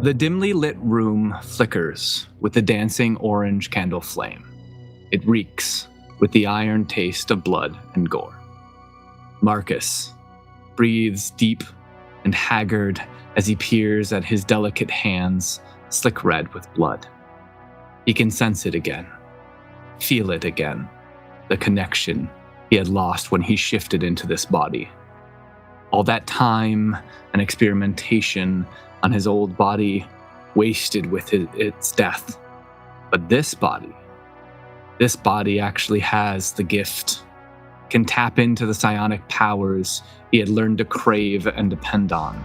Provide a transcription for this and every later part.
The dimly lit room flickers with the dancing orange candle flame. It reeks with the iron taste of blood and gore. Marcus breathes deep and haggard as he peers at his delicate hands, slick red with blood. He can sense it again, feel it again, the connection he had lost when he shifted into this body. All that time and experimentation on his old body wasted with its death. But this body actually has the gift, can tap into the psionic powers he had learned to crave and depend on,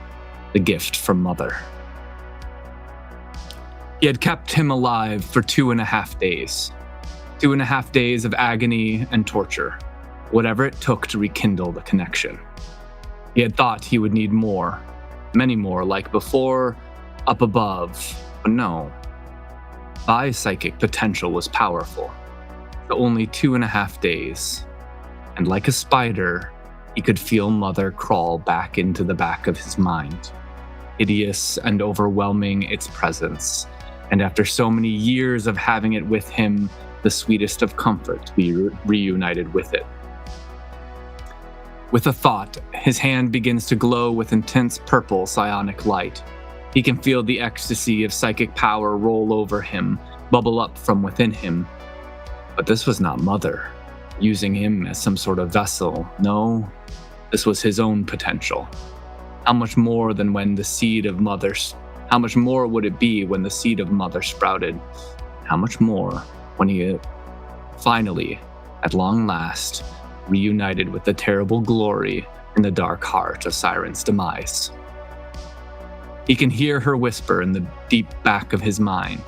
the gift from Mother. He had kept him alive for 2.5 days. 2.5 days of agony and torture, whatever it took to rekindle the connection. He had thought he would need more, many more like before, up above, but no. Vi's psychic potential was powerful. For only 2.5 days, and like a spider, he could feel Mother crawl back into the back of his mind, hideous and overwhelming its presence, and after so many years of having it with him, the sweetest of comfort to be reunited with it. With a thought, his hand begins to glow with intense purple psionic light. He can feel the ecstasy of psychic power roll over him, bubble up from within him. But this was not Mother, using him as some sort of vessel. No, this was his own potential. How much more than when the seed of Mother... How much more would it be when the seed of Mother sprouted? How much more when he finally, at long last, reunited with the terrible glory in the dark heart of Siren's demise? He can hear her whisper in the deep back of his mind.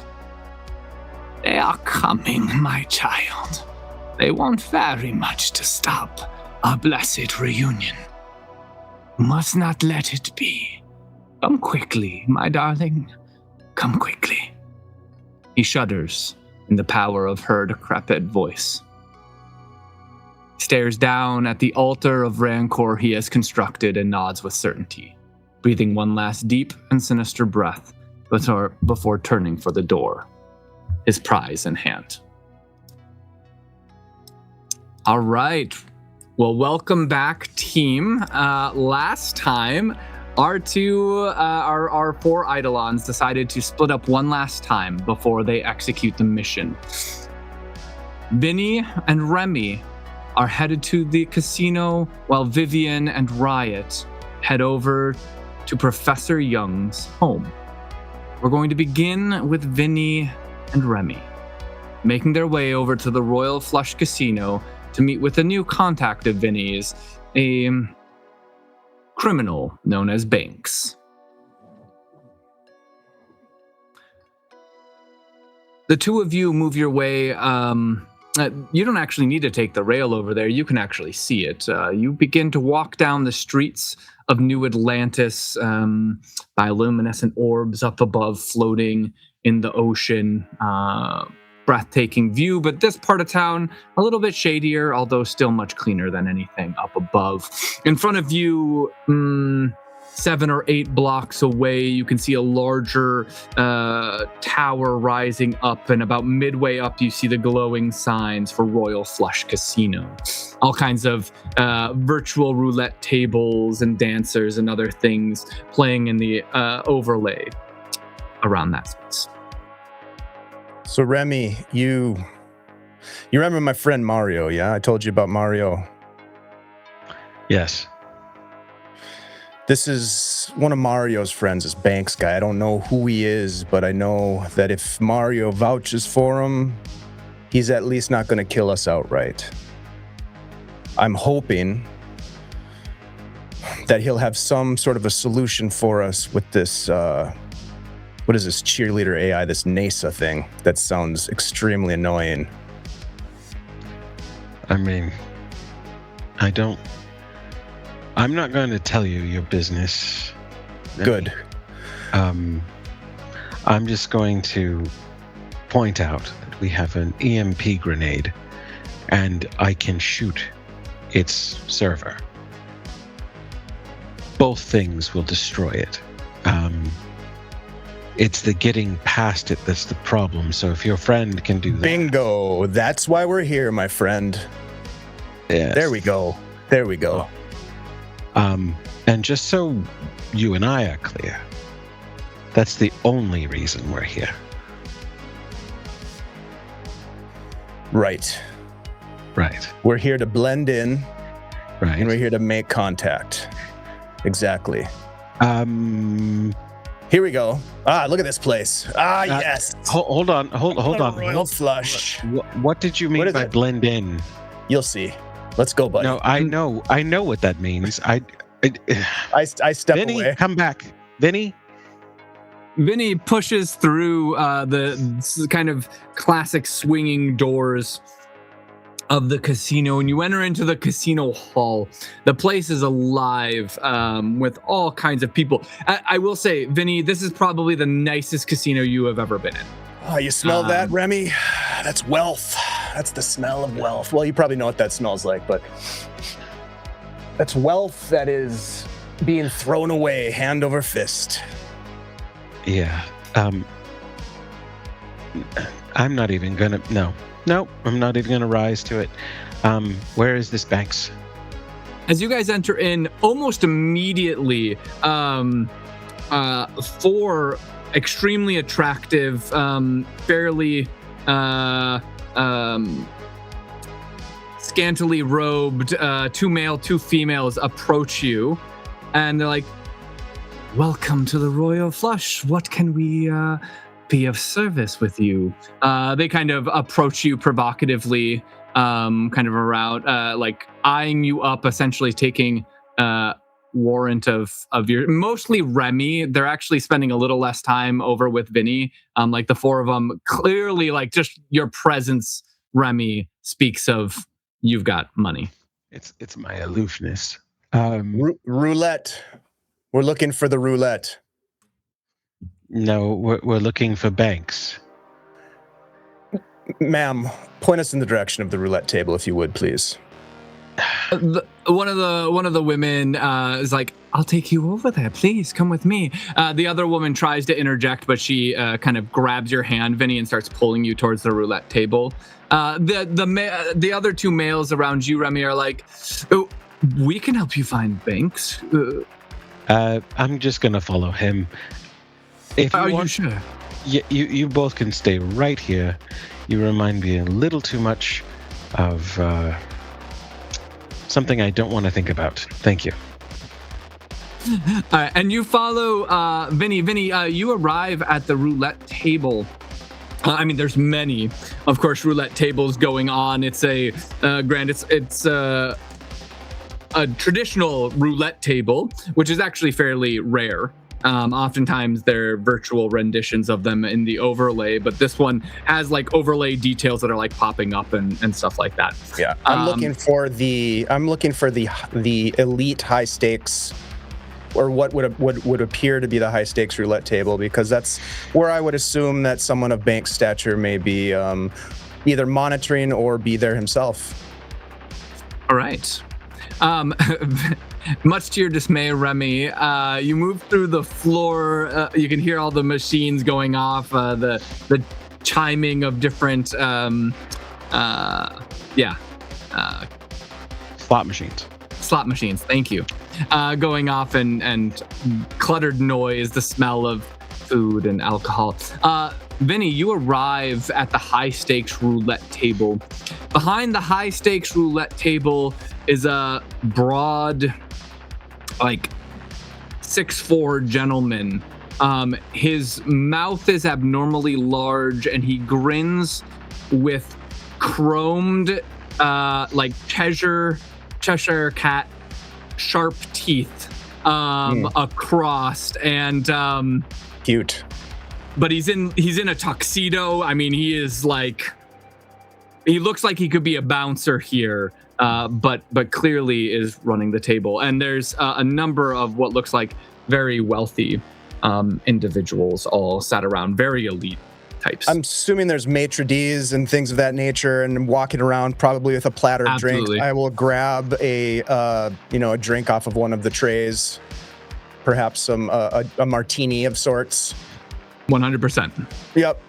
They are coming, my child. They want very much to stop our blessed reunion. You must not let it be. Come quickly, my darling. Come quickly. He shudders in the power of her decrepit voice. Stares down at the altar of rancor he has constructed and nods with certainty, breathing one last deep and sinister breath before turning for the door, his prize in hand. All right. Well, welcome back, team. Last time, our four Eidolons decided to split up one last time before they execute the mission. Vinny and Remy are headed to the casino while Vivian and Riot head over to Professor Young's home. We're going to begin with Vinny and Remy, making their way over to the Royal Flush Casino to meet with a new contact of Vinny's, a criminal known as Banks. The two of you move your way. You don't actually need to take the rail over there. You can actually see it. You begin to walk down the streets of New Atlantis, bioluminescent orbs up above floating in the ocean. Breathtaking view, but this part of town a little bit shadier, although still much cleaner than anything up above. In front of you, 7 or 8 blocks away, you can see a larger tower rising up, and about midway up you see the glowing signs for Royal Flush Casino. All kinds of virtual roulette tables and dancers and other things playing in the overlay around that space. So Remy, you remember my friend Mario, yeah? I told you about Mario. Yes. This is one of Mario's friends, this Banks guy. I don't know who he is, but I know that if Mario vouches for him, he's at least not going to kill us outright. I'm hoping that he'll have some sort of a solution for us with this, what is this cheerleader AI, this NASA thing that sounds extremely annoying. I mean, I'm not going to tell you your business. Good. I'm just going to point out that we have an EMP grenade and I can shoot its server. Both things will destroy it. It's the getting past it that's the problem. So if your friend can do that. Bingo. That's why we're here, my friend. Yes. There we go. There we go. And just so you and I are clear, that's the only reason we're here. Right. Right. We're here to blend in, Right. and we're here to make contact. Exactly. Here we go. Look at this place. Yes. Hold on. Royal flush. What did you mean by blend in? You'll see. Let's go, buddy. No, I know what that means. I step Vinny, away. come back. Vinny? Vinny pushes through the kind of classic swinging doors of the casino, and you enter into the casino hall. The place is alive with all kinds of people. I will say, Vinny, this is probably the nicest casino you have ever been in. Oh, you smell that, Remy? That's wealth. That's the smell of wealth. Well, you probably know what that smells like, but that's wealth that is being thrown away hand over fist. Yeah. I'm not even gonna. No, I'm not even gonna rise to it. Where is this Banks? As you guys enter in, almost immediately, 4 extremely attractive, fairly scantily robed, 2 male, 2 females approach you, and they're like, "Welcome to the Royal Flush. What can we be of service with you?" They kind of approach you provocatively, kind of around, like eyeing you up, essentially taking warrant of your, mostly Remy. They're actually spending a little less time over with Vinny. Like the 4 of them, clearly, like just your presence, Remy, speaks of you've got money. It's my aloofness. Roulette. We're looking for the roulette. No, we're looking for Banks. Ma'am, point us in the direction of the roulette table, if you would, please. One of the women is like, "I'll take you over there. Please come with me." The other woman tries to interject, but she kind of grabs your hand, Vinny, and starts pulling you towards the roulette table. The other 2 males around you, Remy, are like, "Oh, we can help you find Banks." I'm just gonna follow him. If Are you you sure? You both can stay right here. You remind me a little too much of something I don't want to think about. Thank you. All right, and you follow Vinny. Vinny, you arrive at the roulette table. I mean, there's many, of course, roulette tables going on. It's a it's a traditional roulette table, which is actually fairly rare. Oftentimes they're virtual renditions of them in the overlay, but this one has like overlay details that are like popping up and stuff like that. Yeah, I'm looking for the elite high stakes, or what would appear to be the high stakes roulette table, because that's where I would assume that someone of Banks' stature may be either monitoring or be there himself. All right. Much to your dismay, Remy, you move through the floor. You can hear all the machines going off, the chiming of different, slot machines. Slot machines. Thank you. Going off and cluttered noise, the smell of food and alcohol. Vinny, you arrive at the high stakes roulette table. Behind the high stakes roulette table is a broad, like 6'4" gentleman. His mouth is abnormally large, and he grins with chromed, like Cheshire cat sharp teeth across, and cute. But he's in a tuxedo. I mean, he looks like he could be a bouncer here, but clearly is running the table. And there's a number of what looks like very wealthy individuals all sat around, very elite types. I'm assuming there's maitre d's and things of that nature, and walking around probably with a platter of drinks. I will grab a drink off of one of the trays, perhaps a martini of sorts. 100%. Yep.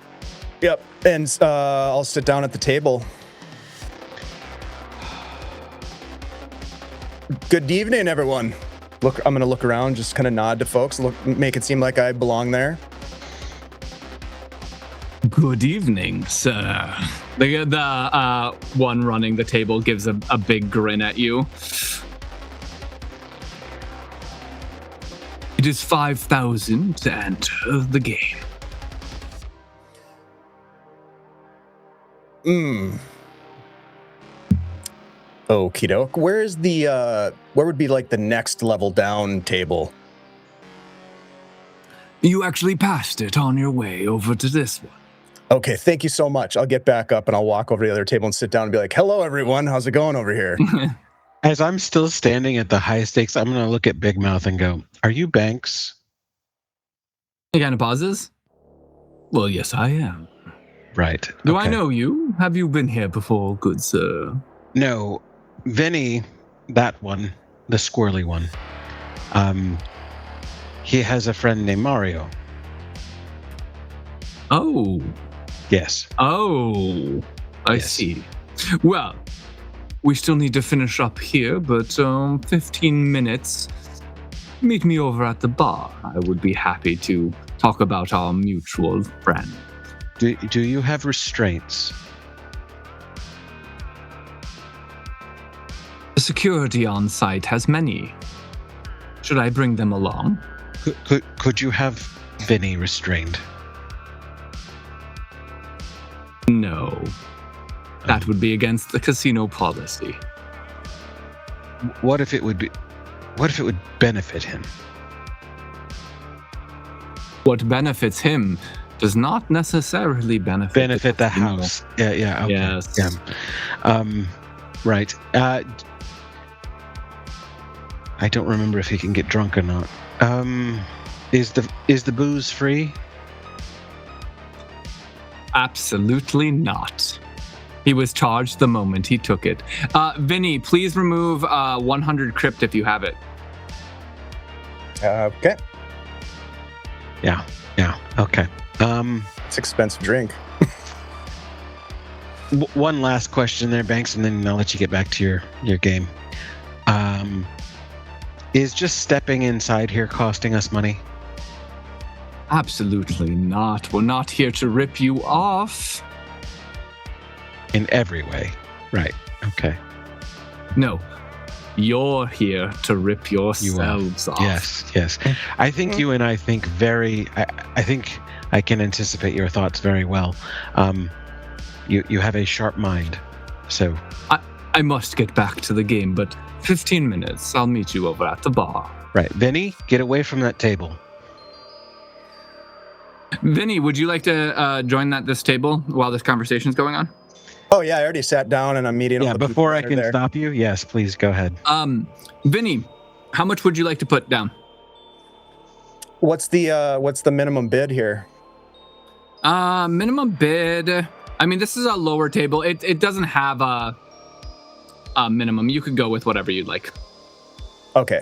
And I'll sit down at the table. Good evening, everyone. Look, I'm gonna look around, just kind of nod to folks, make it seem like I belong there. Good evening, sir. The one running the table gives a big grin at you. It is 5,000 to enter the game. Okie doke. Where's the where would be like the next level down table? You actually passed it on your way over to this one. Okay, thank you so much. I'll get back up and I'll walk over to the other table and sit down and be like, hello, everyone. How's it going over here? As I'm still standing at the high stakes, I'm going to look at Big Mouth and go, are you Banks? He kind of pauses. Well, yes, I am. Right. Do I know you? Have you been here before, good sir? No. Vinny, that one, the squirrely one, he has a friend named Mario. Oh. Yes. Oh, I see. Well, we still need to finish up here, but 15 minutes. Meet me over at the bar. I would be happy to talk about our mutual friend. Do you have restraints? The security on site has many. Should I bring them along? Could you have Vinny restrained? No. That would be against the casino policy. What if it would benefit him? What benefits him does not necessarily benefit the house. Yeah. Okay. Yes. Yeah. Right. I don't remember if he can get drunk or not. Is the booze free? Absolutely not. He was charged the moment he took it. Vinny, please remove 100 crypt if you have it. Okay. Yeah. Okay. It's expensive drink. One last question there, Banks, and then I'll let you get back to your game. Is just stepping inside here costing us money? Absolutely not. We're not here to rip you off. In every way. Right. Okay. No. You're here to rip yourselves off. Yes. I think you and I think I think I can anticipate your thoughts very well. You have a sharp mind. So I must get back to the game, but 15 minutes. I'll meet you over at the bar. Right. Vinny, get away from that table. Vinny, would you like to join this table while this conversation's going on? Oh yeah, I already sat down and I'm meeting. Yeah, before I can stop you, yes, please go ahead. Vinny, how much would you like to put down? What's the minimum bid here? Minimum bid. I mean, this is a lower table. It doesn't have a minimum. You could go with whatever you'd like. Okay.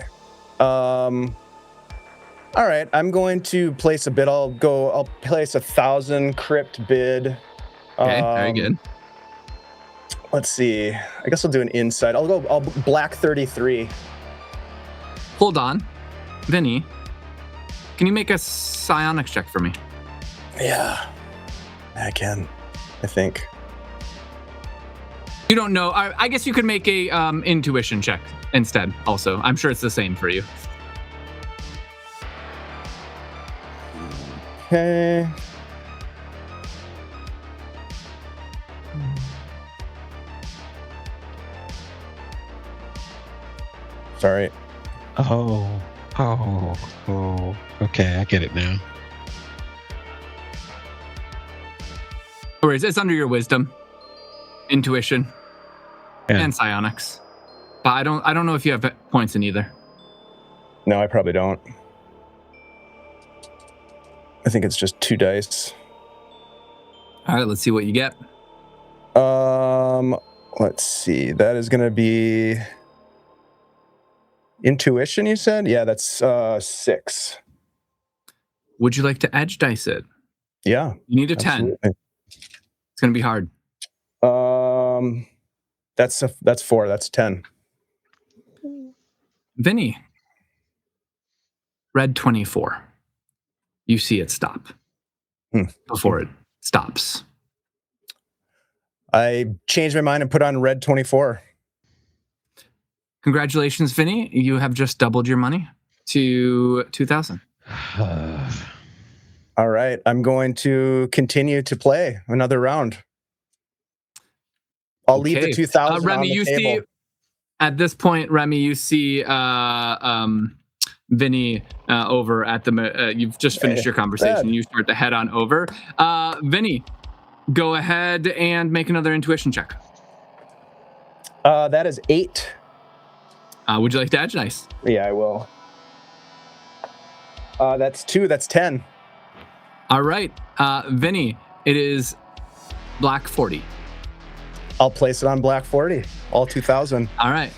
All right, I'm going to place a bid. I'll place 1,000 crypt bid. Okay, very good. Let's see. I guess I'll do an inside. I'll black 33. Hold on. Vinny, can you make a psionics check for me? Yeah, I can. I think. You don't know. I guess you could make a intuition check instead also. I'm sure it's the same for you. Okay. Sorry. Oh. Okay, I get it now. No worries, it's under your wisdom, intuition, Yeah. and psionics. But I don't know if you have points in either. No, I probably don't. I think it's just 2 dice. All right, let's see what you get. Let's see. That is going to be intuition, you said? Yeah, that's 6. Would you like to edge dice it? Yeah. You need a 10. Absolutely. It's going to be hard. That's 4. That's 10. Vinny, red 24. You see it stop before it stops. I changed my mind and put on red 24. Congratulations, Vinny. You have just doubled your money to 2,000. All right. I'm going to continue to play another round. I'll leave the 2,000 Remy, on the you table. see, at this point, Remy, you see Vinny over at the... you've just finished your conversation. You start to head on over. Vinny, go ahead and make another intuition check. That is 8. Would you like to edge dice? Yeah, I will. That's 2. That's 10. All right. Vinny, it is black 40. I'll place it on black 40. All 2,000. All right.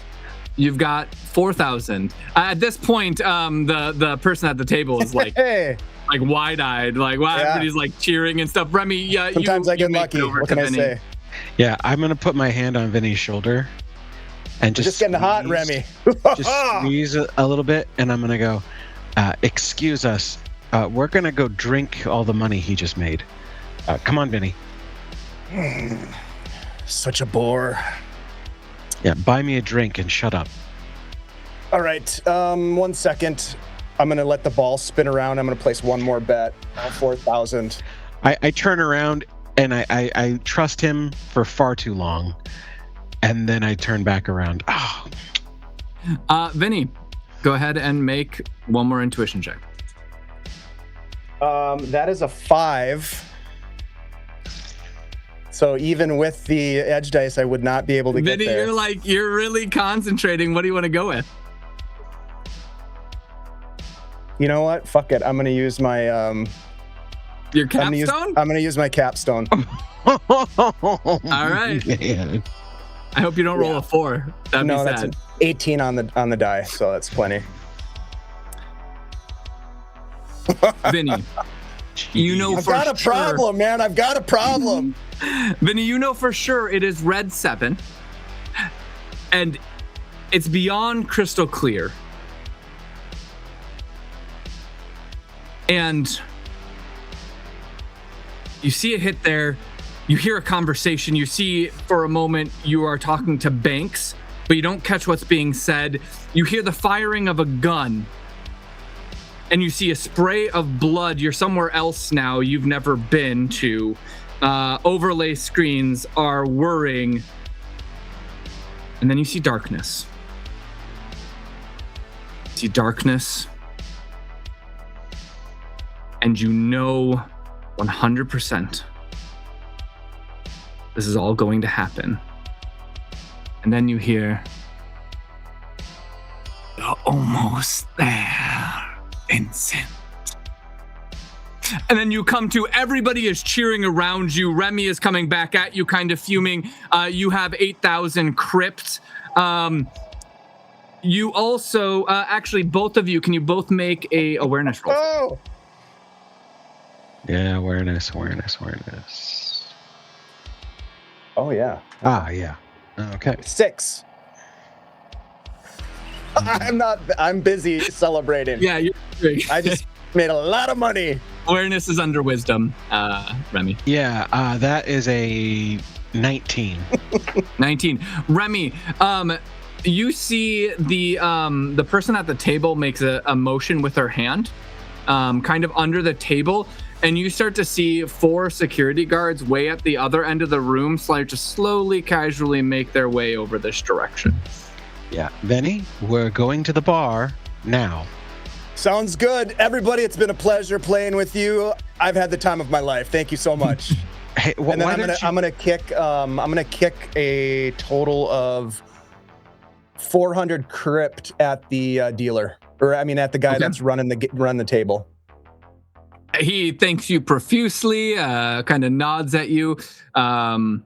You've got 4,000. At this point, the person at the table is like... Hey. Like wide-eyed, like wow, everybody's like cheering and stuff. Remy, yeah, sometimes I get lucky. What can I say? Yeah, I'm gonna put my hand on Vinny's shoulder and just getting hot, Remy. Just squeeze a little bit, and I'm gonna go. Excuse us. We're gonna go drink all the money he just made. Come on, Vinny. Such a bore. Yeah, buy me a drink and shut up. All right. 1 second. I'm going to let the ball spin around. I'm going to place one more bet. 4,000. I turn around and I trust him for far too long. And then I turn back around. Oh. Vinny, go ahead and make one more intuition check. That is a 5. So even with the edge dice, I would not be able to get there. Vinny, you're really concentrating. What do you want to go with? You know what? Fuck it. I'm going to use my... Your capstone? I'm going to use my capstone. All right. Man. I hope you don't roll a 4. That'd be sad. That's an 18 on the die, so that's plenty. Vinny, you know I've got a problem, man. I've got a problem. Vinny, you know for sure it is red 7. And it's beyond crystal clear. And you see it hit there. You hear a conversation. You see for a moment you are talking to Banks, but you don't catch what's being said. You hear the firing of a gun. And you see a spray of blood. You're somewhere else now you've never been to. Overlay screens are whirring. And then you see darkness. You see darkness. And you know 100% this is all going to happen. And then you hear, "You're almost there, Vincent." And then you come to, everybody is cheering around you. Remy is coming back at you, kind of fuming. You have 8,000 crypt. You also, actually, both of you, can you both make a awareness roll? Oh! Yeah, awareness. Oh, yeah. Yeah. Okay. 6. I'm busy celebrating. Yeah, you're great. I just made a lot of money. Awareness is under wisdom, Remy. Yeah, that is a 19. 19. Remy, you see the person at the table makes a motion with her hand, kind of under the table, and you start to see 4 security guards way at the other end of the room start to slowly, casually make their way over this direction. Yeah, Vinny, we're going to the bar now. Sounds good. Everybody, it's been a pleasure playing with you. I've had the time of my life. Thank you so much. Hey, and then I'm gonna kick a total of 400 crypt at the dealer, at the guy that's run the table. He thanks you profusely, kind of nods at you. A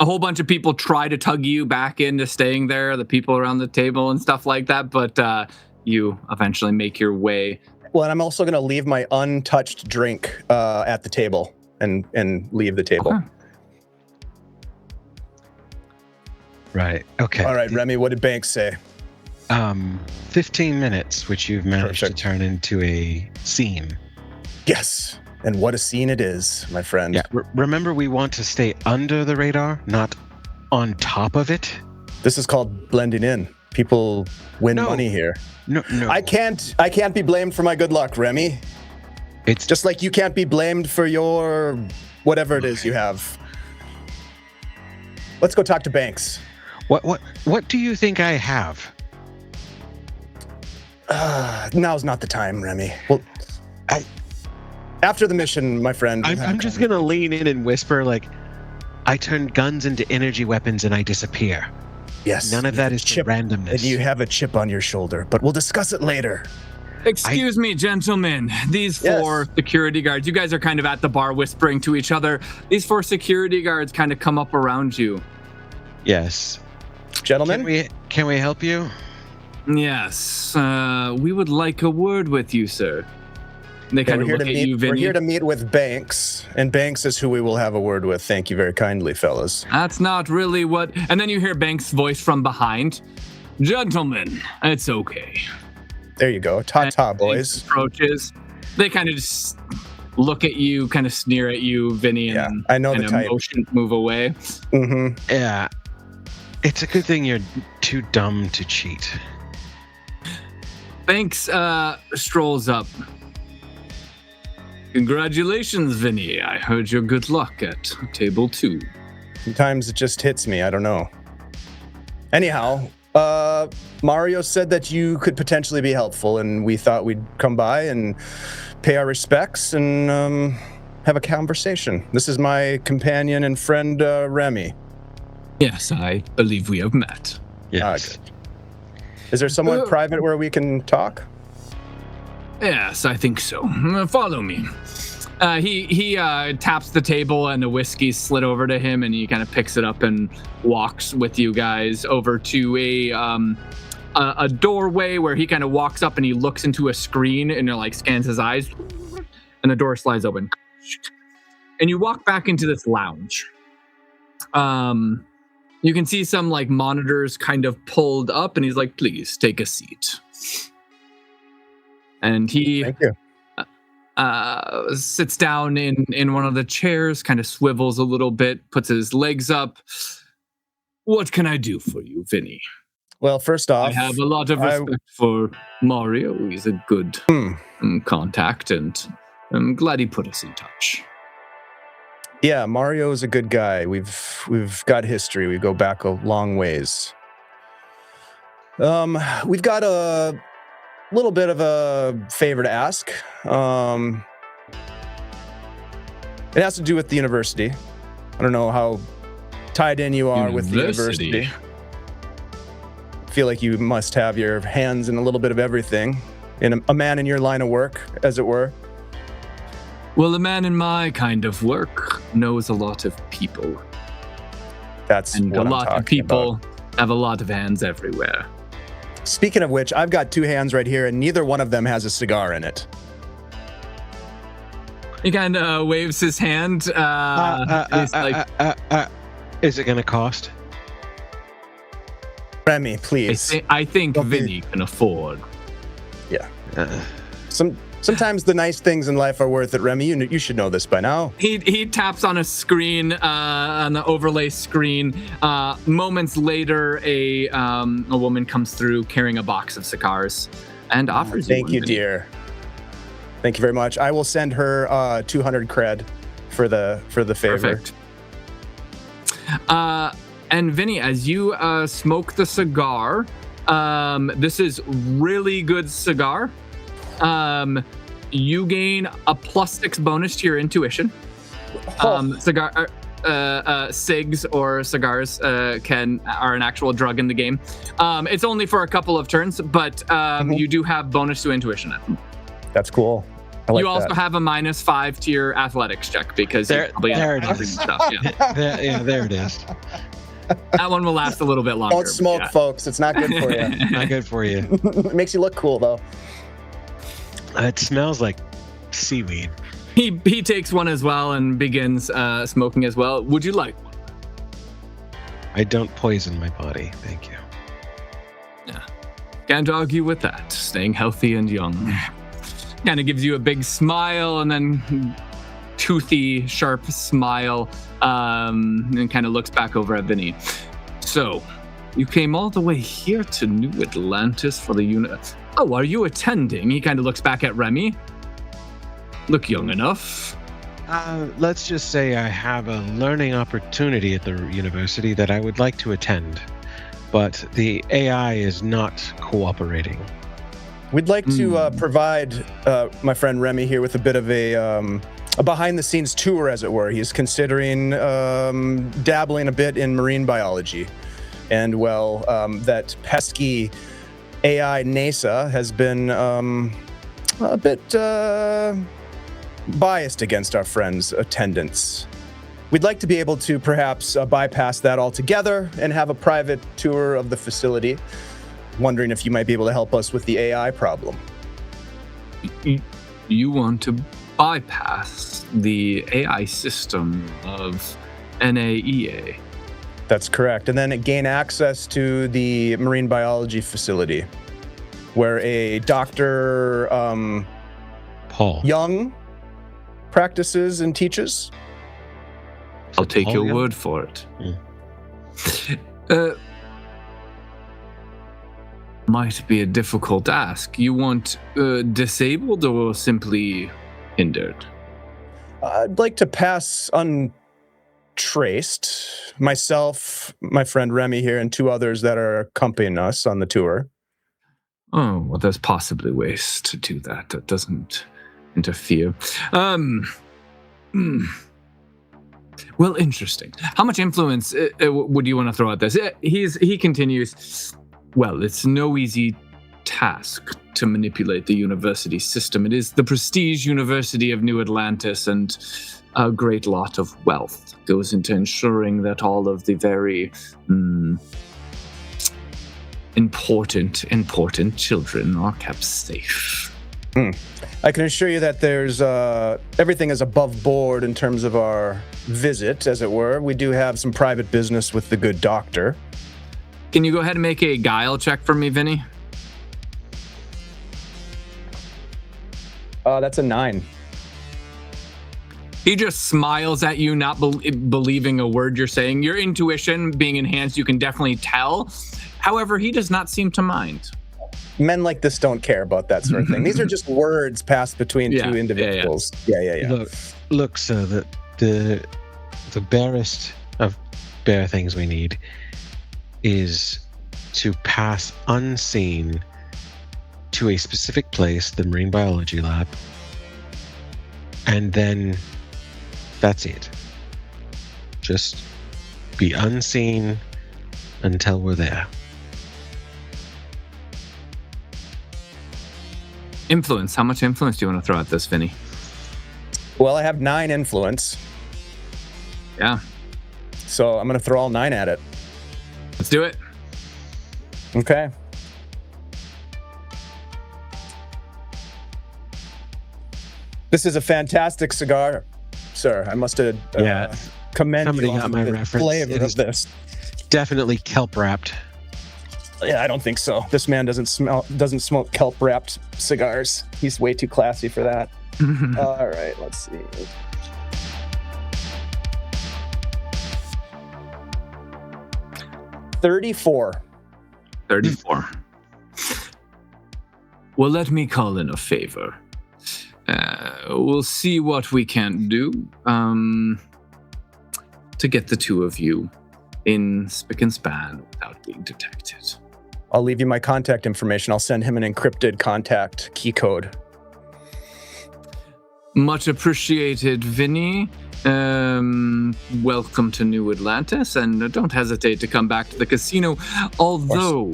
whole bunch of people try to tug you back into staying there, the people around the table and stuff like that, but you eventually make your way Well, and I'm also going to leave my untouched drink at the table and leave the table. Okay. Right. Okay. All right, Remy, what did Banks say? 15 minutes, which you've managed Perfect. to turn into a scene. Yes. And what a scene it is, my friend. Yeah. Remember, we want to stay under the radar, not on top of it. This is called blending in. People win money here. No. I can't be blamed for my good luck, Remy. It's Just like you can't be blamed for your whatever it is you have. Let's go talk to Banks. What do you think I have? Now's not the time, Remy. Well, after the mission, my friend. I'm just gonna lean in and whisper, like, I turn guns into energy weapons and I disappear. Yes. None of that is chip, randomness. And you have a chip on your shoulder, but we'll discuss it later. Excuse me, gentlemen. These four security guards, you guys are kind of at the bar whispering to each other. These four security guards kind of come up around you. Yes. Gentlemen? Can we help you? Yes. We would like a word with you, sir. They kind of look at you, Vinny. We're here to meet with Banks, and Banks is who we will have a word with. Thank you very kindly, fellas. That's not really what... And then you hear Banks' voice from behind. Gentlemen, it's okay. There you go. Ta-ta, And boys. Banks approaches. They kind of just look at you, kind of sneer at you, Vinny, and I know the type. move away. Mm-hmm. Yeah. It's a good thing you're too dumb to cheat. Banks strolls up. Congratulations, Vinny. I heard your good luck at table 2. Sometimes it just hits me. I don't know. Anyhow, Mario said that you could potentially be helpful, and we thought we'd come by and pay our respects and have a conversation. This is my companion and friend, Remy. Yes, I believe we have met. Yes. Good. Is there somewhere private where we can talk? Yes, I think so. Follow me. He taps the table and the whiskey slid over to him, and he kind of picks it up and walks with you guys over to a doorway where he kind of walks up and he looks into a screen and like scans his eyes, and the door slides open. And you walk back into this lounge. You can see some like monitors kind of pulled up, and he's like, "Please take a seat." And he Thank you. sits down in one of the chairs, kind of swivels a little bit, puts his legs up. What can I do for you, Vinny? Well, first off, I have a lot of respect for Mario. He's a good contact, and I'm glad he put us in touch. Yeah, Mario is a good guy. We've got history. We go back a long ways. We've got a little bit of a favor to ask. It has to do with the university. I don't know how tied in you are with the university. I feel like you must have your hands in a little bit of everything. In a man in your line of work, as it were. Well, a man in my kind of work knows a lot of people. That's and what a I'm lot of talking people about. have a lot of hands everywhere. Speaking of which, I've got 2 hands right here, and neither one of them has a cigar in it. He kind of waves his hand. He's like, is it going to cost? Remy, please. I think Don't be- Vinny can afford. Yeah. Sometimes the nice things in life are worth it, Remy. You should know this by now. He taps on a screen, on the overlay screen. Moments later, a woman comes through carrying a box of cigars and offers you Thank one, you, Vinny. dear. Thank you very much. I will send her 200 cred for the favor. Perfect. And Vinny, as you smoke the cigar, this is really good cigar. You gain a +6 bonus to your intuition. Cigs or cigars are an actual drug in the game. It's only for a couple of turns, but you do have bonus to intuition. That's cool. I like you also that. have a -5 to your athletics check because There it is. is. Stuff, yeah. There it is. That one will last a little bit longer. Don't smoke, yeah. folks. It's not good for you. Not good for you. It makes you look cool, though. It smells like seaweed. He takes one as well and begins smoking as well. Would you like one? I don't poison my body, thank you. Yeah. Can't argue with that. Staying healthy and young. Kind of gives you a big smile and then toothy, sharp smile, and kind of looks back over at Vinny. So, you came all the way here to New Atlantis for the unit. Oh, are you attending? He kind of looks back at Remy. Look young enough. Let's just say I have a learning opportunity at the university that I would like to attend, but the AI is not cooperating. We'd like to provide my friend Remy here with a bit of a behind-the-scenes tour, as it were. He's considering dabbling a bit in marine biology. And, well, that pesky AI NASA has been a bit biased against our friend's attendance. We'd like to be able to perhaps bypass that altogether and have a private tour of the facility. Wondering if you might be able to help us with the AI problem. You want to bypass the AI system of NAEA? That's correct. And then gain access to the marine biology facility, where a Dr. Paul Young practices and teaches. I'll take Paul your Young? word for it. Might be a difficult ask. You want disabled or simply hindered? I'd like to pass untraced. Myself, my friend Remy here, and 2 others that are accompanying us on the tour. Oh, well, there's possibly ways to do that. That doesn't interfere. Well, interesting. How much influence would you want to throw at this? He continues. Well, it's no easy task to manipulate the university system. It is the prestige University of New Atlantis, and a great lot of wealth goes into ensuring that all of the very important children are kept safe. I can assure you that there's everything is above board in terms of our visit, as it were. We do have some private business with the good doctor. Can you go ahead and make a guile check for me, Vinny? That's a 9. He just smiles at you, not believing a word you're saying. Your intuition being enhanced, you can definitely tell. However, he does not seem to mind. Men like this don't care about that sort of thing. These are just words passed between 2 individuals. Yeah. Look, sir, the barest of bare things we need is to pass unseen to a specific place, the marine biology lab, and then that's it. Just be unseen until we're there. Influence. How much influence do you want to throw at this, Vinny? Well, I have 9 influence. Yeah. So I'm going to throw all 9 at it. Let's do it. Okay. This is a fantastic cigar, sir. I must commend Somebody you got on my the reference. flavor It of is this. definitely kelp wrapped. Yeah, I don't think so. This man doesn't smoke kelp wrapped cigars. He's way too classy for that. All right, let's see. $34. 34. Well, let me call in a favor. We'll see what we can do to get the 2 of you in spick and span without being detected. I'll leave you my contact information. I'll send him an encrypted contact key code. Much appreciated, Vinny. Welcome to New Atlantis, and don't hesitate to come back to the casino. Although,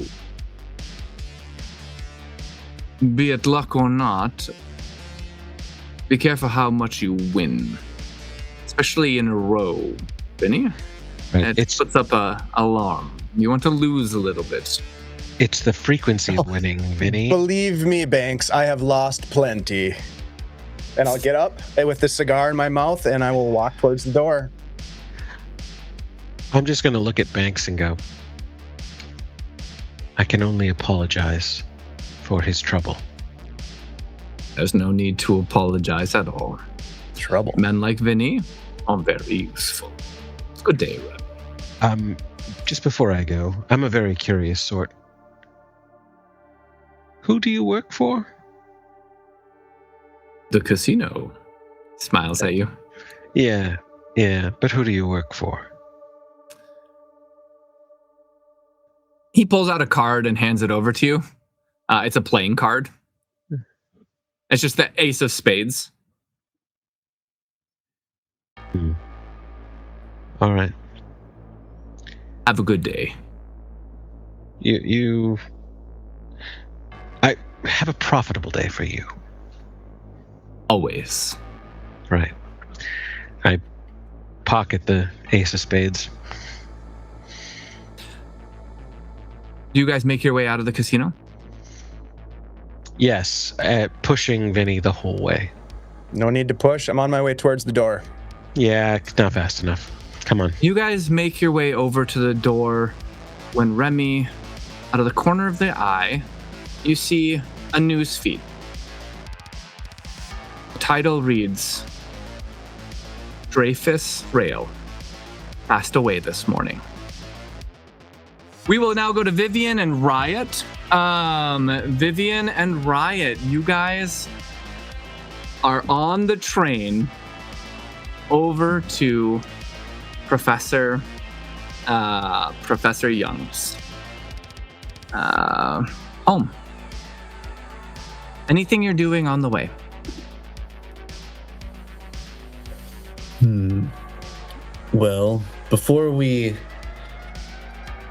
be it luck or not, be careful how much you win, especially in a row, Vinny. Right. It puts up a alarm. You want to lose a little bit. It's the frequency of winning, Vinny. Believe me, Banks, I have lost plenty. And I'll get up with the cigar in my mouth, and I will walk towards the door. I'm just going to look at Banks and go, I can only apologize for his trouble. There's no need to apologize at all. Trouble. Men like Vinny are very useful. Good day, Reb. Just before I go, I'm a very curious sort. Who do you work for? The casino smiles at you. Yeah, but who do you work for? He pulls out a card and hands it over to you. It's a playing card. It's just the ace of spades. All right. Have a good day. I have a profitable day for you. Always. Right. I pocket the ace of spades. Do you guys make your way out of the casino? Yes, pushing Vinny the whole way. No need to push. I'm on my way towards the door. Yeah, it's not fast enough. Come on. You guys make your way over to the door when Remy, out of the corner of the eye, you see a news feed. The title reads, Dreyfus Rail passed away this morning. We will now go to Vivian and Riot. Vivian and Riot, you guys are on the train over to Professor Young's home. Anything you're doing on the way? Well, before we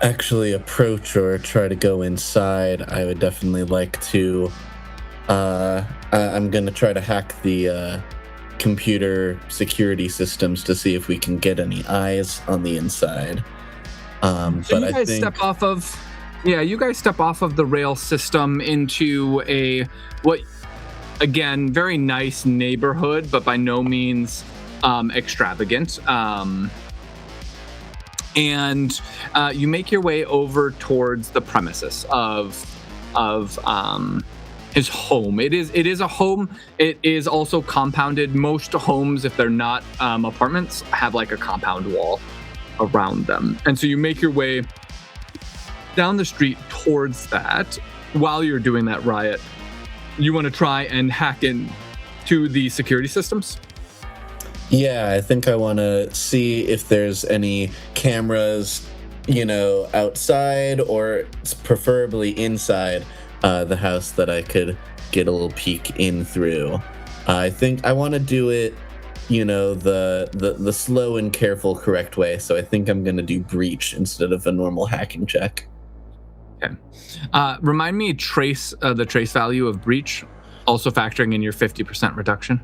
actually approach or try to go inside, I would definitely like to I'm gonna try to hack the computer security systems to see if we can get any eyes on the inside. So but you guys step off of the rail system into again, very nice neighborhood, but by no means extravagant. And you make your way over towards the premises of his home. It is a home. It is also compounded. Most homes, if they're not apartments, have like a compound wall around them. And so you make your way down the street towards that. While you're doing that, Riot, you want to try and hack into the security systems? Yeah, I think I want to see if there's any cameras, outside or preferably inside the house that I could get a little peek in through. I think I want to do it, the slow and careful correct way. So I think I'm going to do breach instead of a normal hacking check. Okay. Remind me the trace value of breach, also factoring in your 50% reduction.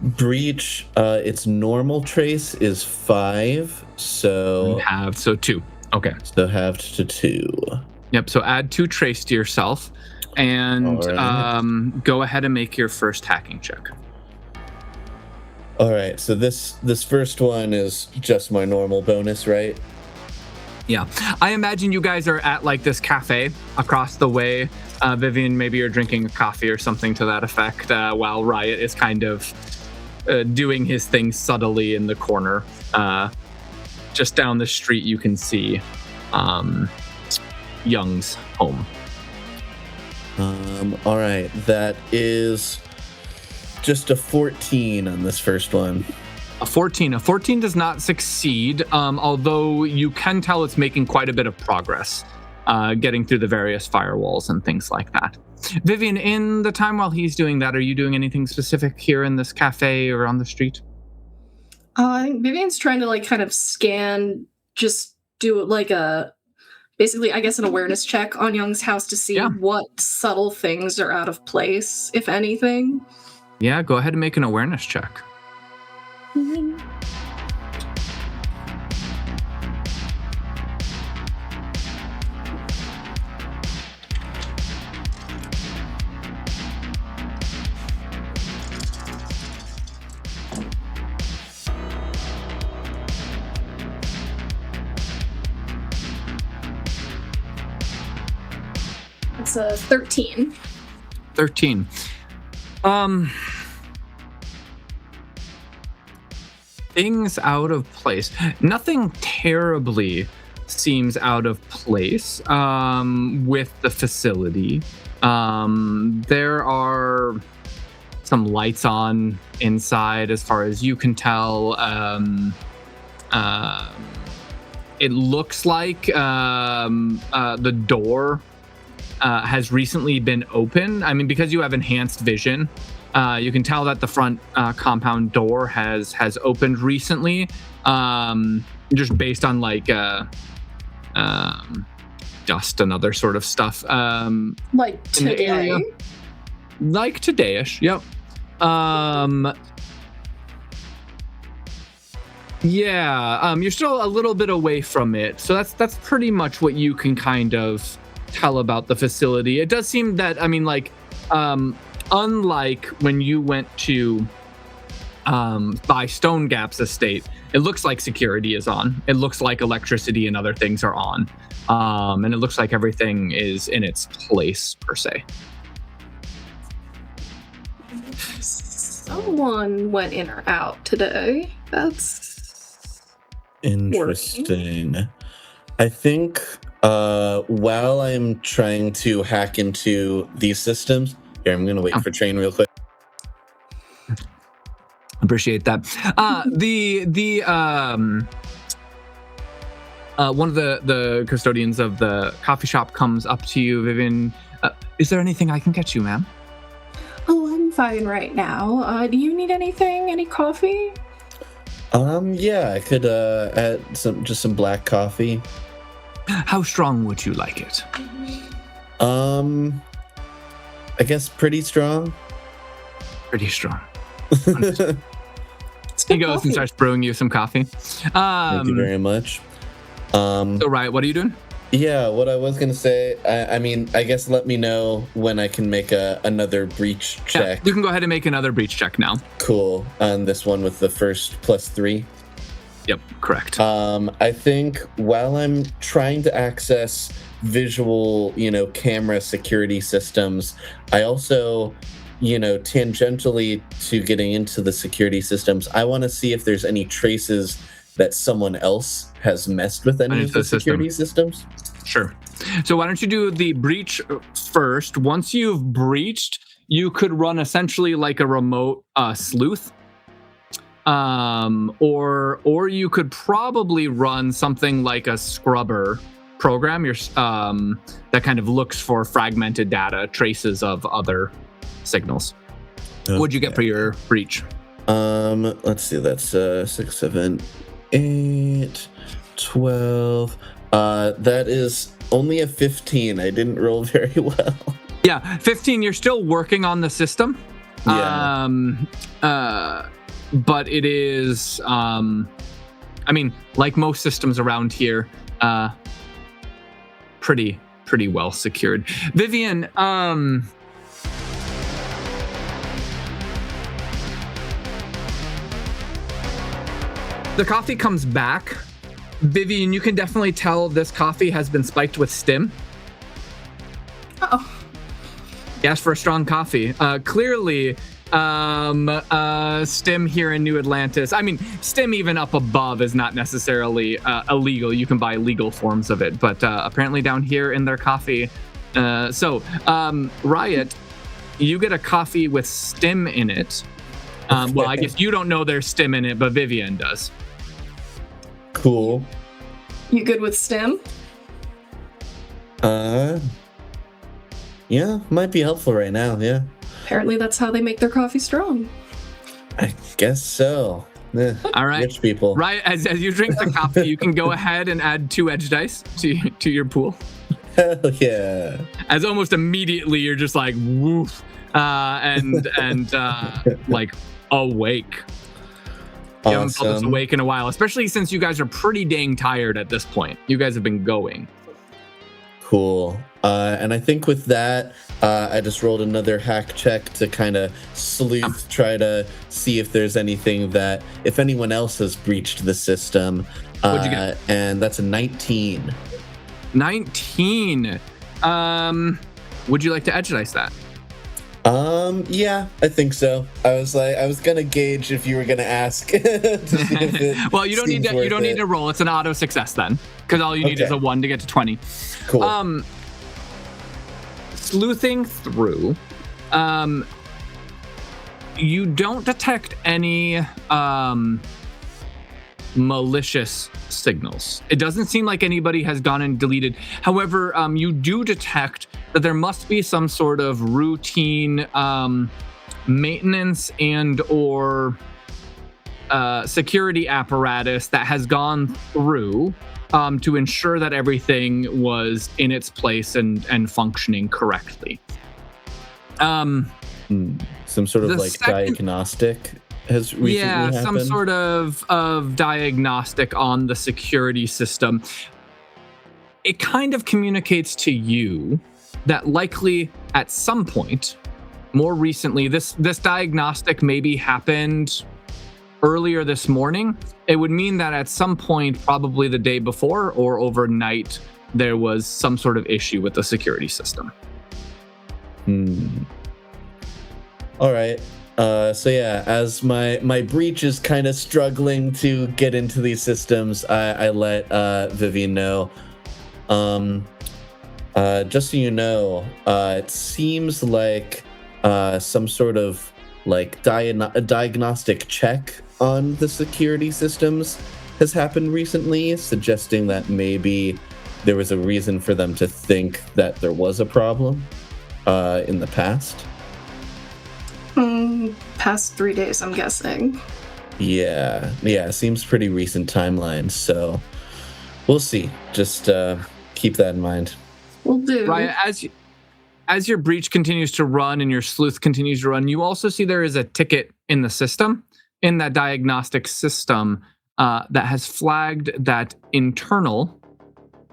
Breach, its normal trace is 5, so 2. Okay. So halved to 2. Yep. So add 2 trace to yourself, and go ahead and make your first hacking check. All right. So this first one is just my normal bonus, right? Yeah. I imagine you guys are at like this cafe across the way. Vivian, maybe you're drinking a coffee or something to that effect, while Riot is kind of doing his thing subtly in the corner. Just down the street, you can see Young's home. All right, that is just a 14 on this first one. A 14 does not succeed, although you can tell it's making quite a bit of progress, getting through the various firewalls and things like that. Vivian, in the time while he's doing that, are you doing anything specific here in this cafe or on the street? I think Vivian's trying to kind of scan, just do basically, I guess, an awareness check on Young's house to see what subtle things are out of place, if anything. Yeah, go ahead and make an awareness check. a 13. 13. Things out of place. Nothing terribly seems out of place with the facility. There are some lights on inside as far as you can tell. It looks like the door has recently been open. I mean, because you have enhanced vision, you can tell that the front compound door has opened recently, just based on like dust and other sort of stuff. Like today? Like today-ish, yep. You're still a little bit away from it, so that's pretty much what you can kind of tell about the facility. It does seem that, I mean, like, unlike when you went to buy Stone Gap's estate, it looks like security is on. It looks like electricity and other things are on, and it looks like everything is in its place per se. Someone went in or out today. That's interesting. Working. I think while I'm trying to hack into these systems, here, I'm going to wait for Train real quick. Appreciate that. One of the custodians of the coffee shop comes up to you, Vivian. Is there anything I can get you, ma'am? Oh, I'm fine right now. Do you need anything? Any coffee? Yeah, I could add some black coffee. How strong would you like it? I guess pretty strong. Pretty strong. He goes and starts brewing you some coffee. Thank you very much. So, right, what are you doing? Yeah, what I was going to say, I mean, I guess let me know when I can make another breach check. Yeah, you can go ahead and make another breach check now. Cool. On this one with the first +3. Yep, correct. I think while I'm trying to access visual, camera security systems, I also, tangentially to getting into the security systems, I want to see if there's any traces that someone else has messed with any of the security systems. Sure. So why don't you do the breach first? Once you've breached, you could run essentially like a remote sleuth. Or you could probably run something like a scrubber program that kind of looks for fragmented data, traces of other signals. Okay. What'd you get for your breach? Let's see, that's 6, 7, 8, 12. That is only a 15. I didn't roll very well. Yeah, 15. You're still working on the system. Yeah. But it is, I mean, like most systems around here, pretty well secured. Vivian, the coffee comes back. Vivian, you can definitely tell this coffee has been spiked with stim. Uh-oh. You asked for a strong coffee. Clearly, stim here in New Atlantis. I mean, stim even up above is not necessarily illegal. You can buy legal forms of it, but apparently down here in their coffee. Riot, you get a coffee with stim in it. Well, I guess you don't know there's stim in it, but Vivian does. Cool. You good with stim? Yeah, might be helpful right now, yeah. Apparently that's how they make their coffee strong. I guess so. All right. Rich people. Right, as you drink the coffee, you can go ahead and add 2 edge dice to your pool. Hell yeah. As almost immediately you're just like, woof, and like awake. You haven't felt this awake in a while, especially since you guys are pretty dang tired at this point. You guys have been going. Cool. And I think with that, I just rolled another hack check to kind of sleuth, try to see if there's anything that, if anyone else has breached the system. What'd you get? And that's a 19. 19. Would you like to edge dice that? Yeah, I think so. I was gonna gauge if you were gonna ask. To see if it well, you don't need to roll. It's an auto success then, because all you need is a 1 to get to 20. Cool. Sleuthing through, you don't detect any malicious signals. It doesn't seem like anybody has gone and deleted. However, you do detect that there must be some sort of routine maintenance and or security apparatus that has gone through to ensure that everything was in its place and functioning correctly. Some sort of diagnostic has recently happened? Some sort of diagnostic on the security system. It kind of communicates to you that likely at some point, more recently, this diagnostic maybe happened earlier this morning. It would mean that at some point, probably the day before or overnight, there was some sort of issue with the security system. All right. So yeah, as my breach is kind of struggling to get into these systems, I let Vivian know. Just so you know, it seems like some sort of like a diagnostic check on the security systems has happened recently, suggesting that maybe there was a reason for them to think that there was a problem in the past. Past 3 days, I'm guessing. Yeah, seems pretty recent timeline, so we'll see. Just keep that in mind. Will do. Raya, as your breach continues to run and your sleuth continues to run, you also see there is a ticket in the system, in that diagnostic system, that has flagged that internal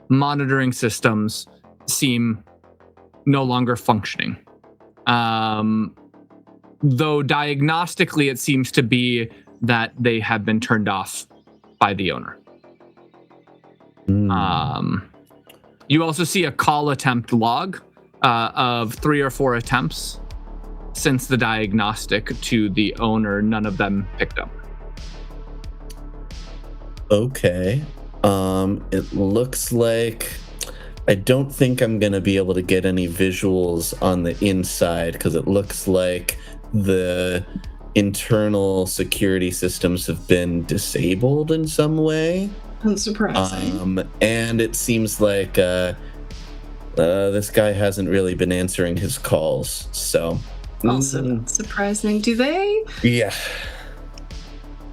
monitoring systems seem no longer functioning. Though diagnostically, it seems to be that they have been turned off by the owner. You also see a call attempt log of 3 or 4 attempts since the diagnostic to the owner. None of them picked up. Okay. It looks like I don't think I'm going to be able to get any visuals on the inside because it looks like the internal security systems have been disabled in some way. Unsurprising. And it seems like this guy hasn't really been answering his calls, so... Also not surprising. Do they? Yeah.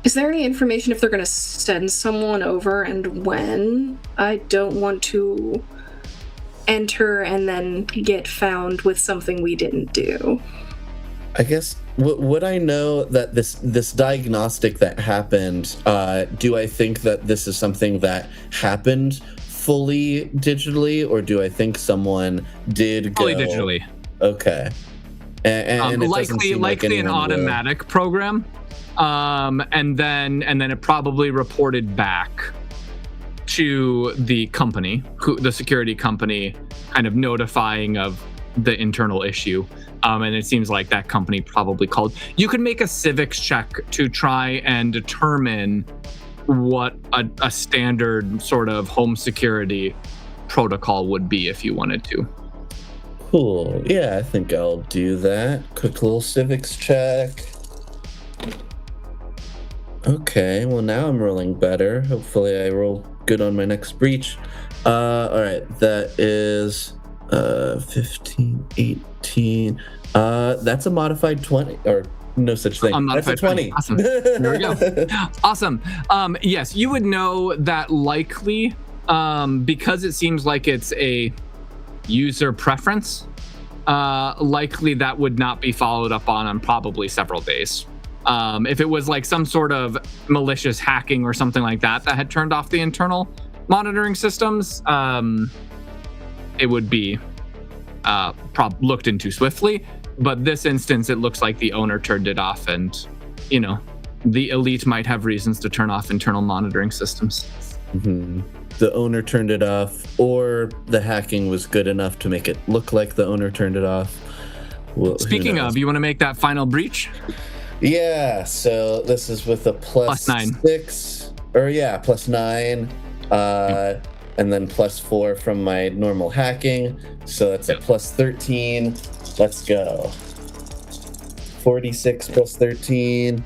Is there any information if they're going to send someone over and when? I don't want to enter and then get found with something we didn't do. I guess, would I know that this diagnostic that happened, do I think that this is something that happened fully digitally, or do I think someone did go... Fully digitally. Okay. And it likely an automatic program. And then it probably reported back to the company, the security company, kind of notifying of the internal issue. And it seems like that company probably called. You could make a civics check to try and determine what a standard sort of home security protocol would be if you wanted to. Cool. Yeah, I think I'll do that. Quick little civics check. Okay, well now I'm rolling better. Hopefully I roll good on my next breach. All right, that is 15, 18. That's a modified 20, or no such thing. That's a 20. Awesome. There we go. Awesome. Yes, you would know that likely, because it seems like it's a user preference, likely that would not be followed up on probably several days. If it was like some sort of malicious hacking or something like that had turned off the internal monitoring systems, it would be looked into swiftly. But this instance, it looks like the owner turned it off, and the elite might have reasons to turn off internal monitoring systems. The owner turned it off, or the hacking was good enough to make it look like the owner turned it off. Well, Speaking of, you want to make that final breach? Yeah, so this is with a plus 9. 6, or +9, and then +4 from my normal hacking. So that's a +13. Let's go. 46 plus 13.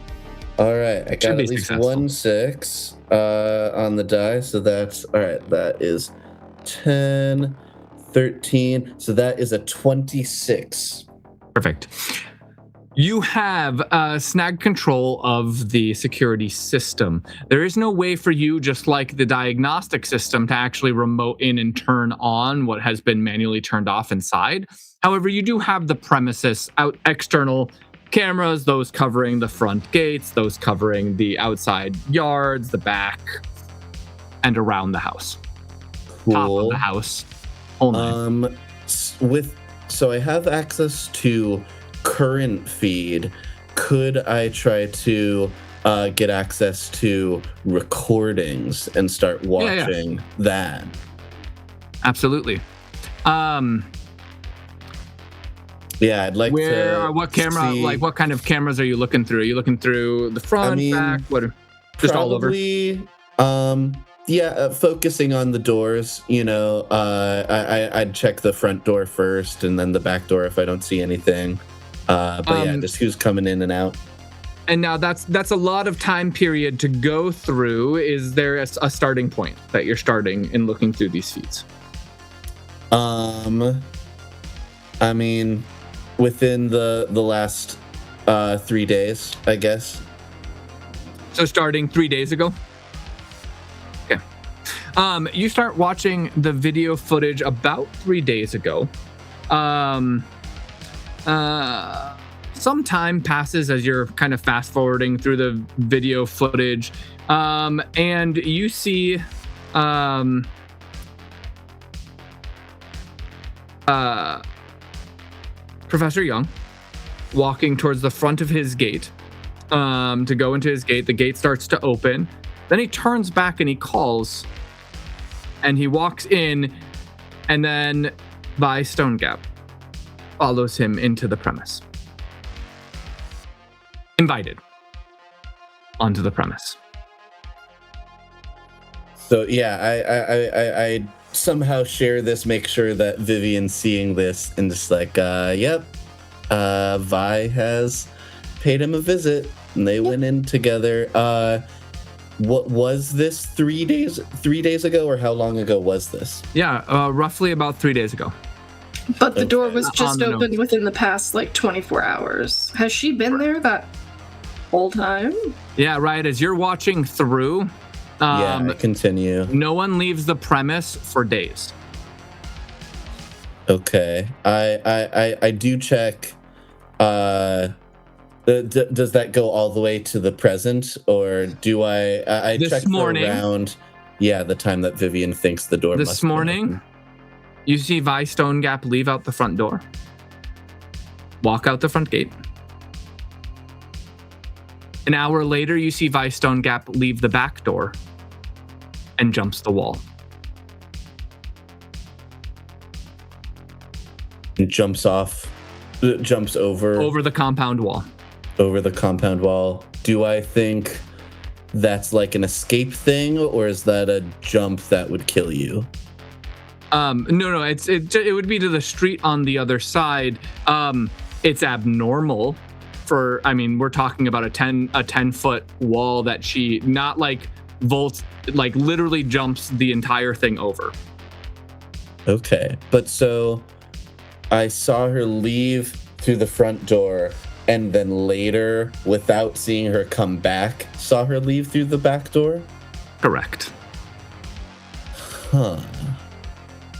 All right, I got at least successful. 1 6 on the die. So that's, all right, that is 10, 13. So that is a 26. Perfect. You have snag control of the security system. There is no way for you, just like the diagnostic system, to actually remote in and turn on what has been manually turned off inside. However, you do have the premises out external cameras, those covering the front gates, those covering the outside yards, the back, and around the house. Cool. Top of the house. Only. So I have access to current feed. Could I try to get access to recordings and start watching that? Absolutely. Yeah, I'd like to. What camera? see- Like, what kind of cameras are you looking through? Are you looking through the front, back? What? Just all over. Focusing on the doors. I'd check the front door first, and then the back door if I don't see anything. Just who's coming in and out. And now that's a lot of time period to go through. Is there a starting point that you're starting in looking through these feeds? I mean, within the last 3 days, I guess. So starting 3 days ago? Okay. You start watching the video footage about 3 days ago. Some time passes as you're kind of fast forwarding through the video footage, and you see Professor Young walking towards the front of his gate to go into his gate. The gate starts to open. Then he turns back and he calls, and he walks in, and then by Stone Gap follows him into the premise. Invited onto the premise. So I somehow share this, make sure that Vivian's seeing this, and just like, Vi has paid him a visit, and they went in together. What was this 3 days ago, or how long ago was this? Yeah, roughly about 3 days ago. But the door was just On the opened within the past 24 hours. Has she been there that whole time? Yeah, right. As you're watching through, I continue. no one leaves the premise for days. Okay, I do check. Does that go all the way to the present, or do I This check morning, around? Yeah, the time that Vivian thinks the door. This must be morning, open. you see Vi Stone Gap leave out the front door, walk out the front gate. An hour later, you see Vi Stone Gap leave the back door and jumps the wall. And jumps over the compound wall. Over the compound wall. Do I think that's like an escape thing, or is that a jump that would kill you? No, it would be to the street on the other side. It's abnormal for, we're talking about a 10-foot wall that she not literally jumps the entire thing over. Okay, but so I saw her leave through the front door, and then later, without seeing her come back, saw her leave through the back door? Correct. Huh.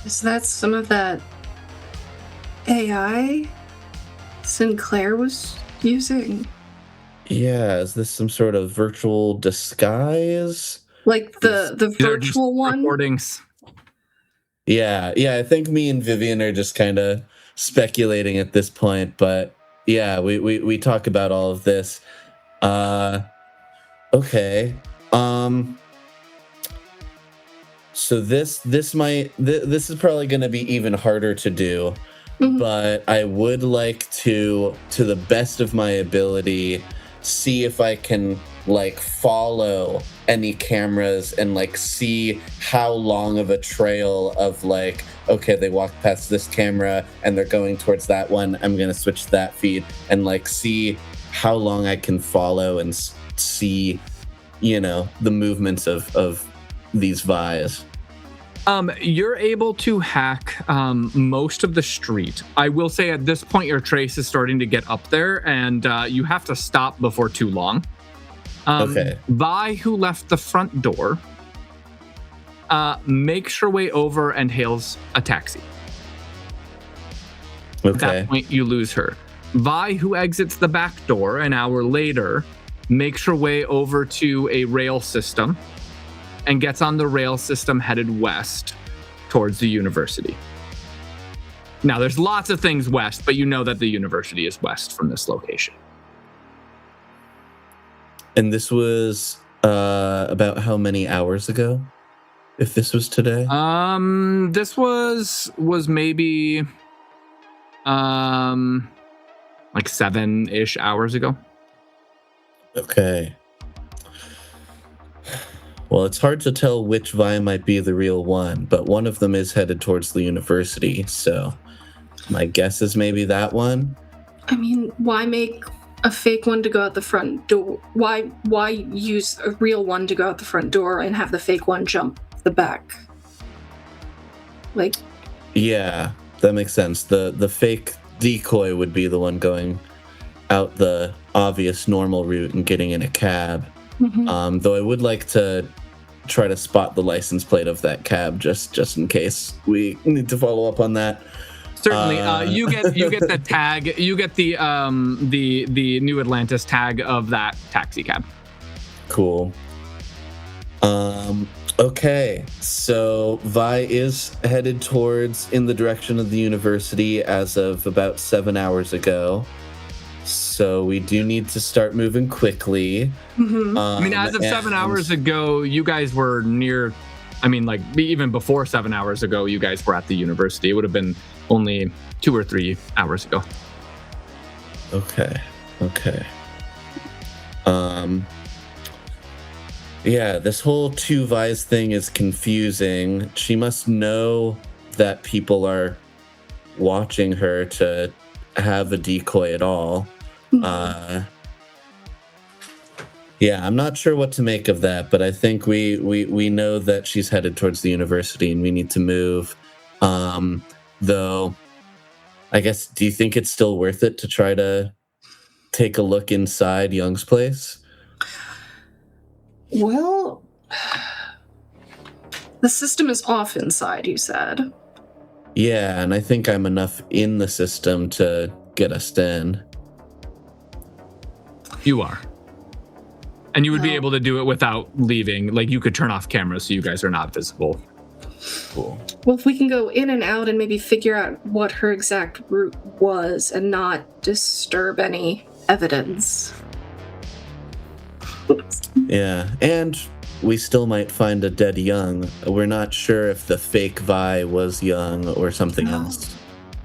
Is that some of that AI Sinclair was using? Yeah, is this some sort of virtual disguise? Like the virtual one? Recordings. Yeah, I think me and Vivian are just kind of speculating at this point, but yeah, we talk about all of this. So this is probably going to be even harder to do, but I would like to the best of my ability, see if I can like follow any cameras and like see how long of a trail of like, okay, they walked past this camera and they're going towards that one. I'm going to switch to that feed and like see how long I can follow and see, the movements of these Vi's. You're able to hack most of the street. I will say at this point your trace is starting to get up there, and you have to stop before too long. Okay. Vi, who left the front door, makes her way over and hails a taxi. Okay. At that point, you lose her. Vi, who exits the back door an hour later, makes her way over to a rail system and gets on the rail system headed west towards the university. Now, there's lots of things west, but you know that the university is west from this location. And this was about how many hours ago? If this was today? This was maybe like 7-ish hours ago. Okay. Well, it's hard to tell which Vi might be the real one, but one of them is headed towards the university, so my guess is maybe that one. I mean, why make a fake one to go out the front door? Why use a real one to go out the front door and have the fake one jump the back? Like, yeah, that makes sense. The fake decoy would be the one going out the obvious normal route and getting in a cab. Though I would like to try to spot the license plate of that cab just in case we need to follow up on that. Certainly, you get the tag. You get the New Atlantis tag of that taxi cab. Cool. Okay, so Vi is headed in the direction of the university as of about 7 hours ago. So we do need to start moving quickly. I mean, as of 7 hours ago, you guys were near. I mean, like even before 7 hours ago, you guys were at the university. It would have been only 2 or 3 hours ago. Okay. Yeah, this whole two Vi's thing is confusing. She must know that people are watching her to have a decoy at all. Yeah, I'm not sure what to make of that, but I think we know that she's headed towards the university and we need to move. Though, I guess, do you think it's still worth it to try to take a look inside Young's place? well, the system is off inside, you said. Yeah, and I think I'm enough in the system to get us in. You are. And you would be able to do it without leaving. Like, you could turn off cameras so you guys are not visible. Cool. Well, if we can go in and out and maybe figure out what her exact route was and not disturb any evidence. Yeah, and we still might find a dead Young. We're not sure if the fake Vi was Young or something else.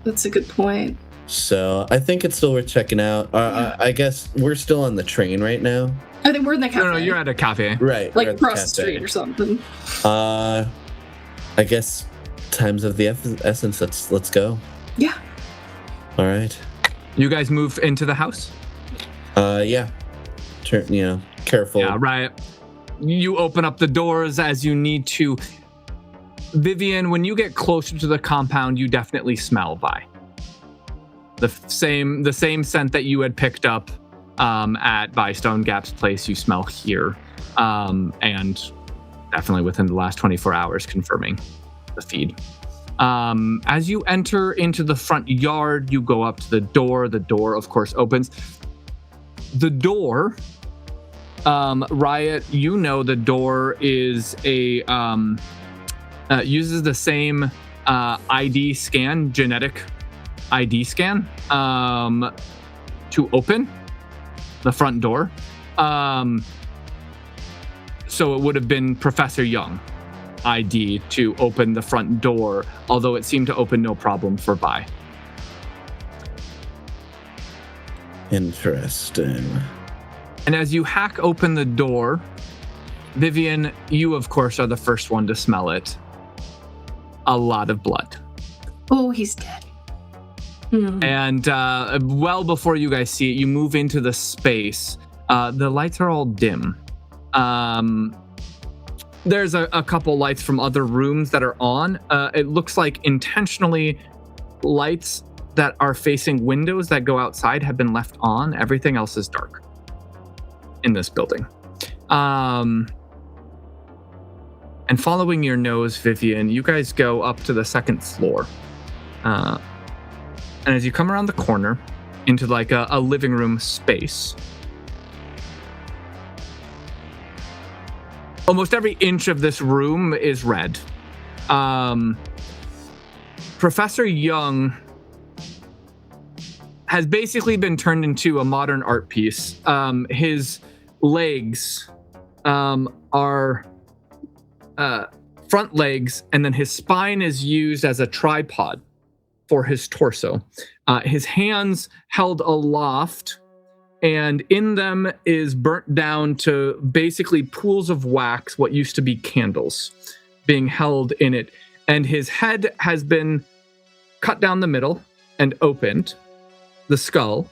That's a good point. So I think it's still worth checking out. I guess we're still on the train right now. I think we're in the cafe. No, you're at a cafe. Right. Like we're at the across the cafe. street or something. I guess time's of the essence. Let's go. Yeah. All right. You guys move into the house? Yeah. Turn, careful. Yeah, right. You open up the doors as you need to. Vivian, when you get closer to the compound, you definitely smell Vi. The same scent that you had picked up by Stone Gap's place, you smell here. And definitely within the last 24 hours, confirming the feed. As you enter into the front yard, you go up to the door. The door, of course, opens. The door, Riot, you know the door is uses the same ID scan, genetic ID scan, to open the front door. So it would have been Professor Young ID to open the front door, although it seemed to open no problem for Vi. Interesting. And as you hack open the door, Vivian, you of course are the first one to smell it. A lot of blood. Oh, he's dead. And well before you guys see it, you move into the space. The lights are all dim. There's a couple lights from other rooms that are on. It looks like intentionally lights that are facing windows that go outside have been left on. Everything else is dark in this building. And following your nose, Vivian, you guys go up to the second floor. And as you come around the corner into like a living room space, almost every inch of this room is red. Professor Young has basically been turned into a modern art piece. His legs are front legs, and then his spine is used as a tripod for his torso. His hands held aloft, and in them is burnt down to basically pools of wax, what used to be candles, being held in it. And his head has been cut down the middle and opened, the skull,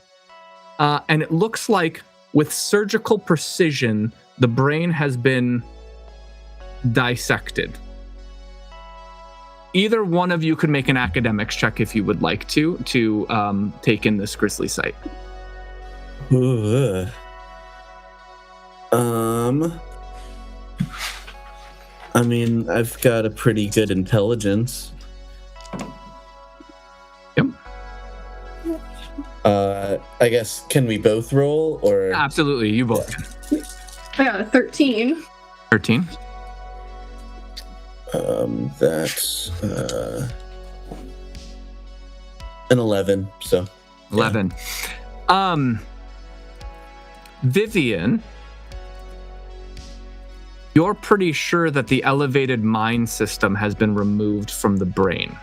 and it looks like with surgical precision, the brain has been dissected. Either one of you could make an academics check if you would like to take in this grisly sight. I mean, I've got a pretty good intelligence. Yep. I guess, can we both roll, or? Absolutely, you both. I got a 13. 13. That's an 11, so. 11. Vivian, you're pretty sure that the elevated mind system has been removed from the brain.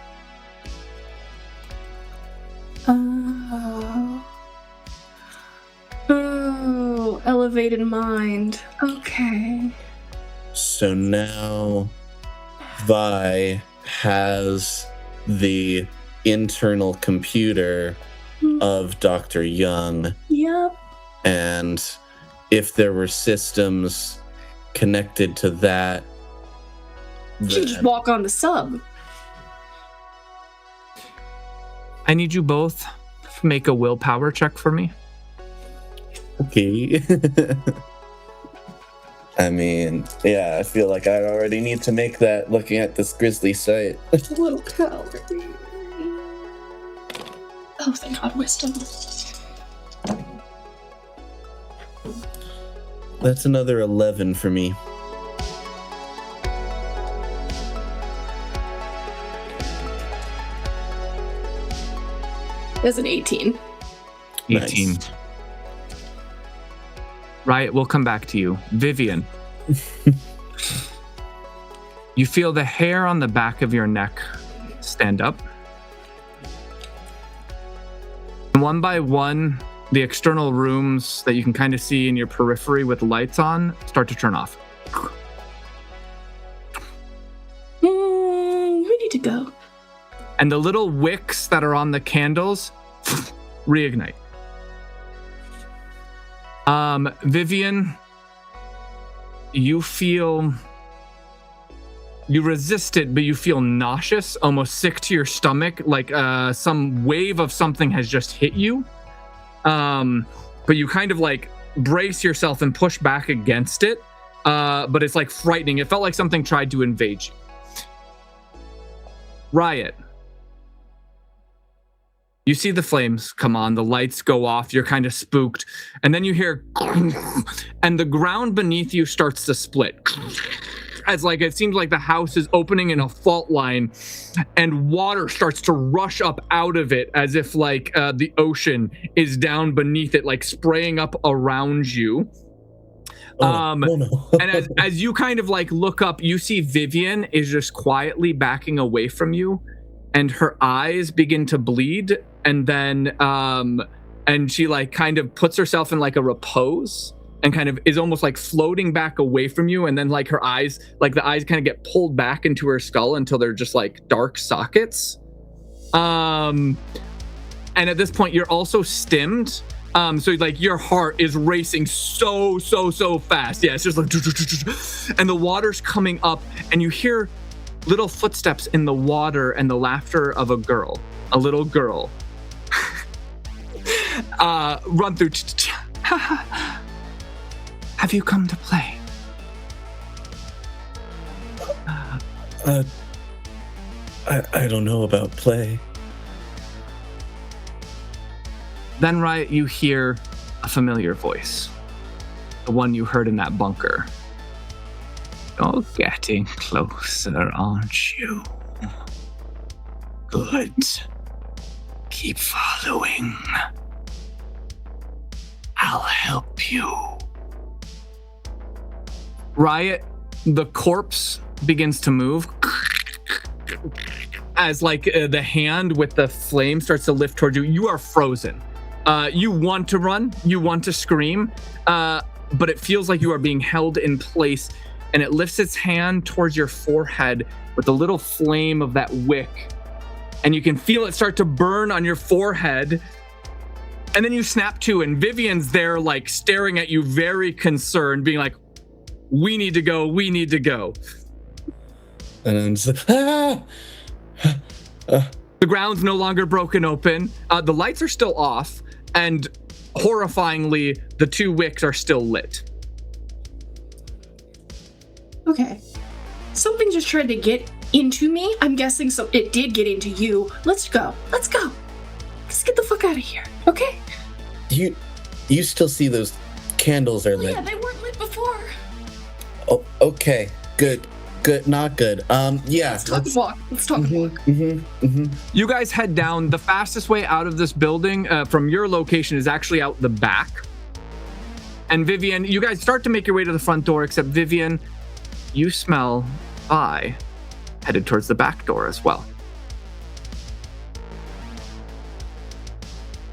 Oh, elevated mind. Okay. So now Vi has the internal computer of Dr. Young. Yep. And if there were systems connected to that, She just walk on the sub. I need you both to make a willpower check for me. Okay. I mean, yeah, I feel like I already need to make that looking at this grisly sight. A little cowardly. Oh, thank God, wisdom. That's another 11 for me. There's an 18. 18. Nice. Riot, we'll come back to you. Vivian. You feel the hair on the back of your neck stand up. And one by one, the external rooms that you can kind of see in your periphery with lights on start to turn off. We need to go. And the little wicks that are on the candles reignite. Vivian, you resist it, but you feel nauseous, almost sick to your stomach, like some wave of something has just hit you. But you kind of like brace yourself and push back against it. But it's like frightening. It felt like something tried to invade you. Riot. You see the flames come on, the lights go off, you're kind of spooked, and then you hear and the ground beneath you starts to split. As like it seems like the house is opening in a fault line and water starts to rush up out of it as if like the ocean is down beneath it, like spraying up around you. Oh, no. And as you kind of like look up, you see Vivian is just quietly backing away from you, and her eyes begin to bleed, and then and she like kind of puts herself in like a repose and kind of is almost like floating back away from you, and then like her eyes, like the eyes kind of get pulled back into her skull until they're just like dark sockets. And at this point you're also stimmed. So like your heart is racing so fast. Yeah, it's just like, and the water's coming up, and you hear little footsteps in the water and the laughter of a little girl, run through. Have you come to play? I don't know about play. Then, Riot, you hear a familiar voice. The one you heard in that bunker. You're getting closer, aren't you? Good. Keep following. I'll help you. Riot, the corpse begins to move. As like the hand with the flame starts to lift towards you. You are frozen. You want to run, you want to scream, but it feels like you are being held in place, and it lifts its hand towards your forehead with a little flame of that wick, and you can feel it start to burn on your forehead, and then you snap to, and Vivian's there like staring at you very concerned, being like, we need to go. And I'm just like, The ground's no longer broken open. The lights are still off, and horrifyingly, the two wicks are still lit. Okay. Something just tried to get into me. I'm guessing so it did get into you. Let's go. Let's get the fuck out of here. Okay? You still see those candles are lit? Yeah, they weren't lit before. Oh, okay. Good. Not good. Yeah. Let's talk and walk. You guys head down. The fastest way out of this building from your location is actually out the back. And Vivian, you guys start to make your way to the front door, except Vivian, you smell Vi headed towards the back door as well.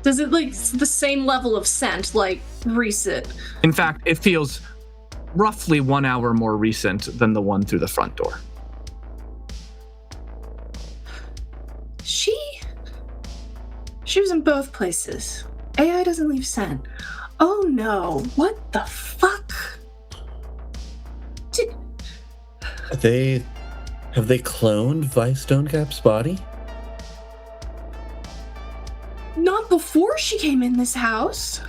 Does it like the same level of scent, like recent? In fact, it feels roughly 1 hour more recent than the one through the front door. She was in both places. AI doesn't leave scent. Oh no, what the fuck? Have they cloned Vi Stonecap's body? Not before she came in this house.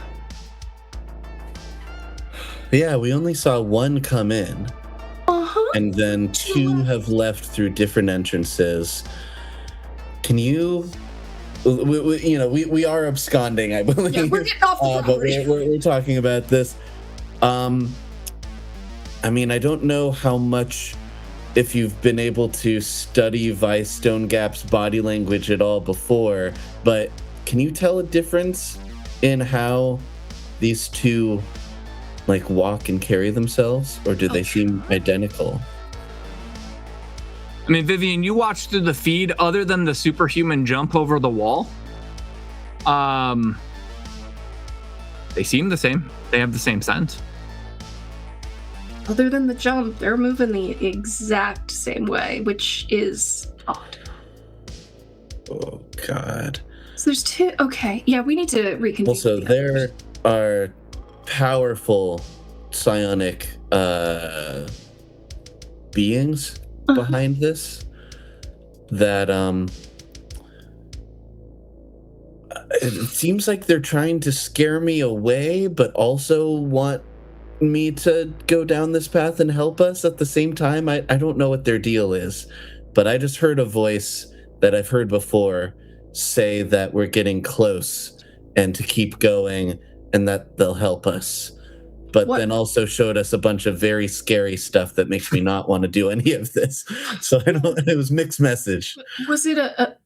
Yeah, we only saw one come in. Uh-huh. And then two have left through different entrances. Can you... We are absconding, I believe. Yeah, we're getting off the property. But we're talking about this. I mean, I don't know how much... if you've been able to study Vi Stonegap's body language at all before, but can you tell a difference in how these two like walk and carry themselves, or do they seem identical? I mean, Vivian, you watched through the feed. Other than the superhuman jump over the wall, they seem the same. They have the same scent. Other than the jump, they're moving the exact same way, which is odd. Oh God. So there's two. Okay, yeah, we need to reconvene. Also, there are powerful psionic beings behind this that it seems like they're trying to scare me away, but also want me to go down this path and help us at the same time. I don't know what their deal is, but I just heard a voice that I've heard before say that we're getting close and to keep going and that they'll help us. But then also showed us a bunch of very scary stuff that makes me not want to do any of this. So it was mixed message. Was it a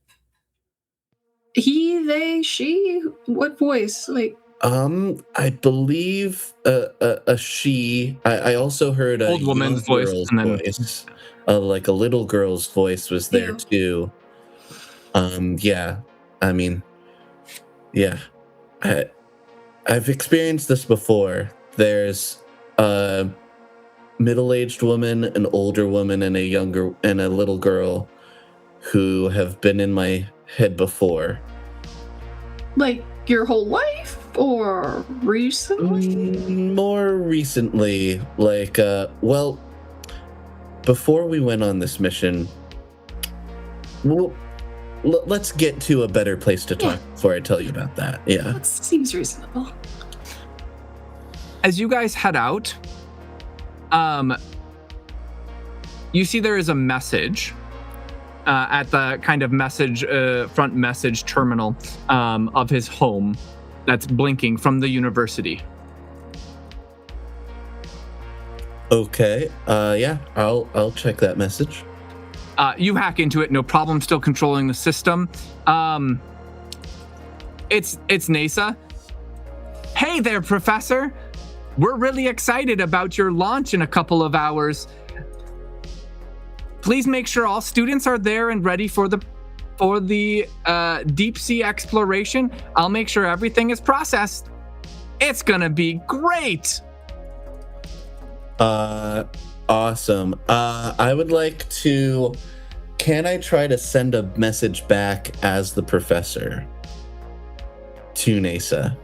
he, they, she? What voice? Like, I believe a she. I also heard a Old woman's young voice, girl's and then voice. Like a little girl's voice was there too. Yeah. I mean, yeah. I've experienced this before. There's a middle-aged woman, an older woman, and a little girl who have been in my head before. Like your whole life or recently? More recently, like, well, before we went on this mission, let's get to a better place to talk before I tell you about that. Yeah. That seems reasonable. As you guys head out, you see there is a message at the kind of front message terminal of his home that's blinking from the university. Okay. Yeah, I'll check that message. You hack into it, no problem, still controlling the system. It's NASA. Hey there, Professor. We're really excited about your launch in a couple of hours. Please make sure all students are there and ready for the deep sea exploration. I'll make sure everything is processed. It's gonna be great. Awesome. I would like to. Can I try to send a message back as the professor to NASA?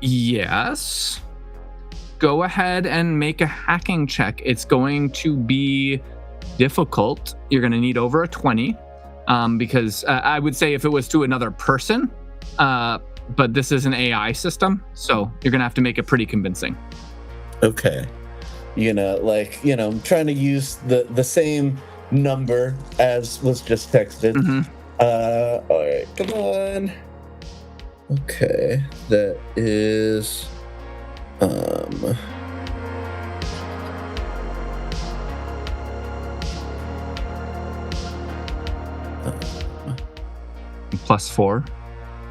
Yes. Go ahead and make a hacking check. It's going to be difficult. You're going to need over a 20 because I would say if it was to another person, but this is an AI system, so you're going to have to make it pretty convincing. Okay. I'm trying to use the same number as was just texted. Mm-hmm. All right, come on. Okay, that is +4.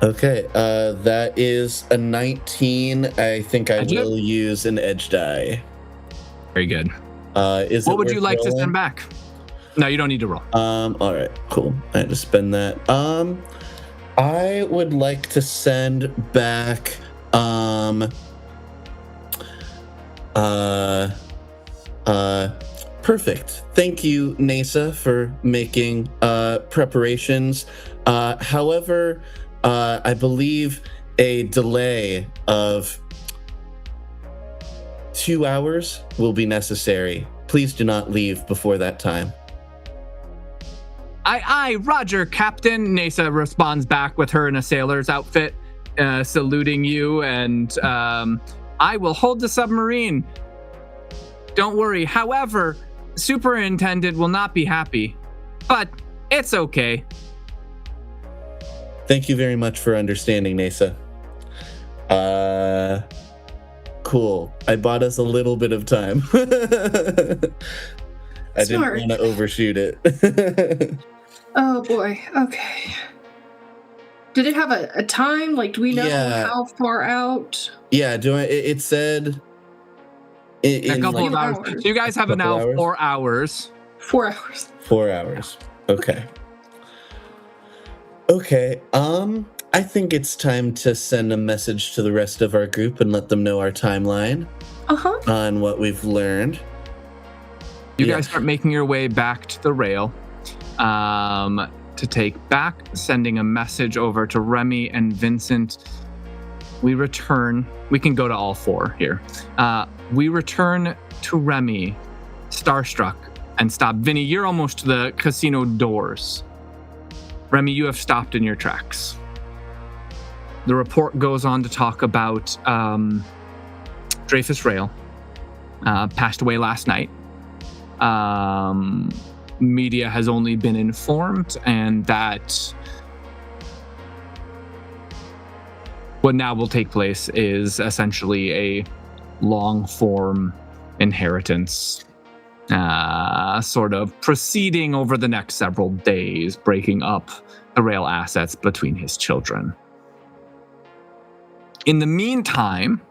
Okay, that is a 19. I think I will use an edge die. Very good. What would you like to send back? No, you don't need to roll. All right, cool. I had to spend that. I would like to send back perfect. Thank you, NASA, for making preparations. However, I believe a delay of 2 hours will be necessary. Please do not leave before that time. Aye, Roger, Captain. NASA responds back with her in a sailor's outfit, saluting you, and I will hold the submarine. Don't worry. However, Superintendent will not be happy, but it's okay. Thank you very much for understanding, NASA. Cool. I bought us a little bit of time. I didn't want to overshoot it. Oh boy. Okay. Did it have a time? Like, do we know how far out? Yeah. It said in a couple of hours. So you guys have now 4 hours. 4 hours. 4 hours. Okay. Okay. I think it's time to send a message to the rest of our group and let them know our timeline on what we've learned. You guys start making your way back to the rail to take back, sending a message over to Remy and Vincent. We return. We can go to all 4 here. We return to Remy, starstruck, and stop. Vinny, you're almost to the casino doors. Remy, you have stopped in your tracks. The report goes on to talk about Dreyfus Rail passed away last night. Media has only been informed, and that what now will take place is essentially a long-form inheritance, sort of proceeding over the next several days, breaking up the rail assets between his children. In the meantime,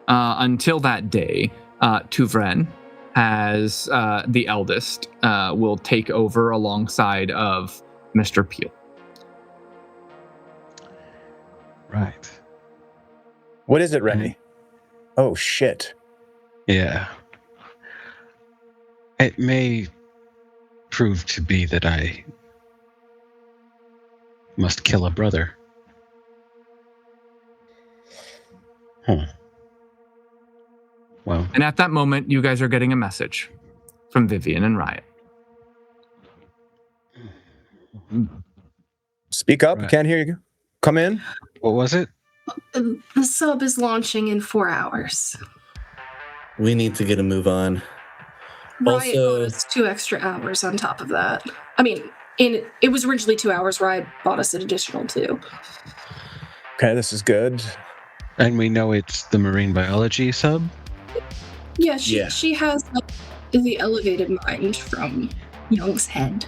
until that day, Tuvren, as the eldest, will take over alongside of Mr. Peel. Right. What is it, Rennie? Oh, shit. Yeah. It may prove to be that I must kill a brother. Well. And at that moment, you guys are getting a message from Vivian and Riot. Speak up. Right. Can't hear you. Come in. What was it? The sub is launching in 4 hours. We need to get a move on. Riot Also- bought us 2 extra hours on top of that. I mean, it was originally 2 hours. Riot bought us an additional 2. Okay, this is good. And we know it's the marine biology sub? Yeah, she has the elevated mind from Young's head.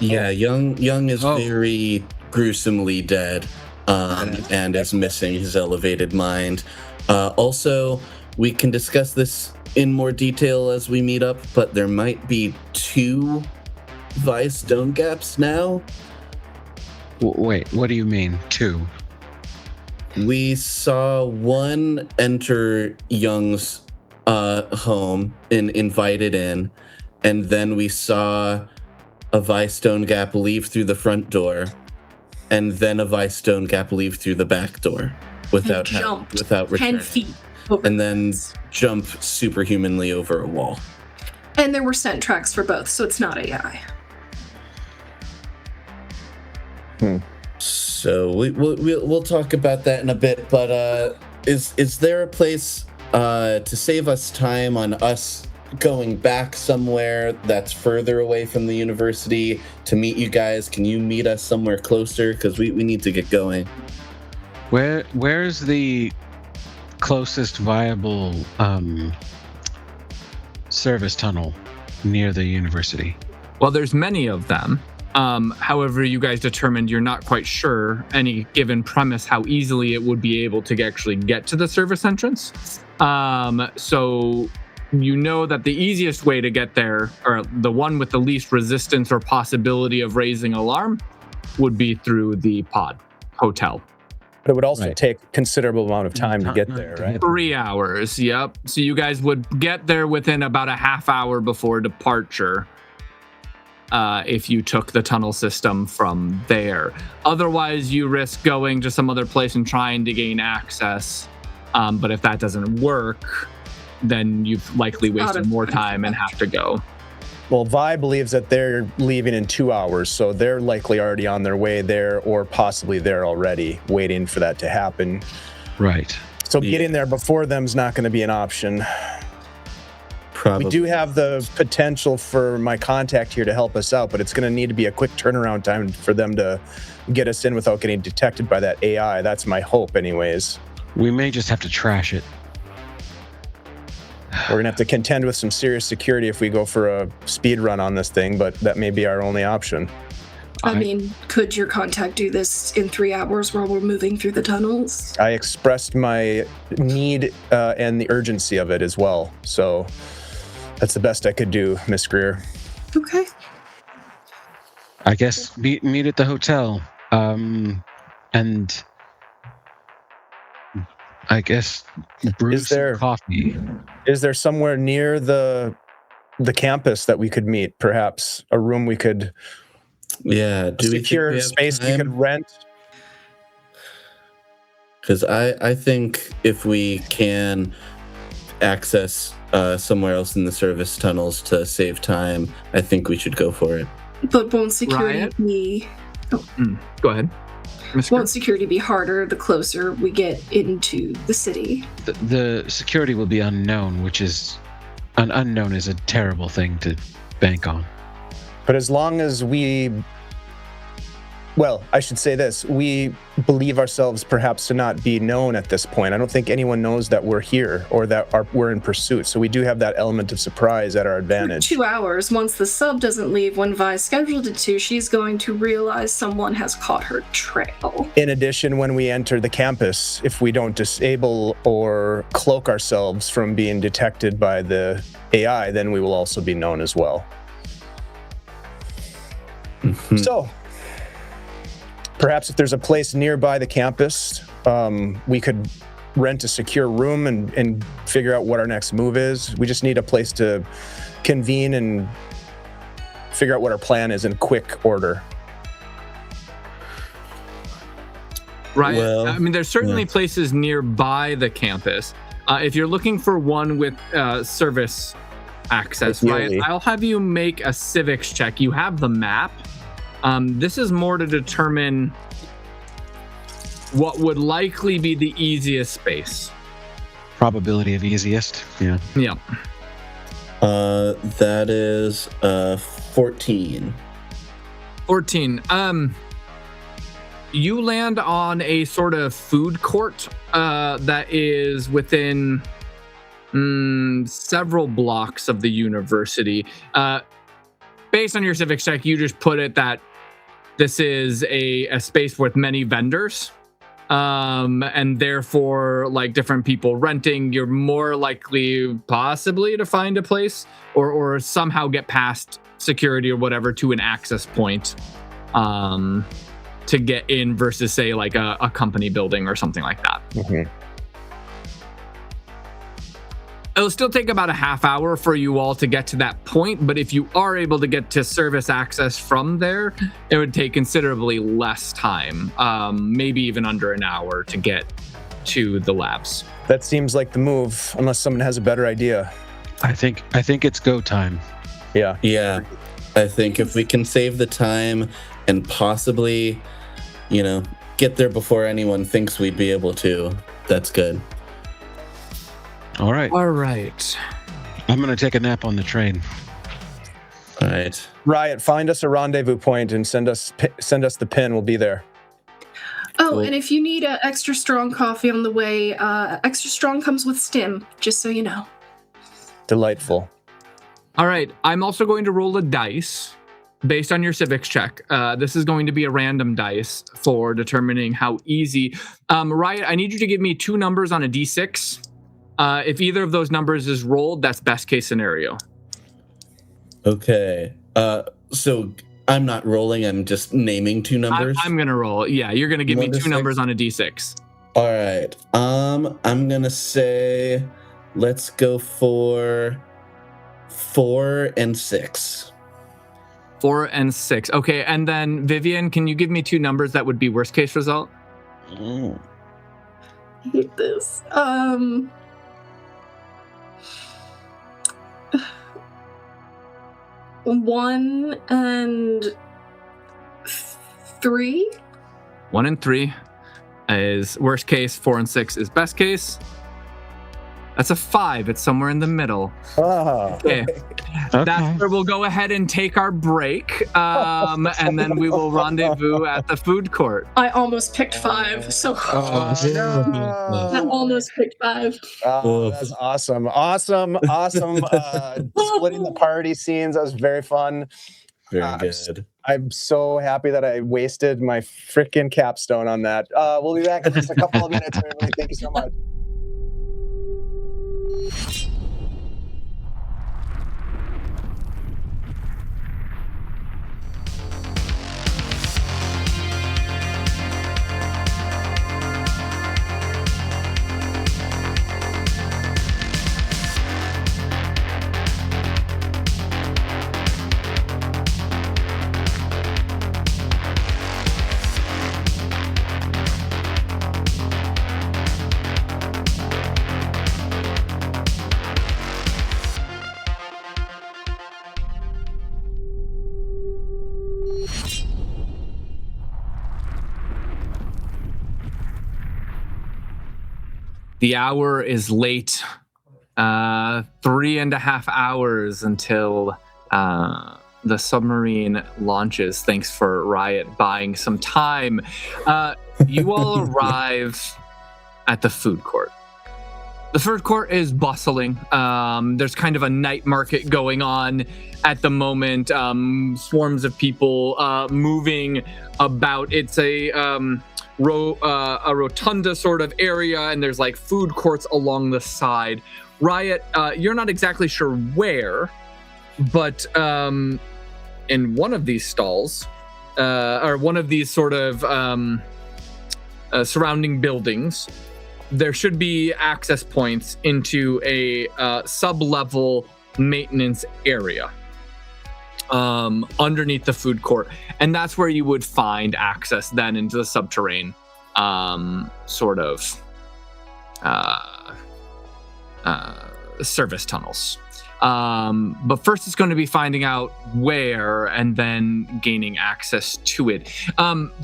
Yeah, Young is very gruesomely dead, and is missing his elevated mind. Also, we can discuss this in more detail as we meet up, but there might be 2 Vi stone gaps now. Wait, what do you mean, 2? We saw one enter Young's home and invited in, and then we saw a Vi stone gap leave through the front door, and then a Vi stone gap leave through the back door without returning. 10 feet over And then jump superhumanly over a wall. And there were scent tracks for both, so it's not AI. So we'll talk about that in a bit. But is there a place to save us time on us going back somewhere that's further away from the university to meet you guys? Can you meet us somewhere closer? Because we need to get going. Where's the closest viable service tunnel near the university? Well, there's many of them. However, you guys determined you're not quite sure, any given premise, how easily it would be able to actually get to the service entrance. So you know that the easiest way to get there, or the one with the least resistance or possibility of raising alarm, would be through the pod hotel. But it would also Right. take considerable amount of time to get there, right? 3 hours, yep. So you guys would get there within about a half hour before departure. If you took the tunnel system from there. Otherwise, you risk going to some other place and trying to gain access. But if that doesn't work, then you've likely wasted more time and have to go. Well, Vi believes that they're leaving in 2 hours, so they're likely already on their way there or possibly there already, waiting for that to happen. Right. So getting there before them's not going to be an option. Probably. We do have the potential for my contact here to help us out, but it's going to need to be a quick turnaround time for them to get us in without getting detected by that AI. That's my hope anyways. We may just have to trash it. We're going to have to contend with some serious security if we go for a speed run on this thing, but that may be our only option. I mean, could your contact do this in 3 hours while we're moving through the tunnels? I expressed my need and the urgency of it as well, so that's the best I could do, Miss Greer. Okay. I guess meet at the hotel. And I guess brew some coffee. Is there somewhere near the campus that we could meet? Perhaps a room we could secure space we could rent? Because I think if we can access somewhere else in the service tunnels to save time, I think we should go for it. But won't security Riot? be... Go ahead. Won't security be harder the closer we get into the city? The security will be unknown, which is... An unknown is a terrible thing to bank on. But as long as we Well, I should say this. We believe ourselves perhaps to not be known at this point. I don't think anyone knows that we're here or that we're in pursuit. So we do have that element of surprise at our advantage. For 2 hours, once the sub doesn't leave when Vi scheduled it to, she's going to realize someone has caught her trail. In addition, when we enter the campus, if we don't disable or cloak ourselves from being detected by the AI, then we will also be known as well. Mhm. So, perhaps if there's a place nearby the campus, we could rent a secure room and figure out what our next move is. We just need a place to convene and figure out what our plan is in quick order. Right. Well, I mean, there's certainly places nearby the campus. If you're looking for one with service access, right, Ideally. I'll have you make a civics check. You have the map. This is more to determine what would likely be the easiest space. Probability of easiest. Yeah. Yeah. That is 14. 14. You land on a sort of food court that is within several blocks of the university. Based on your civics check, you just put it that this is a space with many vendors. And therefore, like different people renting, you're more likely possibly to find a place or somehow get past security or whatever to an access point to get in versus say like a company building or something like that. Mm-hmm. It'll still take about a half hour for you all to get to that point, but if you are able to get to service access from there, it would take considerably less time, maybe even under an hour to get to the labs. That seems like the move, unless someone has a better idea. I think it's go time. Yeah. Yeah, I think if we can save the time and possibly, get there before anyone thinks we'd be able to, that's good. All right. All right. I'm going to take a nap on the train. All right. Riot, find us a rendezvous point and send us the pin. We'll be there. Oh, Cool. and if you need extra strong coffee on the way, extra strong comes with stim, just so you know. Delightful. All right. I'm also going to roll a dice based on your civics check. This is going to be a random dice for determining how easy. Riot, I need you to give me 2 numbers on a d6. If either of those numbers is rolled, that's best case scenario. Okay. So I'm not rolling. I'm just naming 2 numbers. I'm going to roll. Yeah, you're going to give me 2 1 to numbers 6? on a d6. All right. I'm gonna say, let's go for 4 and 6. 4 and 6. Okay, and then Vivian, can you give me 2 numbers that would be worst case result? Mm. I hate this. 1 and 3. 1 and 3 is worst case. 4 and 6 is best case. That's a 5. It's somewhere in the middle. Ah. Okay. That's where we'll go ahead and take our break. And then we will rendezvous at the food court. I almost picked 5, so Oh, I almost picked 5. Oh, that's awesome. Awesome. Splitting the party scenes. That was very fun. Very good. I'm so happy that I wasted my freaking capstone on that. We'll be back in just a couple of minutes, everybody. Thank you so much. The hour is late. 3.5 hours until the submarine launches. Thanks for Riot buying some time. You all arrive at the food court. The food court is bustling. There's kind of a night market going on at the moment. Swarms of people moving about. It's a rotunda sort of area, and there's like food courts along the side. Riot, you're not exactly sure where, but in one of these stalls, or one of these sort of surrounding buildings, there should be access points into a sub-level maintenance area underneath the food court. And that's where you would find access then into the subterranean service tunnels. But first it's going to be finding out where and then gaining access to it.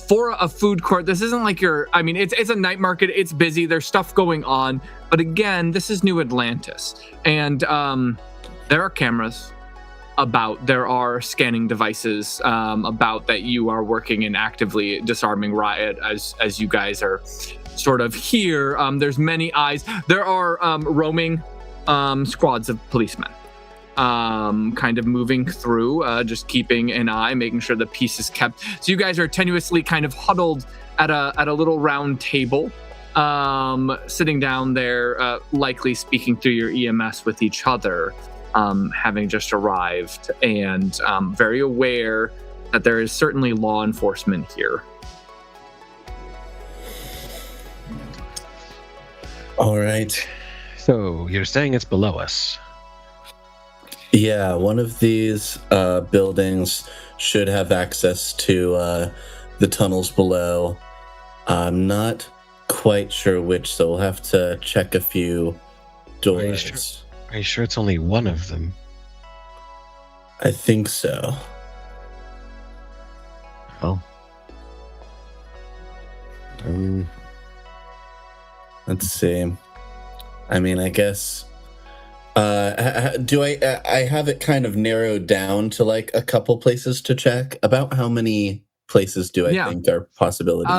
For a food court, this isn't like it's a night market, it's busy, there's stuff going on. But again, this is New Atlantis. And there are cameras about, there are scanning devices about that you are working in actively disarming Riot as you guys are sort of here. There's many eyes. There are roaming squads of policemen. Kind of moving through, just keeping an eye, making sure the peace is kept. So you guys are tenuously kind of huddled at a little round table, sitting down there, likely speaking through your EMS with each other, having just arrived, and very aware that there is certainly law enforcement here. All right. So you're saying it's below us? Yeah, one of these buildings should have access to the tunnels below. I'm not quite sure which, so we'll have to check a few doors. Are you sure it's only one of them? I think so. Oh. Let's see. I mean, I guess... do I have it kind of narrowed down to like a couple places to check? About how many places do I think are possibilities?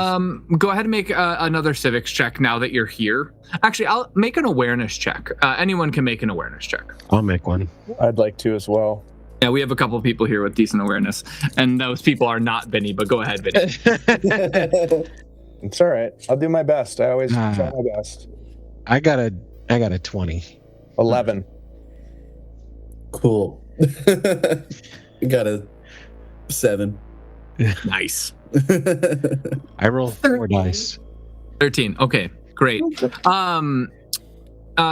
Go ahead and make another civics check now that you're here. Actually, I'll make an awareness check. Anyone can make an awareness check. I'll make one. I'd like to as well. Yeah, we have a couple people here with decent awareness, and those people are not Vinny, but go ahead, Vinny. It's all right. I'll do my best. I always try my best. I got a 20. 11. Cool. Got a 7. Nice. I rolled 4 dice. 13. Okay, great.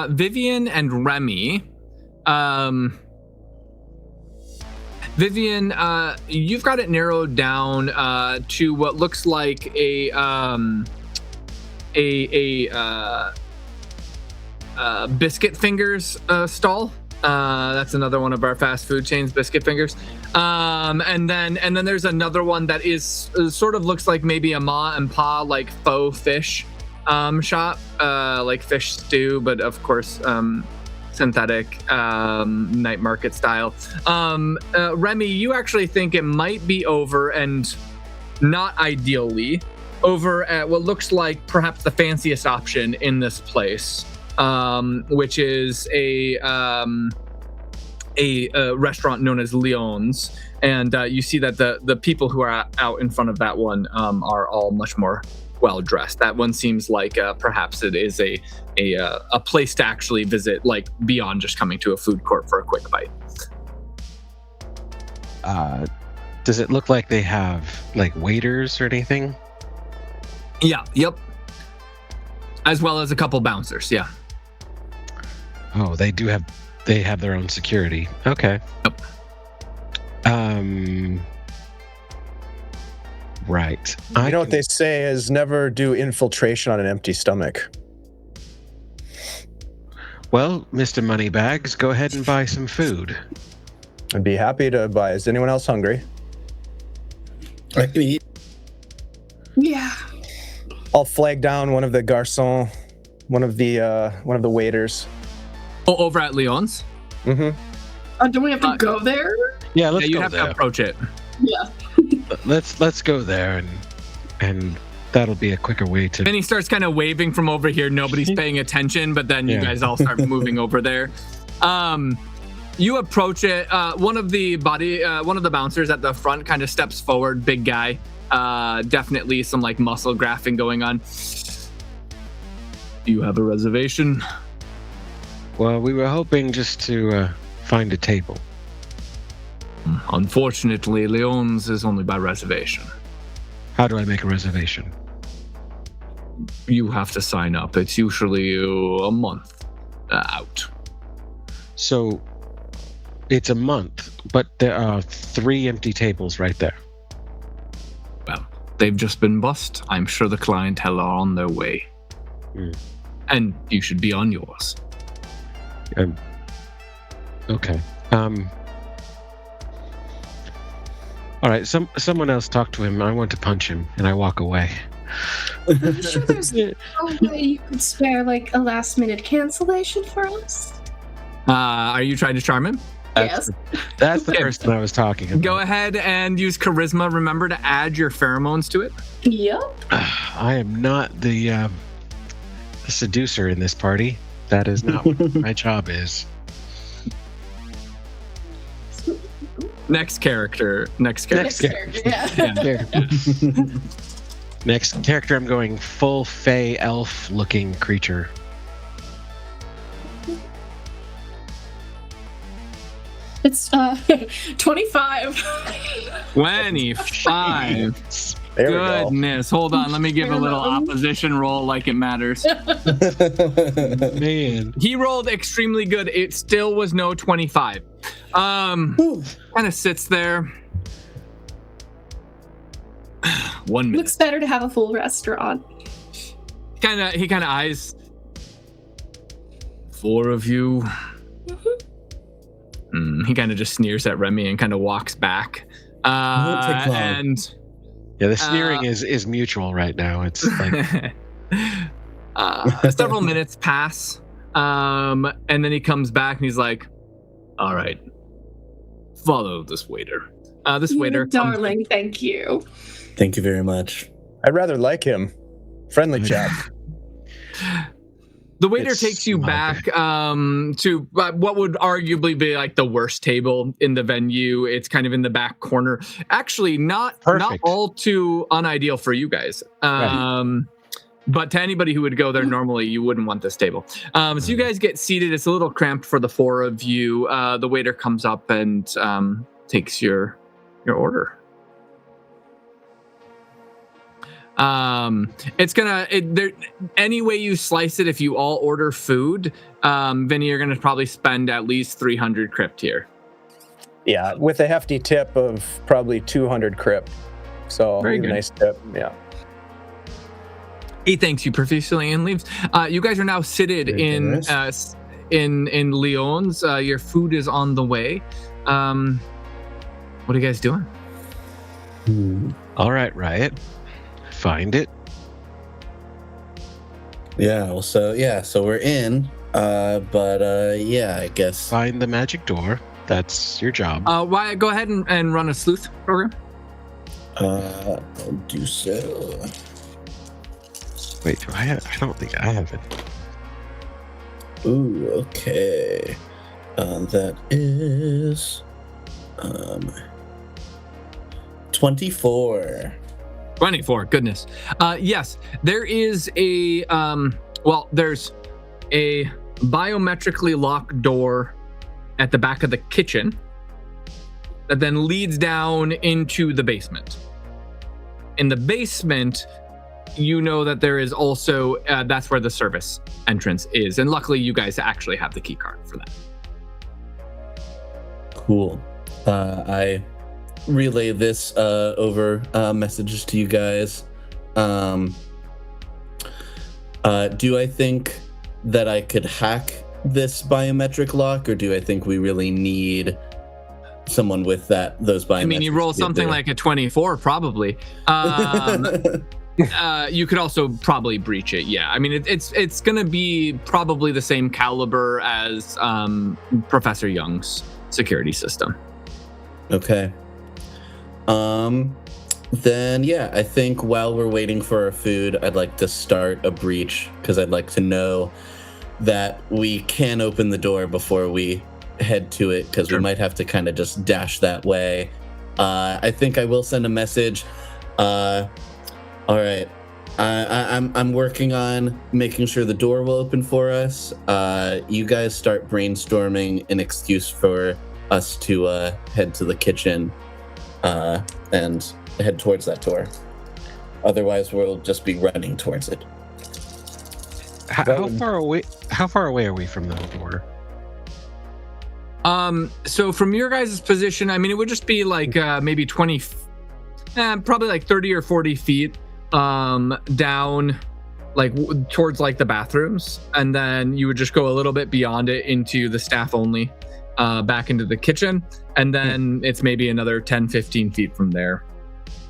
Vivian and Remy. Vivian, you've got it narrowed down to what looks like a Biscuit Fingers stall. That's another one of our fast food chains, Biscuit Fingers. And then there's another one that is sort of looks like maybe a ma and pa like faux fish shop, like fish stew, but of course synthetic night market style. Remy, you actually think it might be over, and not ideally, over at what looks like perhaps the fanciest option in this place. Which is a restaurant known as Leon's, and you see that the people who are out in front of that one are all much more well dressed. That one seems like perhaps it is a place to actually visit, like beyond just coming to a food court for a quick bite. Does it look like they have like waiters or anything? Yeah. Yep. As well as a couple bouncers. Yeah. Oh, they have their own security. Okay. Yep. Right. You know what they say is never do infiltration on an empty stomach. Well, Mr. Moneybags, go ahead and buy some food. I'd be happy to buy. Is anyone else hungry? I can eat. Yeah. I'll flag down one of the garçons, one of the waiters. Oh, over at Leon's? Mm-hmm. Don't we have to go there? Yeah, let's you go have there. to approach it. Yeah. Let's go there, and that'll be a quicker way to. Then he starts kind of waving from over here. Nobody's paying attention, but then you guys all start moving over there. You approach it. One of the bouncers at the front kind of steps forward. Big guy. Definitely some like muscle graphing going on. Do you have a reservation? Well, we were hoping just to find a table. Unfortunately, Leon's is only by reservation. How do I make a reservation? You have to sign up. It's usually a month out. So it's a month, but there are 3 empty tables right there. Well, they've just been bussed. I'm sure the clientele are on their way. And you should be on yours. Okay. All right, someone else talk to him. I want to punch him, and I walk away. I'm sure there's no way you could spare like a last-minute cancellation for us. Are you trying to charm him? Yes. That's the person I was talking about. Go ahead and use charisma. Remember to add your pheromones to it. Yep. I am not the seducer in this party. That is not what my job is. Next character. Yeah. Next character, I'm going full fey elf looking creature. It's 25. 25. There we go. Goodness. Hold on. Let me give a little opposition roll like it matters. Man. He rolled extremely good. It still was no 25. Kind of sits there. 1 minute. Looks better to have a full restaurant. He kind of eyes. 4 of you. He kind of just sneers at Remy and kind of walks back. Won't take long. And Yeah, the sneering is mutual right now. It's like several minutes pass, and then he comes back and he's like, "All right, follow this waiter." This waiter, Darling, thank you. Thank you very much. I'd rather like him. Friendly chap. The waiter It's takes you smart. back to what would arguably be like the worst table in the venue. It's kind of in the back corner. Actually, not all too unideal for you guys. But to anybody who would go there normally, you wouldn't want this table. So you guys get seated. It's a little cramped for the 4 of you. The waiter comes up and takes your order. It's any way you slice it, if you all order food, Vinny, you're gonna probably spend at least 300 crypt here. Yeah, with a hefty tip of probably 200 crypt. So Very a good. nice tip. Yeah. He thanks you profusely and leaves. You guys are now seated Very in generous. in Lyon's. Your food is on the way. What are you guys doing? all right, Riot. Find it. Yeah, well, so we're in. Yeah, I guess. Find the magic door. That's your job. Wyatt, go ahead and run a sleuth program. I'll do so. Wait, do I have? I don't think I have it. Ooh, okay. That is 24. 24, goodness. Yes, there is there's a biometrically locked door at the back of the kitchen that then leads down into the basement. In the basement, you know that there is also, that's where the service entrance is. And luckily, you guys actually have the key card for that. Cool. I relay this over messages to you guys. Do I think that I could hack this biometric lock, or do I think we really need someone with those biometrics? I mean, you roll something like a 24, probably. You could also probably breach it. Yeah, I mean, it's gonna be probably the same caliber as Professor Young's security system. Okay. Then yeah, I think while we're waiting for our food, I'd like to start a breach because I'd like to know that we can open the door before we head to it because we might have to kind of just dash that way. I think I will send a message. All right. I'm working on making sure the door will open for us. You guys start brainstorming an excuse for us to head to the kitchen and head towards that door. Otherwise, we'll just be running towards it. How far away? How far away are we from the door? So from your guys' position, I mean, it would just be like maybe 20, probably like 30 or 40 feet down, like towards like the bathrooms, and then you would just go a little bit beyond it into the staff only, back into the kitchen, and then it's maybe another 10, 15 feet from there.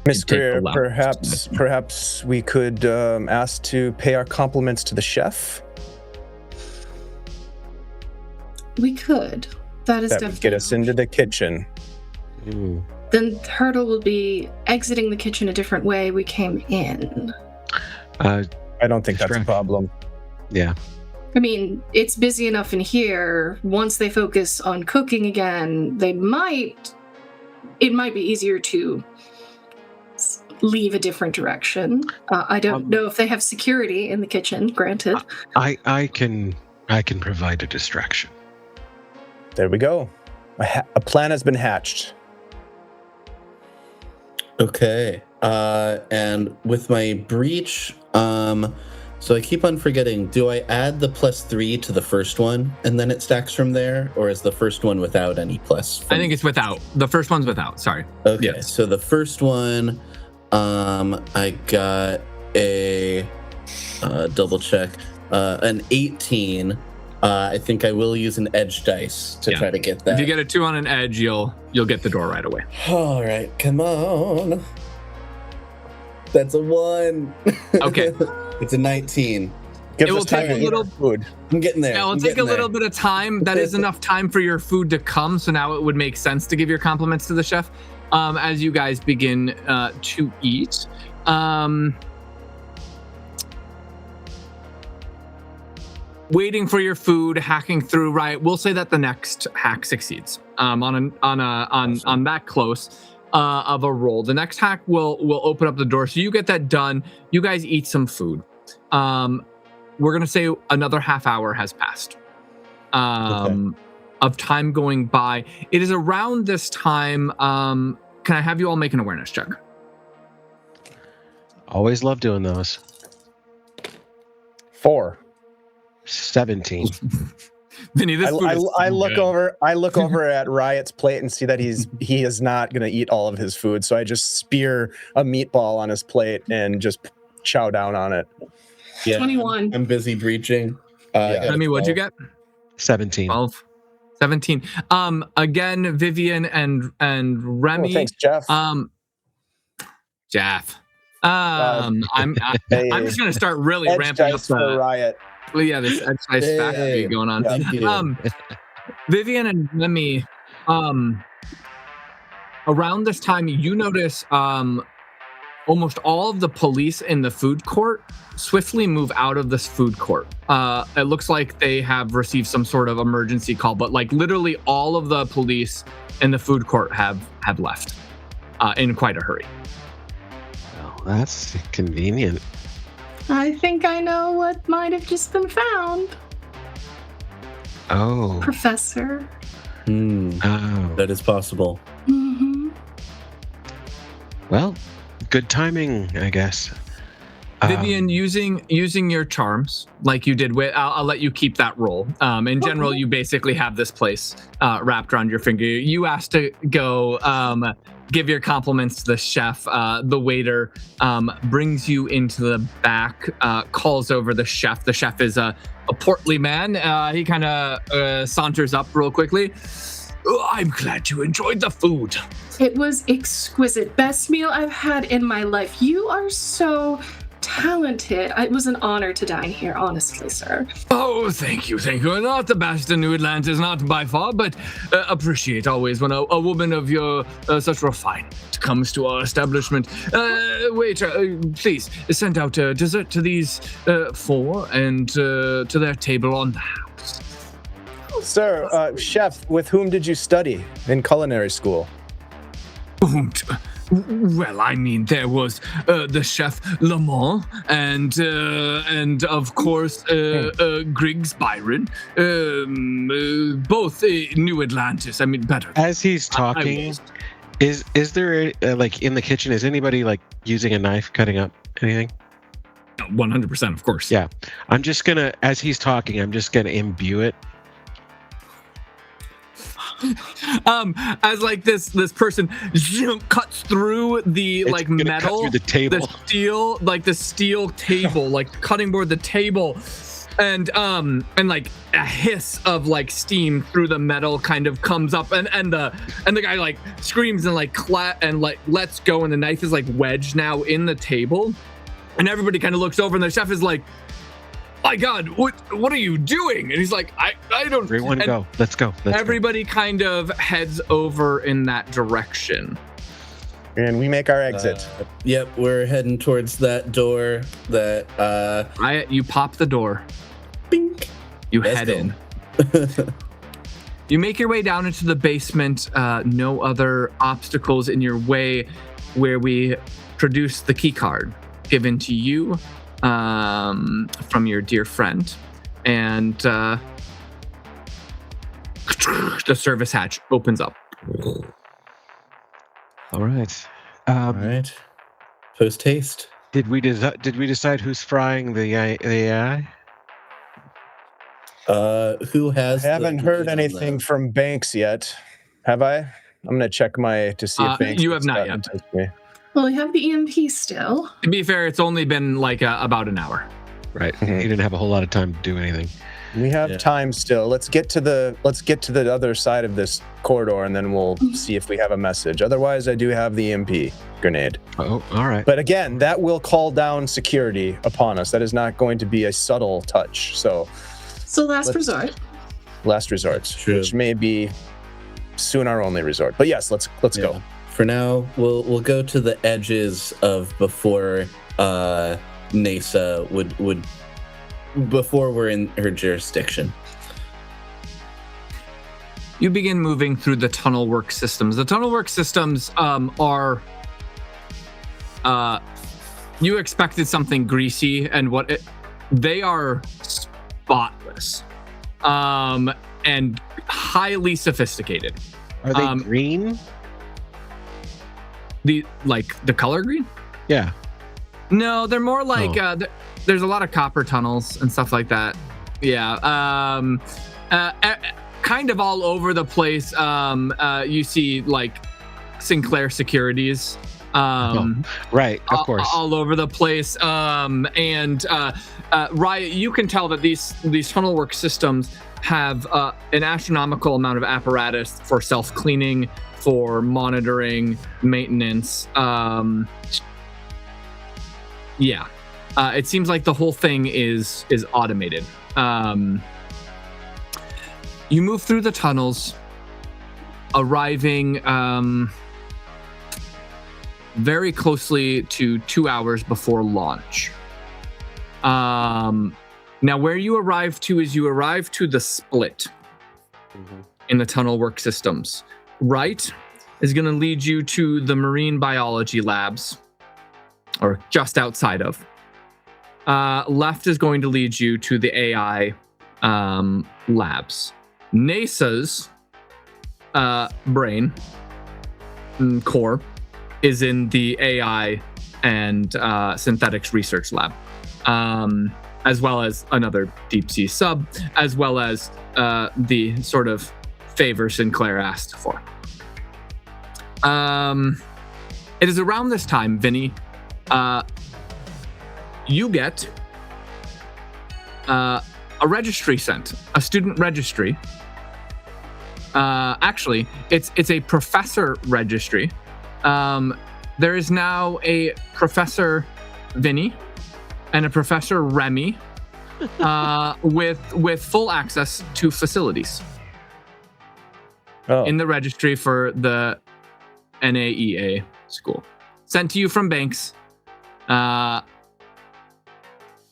Miss Greer, perhaps we could ask to pay our compliments to the chef. We could. That is That definitely would get us into the kitchen. Ooh. Then Hurdle will be exiting the kitchen a different way we came in. I don't think that's a problem. Yeah. I mean, it's busy enough in here. Once they focus on cooking again, it might be easier to leave a different direction. I don't know if they have security in the kitchen, granted. I can provide a distraction. There we go. A plan has been hatched. Okay. And with my breach, so I keep on forgetting, do I add the +3 to the first one and then it stacks from there? Or is the first one without any plus? I think it's without. The first one's without, sorry. Okay, yes. So the first one, I got a, double check, an 18. I think I will use an edge dice to try to get that. If you get a 2 on an edge, you'll get the door right away. All right, come on. That's a 1. Okay. It's a 19. Gives It will us time take a to eat little- our food. I'm getting there. Yeah, it'll I'm take a getting little there. bit of time. That is enough time for your food to come, so now it would make sense to give your compliments to the chef as you guys begin to eat. Waiting for your food, hacking through, right? We'll say that the next hack succeeds on that close of a roll. The next hack will open up the door, so you get that done. You guys eat some food. We're gonna say another half hour has passed of time going by. It is around this time. Can I have you all make an awareness check? Always love doing those. 4. 17. Vinny, this food is I so look good. over. I look over at Riot's plate and see that he is not going to eat all of his food. So I just spear a meatball on his plate and just chow down on it. Yeah, 21. I'm busy breaching. Remy, what'd you get? 17. 12. 17. Again, Vivian and Remy. Oh, thanks, Jeff. Jeff. I'm just gonna start really Edge ramping up dice for Riot. well, yeah, this edge dice factory going on. Thank you. Vivian and Remy, around this time, you notice almost all of the police in the food court swiftly move out of this food court. It looks like they have received some sort of emergency call, but like literally all of the police in the food court have left in quite a hurry. Well, that's convenient. I think I know what might have just been found, Oh. Professor. Oh. That is possible. Mm-hmm. Well, good timing, I guess. Vivian, using your charms like you did with, I'll let you keep that roll. In general, you basically have this place wrapped around your finger. You asked to go give your compliments to the chef. The waiter brings you into the back, calls over the chef. The chef is a portly man. He kind of saunters up real quickly. Oh, I'm glad you enjoyed the food. It was exquisite. Best meal I've had in my life. You are so talented. It was an honor to dine here, honestly, sir. Oh, thank you. Not the best in New Atlantis, not by far, but appreciate always when a woman of your such refinement comes to our establishment. Waiter, please send out dessert to these four and to their table on the house. Sir, chef, with whom did you study in culinary school? Well, I mean, there was the chef Lamont and of course Griggs Byron, both New Atlantis. I mean, better. As he's talking, is there like in the kitchen? Is anybody like using a knife cutting up anything? 100%, of course. Yeah, I'm just gonna, as he's talking, I'm just gonna imbue it. As like this person cuts through the It's like gonna metal, cut through the table. the steel table, like cutting board the table, and like a hiss of like steam through the metal kind of comes up, and the guy like screams and like lets go, and the knife is like wedged now in the table, and everybody kind of looks over, and the chef is like, my God, what are you doing? And he's like, I don't. Everyone go. Let's go. Everybody kind of heads over in that direction. And we make our exit. Yep, we're heading towards that door that You pop the door. bink. You Let's head go. in. You make your way down into the basement. No other obstacles in your way, where we produce the key card given to you from your dear friend, and the service hatch opens up. All right. All right. Post haste. Did we decide who's frying the AI? Who has? I haven't heard anything from Banks yet. Have I? I'm gonna check to see if Banks. You have not yet. Me. Well, we have the EMP still. To be fair, it's only been like about an hour. Right. He didn't have a whole lot of time to do anything. We have time still. Let's get to the other side of this corridor, and then we'll see if we have a message. Otherwise, I do have the EMP grenade. Oh, all right. But again, that will call down security upon us. That is not going to be a subtle touch. So last resort. Last resort, True. which may be soon our only resort. But yes, let's go. For now, we'll go to the edges of before NASA would before we're in her jurisdiction. You begin moving through the tunnel work systems. The tunnel work systems are you expected something greasy, and they are spotless and highly sophisticated. Are they green? The color green? Yeah. No, they're more like there's a lot of copper tunnels and stuff like that. Yeah. Kind of all over the place. You see like Sinclair Securities. Right, of course. All over the place. And Riot, you can tell that these tunnel work systems have an astronomical amount of apparatus for self-cleaning, for monitoring, maintenance. It seems like the whole thing is automated. You move through the tunnels, arriving very closely to 2 hours before launch. Now, where you arrive to is you arrive to the split in the tunnel work systems. Right is going to lead you to the marine biology labs, or just outside of. Left is going to lead you to the AI labs. NASA's brain core is in the AI and synthetics research lab, as well as another deep sea sub, as well as the sort of favor Sinclair asked for. It is around this time, Vinny, you get a registry sent, a student registry. Actually, it's a professor registry. There is now a Professor Vinny and a Professor Remy with full access to facilities in the registry for the NAEA school. Sent to you from Banks,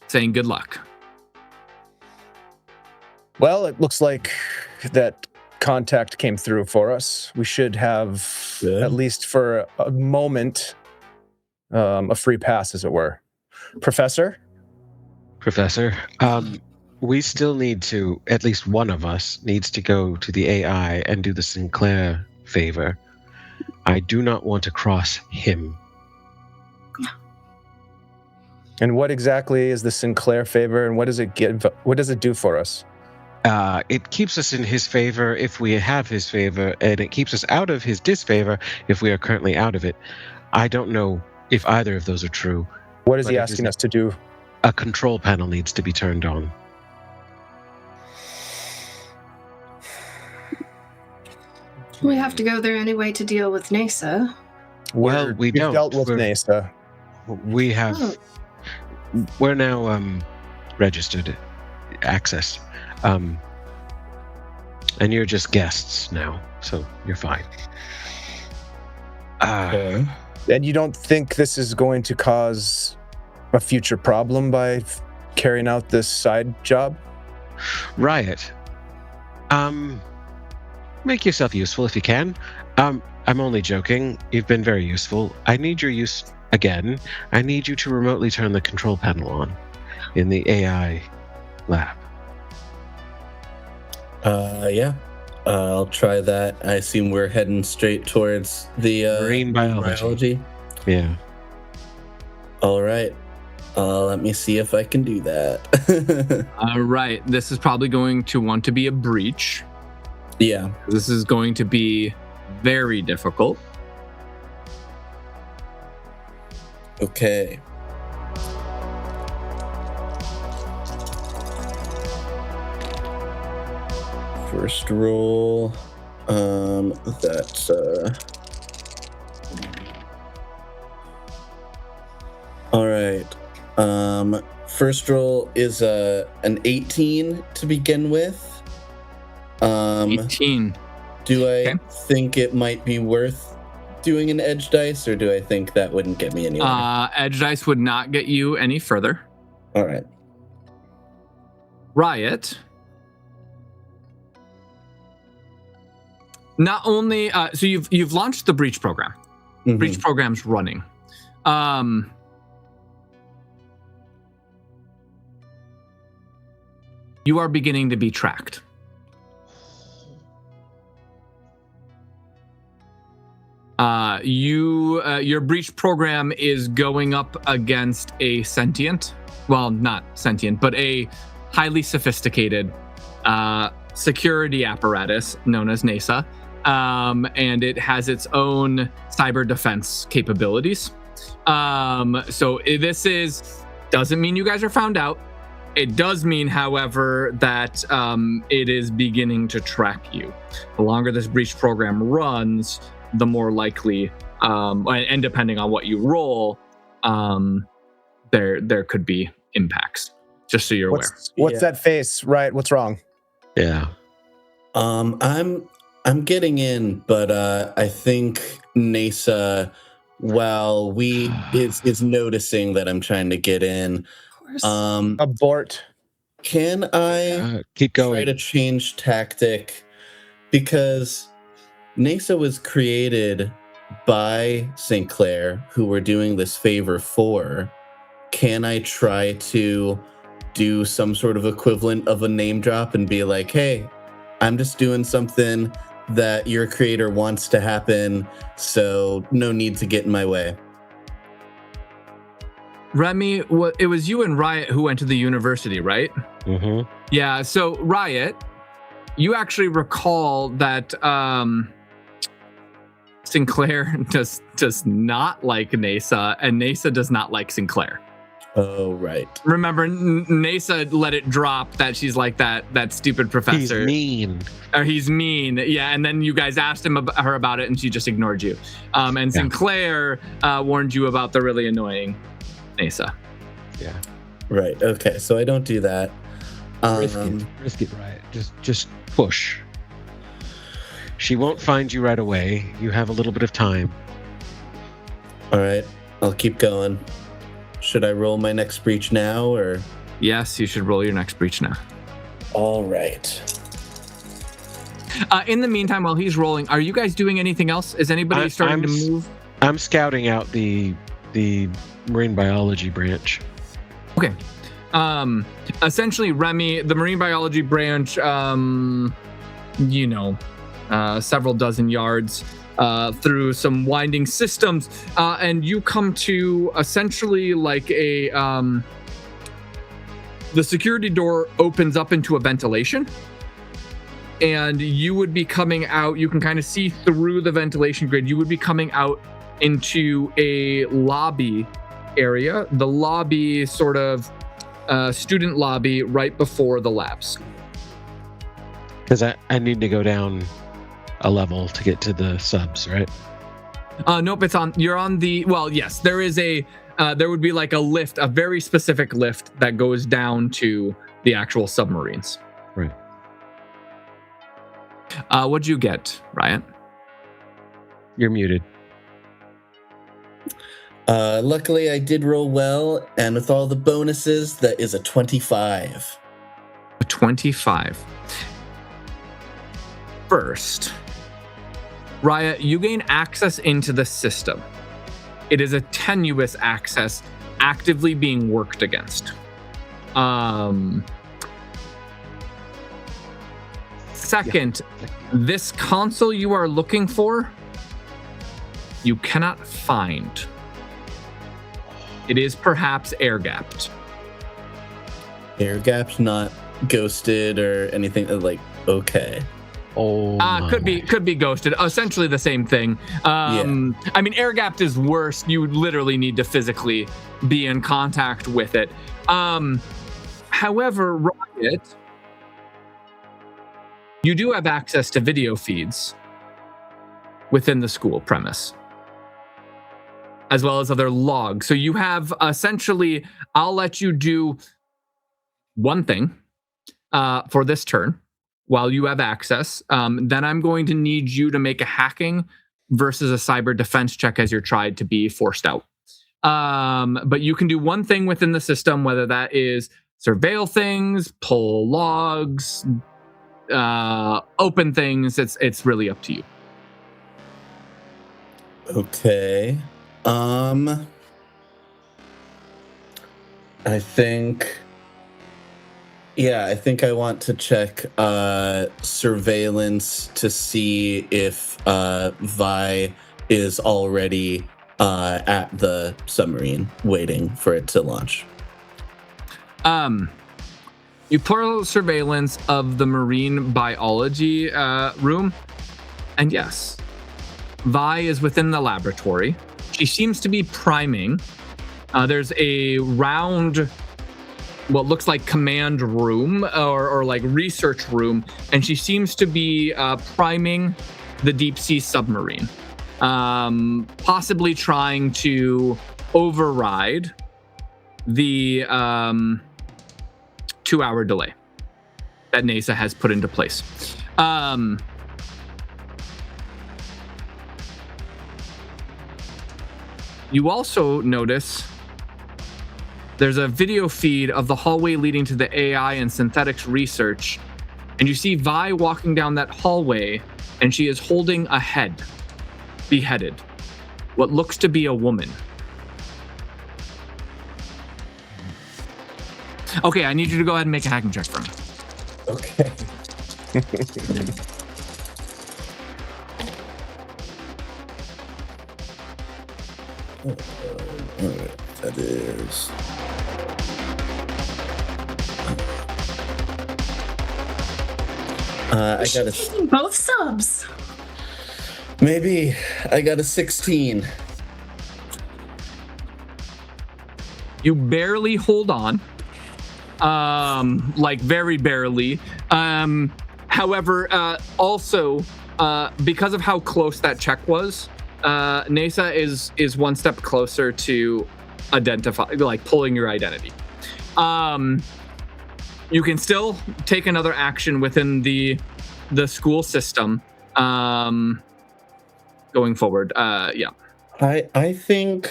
saying good luck. Well, it looks like that contact came through for us. We should have, at least for a moment, a free pass, as it were. Professor, we still need to, at least one of us needs to go to the AI and do the Sinclair favor. I do not want to cross him. and what exactly is the Sinclair favor, and what does it give? What does it do for us? It keeps us in his favor if we have his favor, and it keeps us out of his disfavor if we are currently out of it. I don't know if either of those are true. What is he asking us to do? A control panel needs to be turned on. We have to go there anyway to deal with NASA. Well, we don't. Dealt with NASA. We have. Oh. We're now registered access. And you're just guests now, so you're fine. Okay. And you don't think this is going to cause a future problem by carrying out this side job? Riot. Make yourself useful if you can. I'm only joking. You've been very useful. I need your use again. I need you to remotely turn the control panel on in the AI lab. Yeah. I'll try that. I assume we're heading straight towards the Marine biology. Yeah. All right. Let me see if I can do that. All right. This is probably going to want to be a breach. Yeah. This is going to be very difficult. Okay. First roll. That's all right. First roll is an 18 to begin with. 18. Do I think it might be worth doing an edge dice, or do I think that wouldn't get me anywhere? Edge dice would not get you any further. All right. Riot. Not only so you've launched the breach program. Mhm. Breach program's running. You are beginning to be tracked. Your breach program is going up against a sentient, well, not sentient, but a highly sophisticated security apparatus known as NASA, and it has its own cyber defense capabilities. So this doesn't mean you guys are found out. It does mean, however, that it is beginning to track you. The longer this breach program runs, the more likely, and depending on what you roll, there could be impacts. Just so you're aware. What's that face? Right? What's wrong? Yeah. I'm getting in, but I think NASA, is noticing that I'm trying to get in. Of course. Abort. Can I Keep try going. to change tactic? Because NASA was created by Sinclair, who we're doing this favor for. Can I try to do some sort of equivalent of a name drop and be like, hey, I'm just doing something that your creator wants to happen, so no need to get in my way? Remy, it was you and Riot who went to the university, right? Mm-hmm. Yeah, so Riot, you actually recall that Sinclair does not like NASA, and NASA does not like Sinclair. Oh, right. Remember, NASA let it drop that she's like that stupid professor. He's mean. Or he's mean, yeah. And then you guys asked her about it, and she just ignored you. And Sinclair warned you about the really annoying NASA. Yeah. Right. Okay. So I don't do that. Risk it, right? Just push. She won't find you right away. You have a little bit of time. All right. I'll keep going. Should I roll my next breach now, or? Yes, you should roll your next breach now. All right. In the meantime, while he's rolling, are you guys doing anything else? Is anybody starting to move? I'm scouting out the marine biology branch. Okay. Essentially, Remy, the marine biology branch, several dozen yards through some winding systems, and you come to essentially like a the security door opens up into a ventilation, and you would be coming out. You can kind of see through the ventilation grid. You would be coming out into a lobby area. The lobby, sort of student lobby, right before the labs. Because I need to go down a level to get to the subs, right? Nope, you're on the, well, yes, there is there would be like a lift, a very specific lift that goes down to the actual submarines. Right. What'd you get, Riot? You're muted. Luckily, I did roll well, and with all the bonuses, that is a 25. A 25. First, Riot, you gain access into the system. It is a tenuous access, actively being worked against. Second, this console you are looking for, you cannot find. It is perhaps air-gapped. Air-gapped, not ghosted or anything, like, okay. Oh, could be ghosted. Essentially the same thing. I mean, air-gapped is worse. You literally need to physically be in contact with it. However, Riot, you do have access to video feeds within the school premise, as well as other logs. So you have essentially, I'll let you do one thing for this turn while you have access. Then I'm going to need you to make a hacking versus a cyber defense check as you're tried to be forced out. But you can do one thing within the system, whether that is surveil things, pull logs, open things. It's really up to you. Okay. I think I want to check surveillance to see if Vi is already at the submarine waiting for it to launch. You pull surveillance of the marine biology room, and yes, Vi is within the laboratory. She seems to be priming. There's a round, what looks like command room or like research room, and she seems to be priming the deep sea submarine, possibly trying to override the 2-hour delay that NASA has put into place. You also notice there's a video feed of the hallway leading to the AI and synthetics research, and you see Vi walking down that hallway, and she is holding a head, beheaded, what looks to be a woman. Okay, I need you to go ahead and make a hacking check for me. Okay. Alright, that is... I got a... Both subs. Maybe I got a 16. You barely hold on. Like very barely. However, also, because of how close that check was, NASA is one step closer to identify, like pulling your identity. You can still take another action within the school system. Going forward, yeah. I think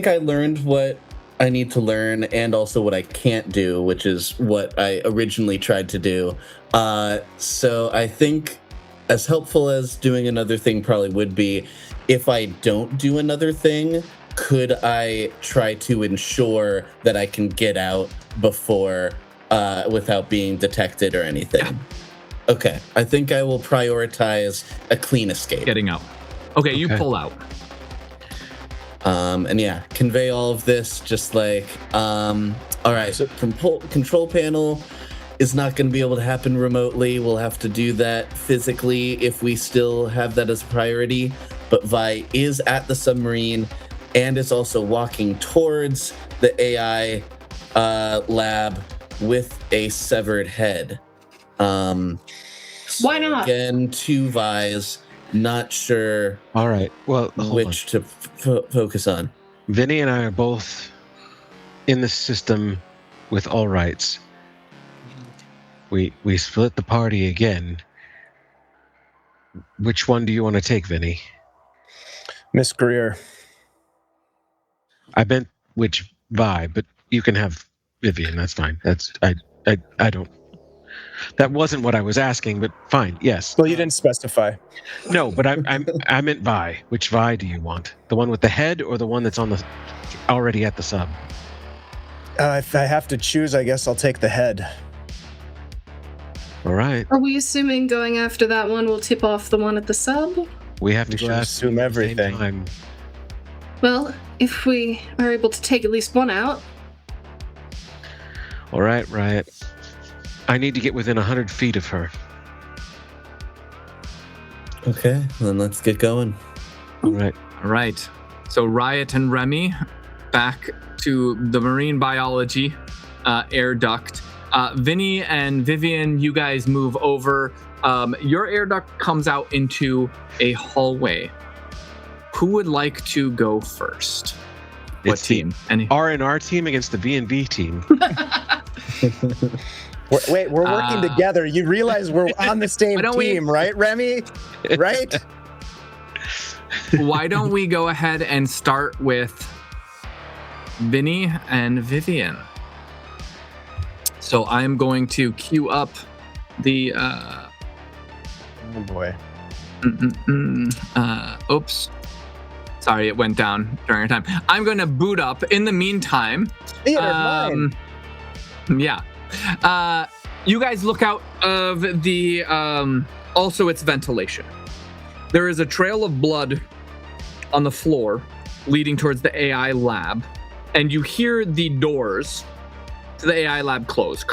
I learned what I need to learn and also what I can't do, which is what I originally tried to do. So I think as helpful as doing another thing probably would be, if I don't do another thing, could I try to ensure that I can get out before without being detected or anything? Yeah. Okay, I think I will prioritize a clean escape. Getting out. Okay, you pull out. And yeah, convey all of this just like, all right, so control panel is not going to be able to happen remotely. We'll have to do that physically if we still have that as a priority. But Vi is at the submarine and is also walking towards the AI lab with a severed head. Why not? Again, 2 Vi's. Not sure. All right. Well, which to focus on. Vinny and I are both in the system with all rights. We split the party again. Which one do you want to take, Vinny? Miss Greer. I meant which Vi, but you can have Vivian. That's fine. That's I don't. That wasn't what I was asking, but fine. Yes. Well, you didn't specify. No, but I meant Vi. Which Vi do you want? The one with the head or the one that's already at the sub? If I have to choose, I guess I'll take the head. All right. Are we assuming going after that one will tip off the one at the sub? We have to We go should after assume them at the same everything. time. Well, if we are able to take at least one out. All right, Riot. I need to get within 100 feet of her. Okay, then let's get going. All right. All right. So Riot and Remy back to the marine biology air duct. Vinny and Vivian, you guys move over. Your air duct comes out into a hallway. Who would like to go first? What It's team? Any? R&R team against the V&V team. Wait, we're working together. You realize we're on the same Why don't we- team, right, Remy? Right? Why don't we go ahead and start with Vinny and Vivian? So I'm going to queue up the Oh boy. oops. Sorry, it went down during our time. I'm going to boot up. In the meantime, Theater, mine. yeah. You guys look out of the also it's ventilation. There is a trail of blood on the floor leading towards the AI lab, and you hear the doors to the AI lab close.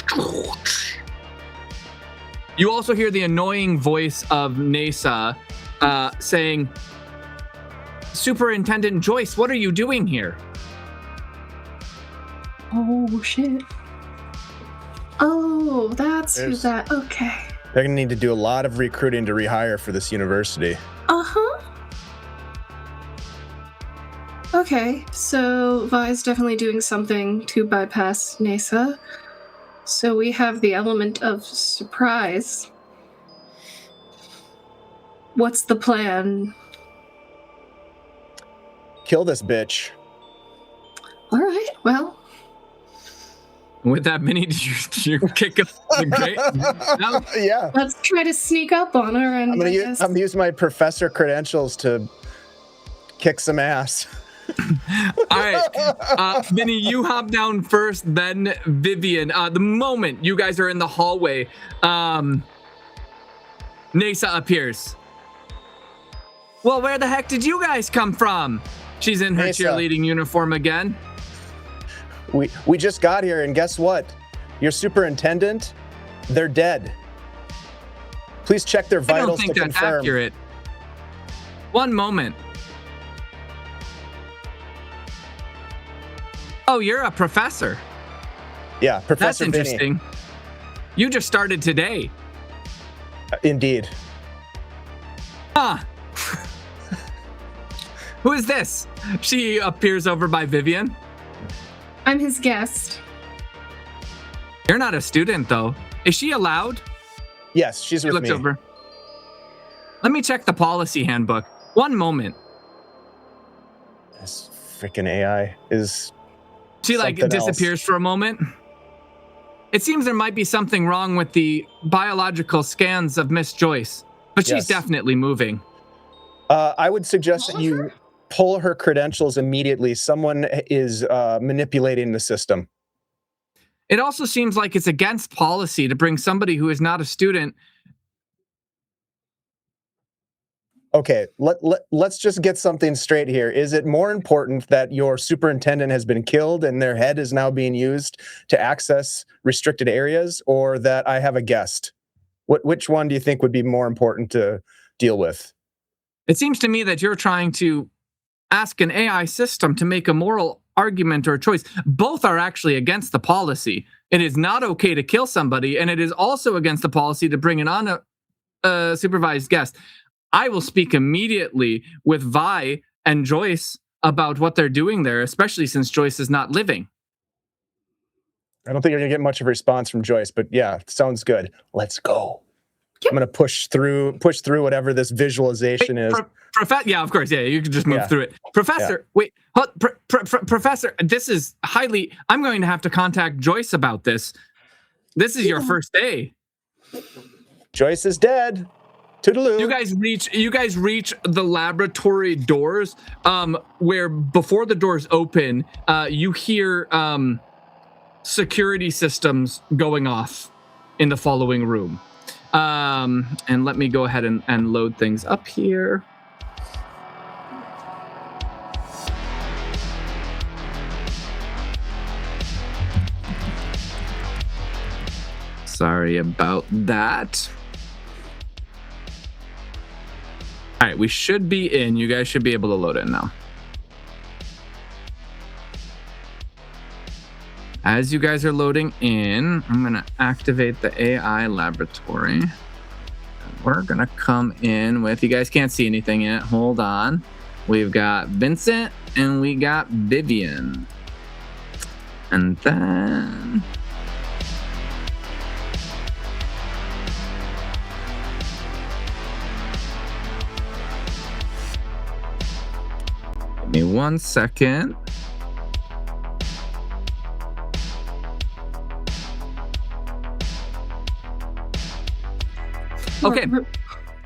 You also hear the annoying voice of Nasa saying, "Superintendent Joyce, what are you doing here?" Oh, shit. Oh, that's who There's- that. Okay. They're gonna need to do a lot of recruiting to rehire for this university. Uh-huh. Okay, so Vi's definitely doing something to bypass NASA. So we have the element of surprise. What's the plan? Kill this bitch. All right, well, With that mini, did you kick up the gate? No? Yeah. let's try to sneak up on her and I'm gonna use my professor credentials to kick some ass. All right, Vinny, you hop down first, then Vivian. The moment you guys are in the hallway, Nasa appears. Well, where the heck did you guys come from? She's in her Nasa. cheerleading uniform again. We just got here, and guess what? Your superintendent, they're dead. Please check their I don't vitals think to that's confirm. accurate. One moment. Oh, you're a professor. Yeah, That's Professor Vinny. interesting. You just started today. Indeed. Huh. Who is this? She appears over by Vivian. I'm his guest. You're not a student, though. Is she allowed? Yes, she's She with looks me. over. Let me check the policy handbook. One moment. This freaking AI is. She like something else. disappears for a moment. It seems there might be something wrong with the biological scans of Miss Joyce, but she's Yes. definitely moving. I would suggest that you pull her credentials immediately. Someone is manipulating the system. It also seems like it's against policy to bring somebody who is not a student. Okay, let's just get something straight here. Is it more important that your superintendent has been killed and their head is now being used to access restricted areas, or that I have a guest? Which one do you think would be more important to deal with? It seems to me that you're trying to ask an AI system to make a moral argument or choice. Both are actually against the policy. It is not okay to kill somebody, and it is also against the policy to bring an unsupervised guest. I will speak immediately with Vi and Joyce about what they're doing there, especially since Joyce is not living. I don't think you're gonna get much of a response from Joyce, but yeah, sounds good. Let's go. Yep. I'm gonna push through whatever this visualization is. Yeah, of course. Yeah, you can just move Yeah. through it. Professor, wait, Professor, this is highly. I'm going to have to contact Joyce about this. This is your first day. Joyce is dead. Toodaloo. You guys reach the laboratory doors, where before the doors open, you hear security systems going off in the following room. And let me go ahead and load things up here. Sorry about that. All right, we should be in. You guys should be able to load in now. As you guys are loading in, I'm going to activate the AI laboratory. We're going to come in with, you guys can't see anything yet. Hold on. We've got Vincent and we got Vivian. And then... Give me 1 second. Okay.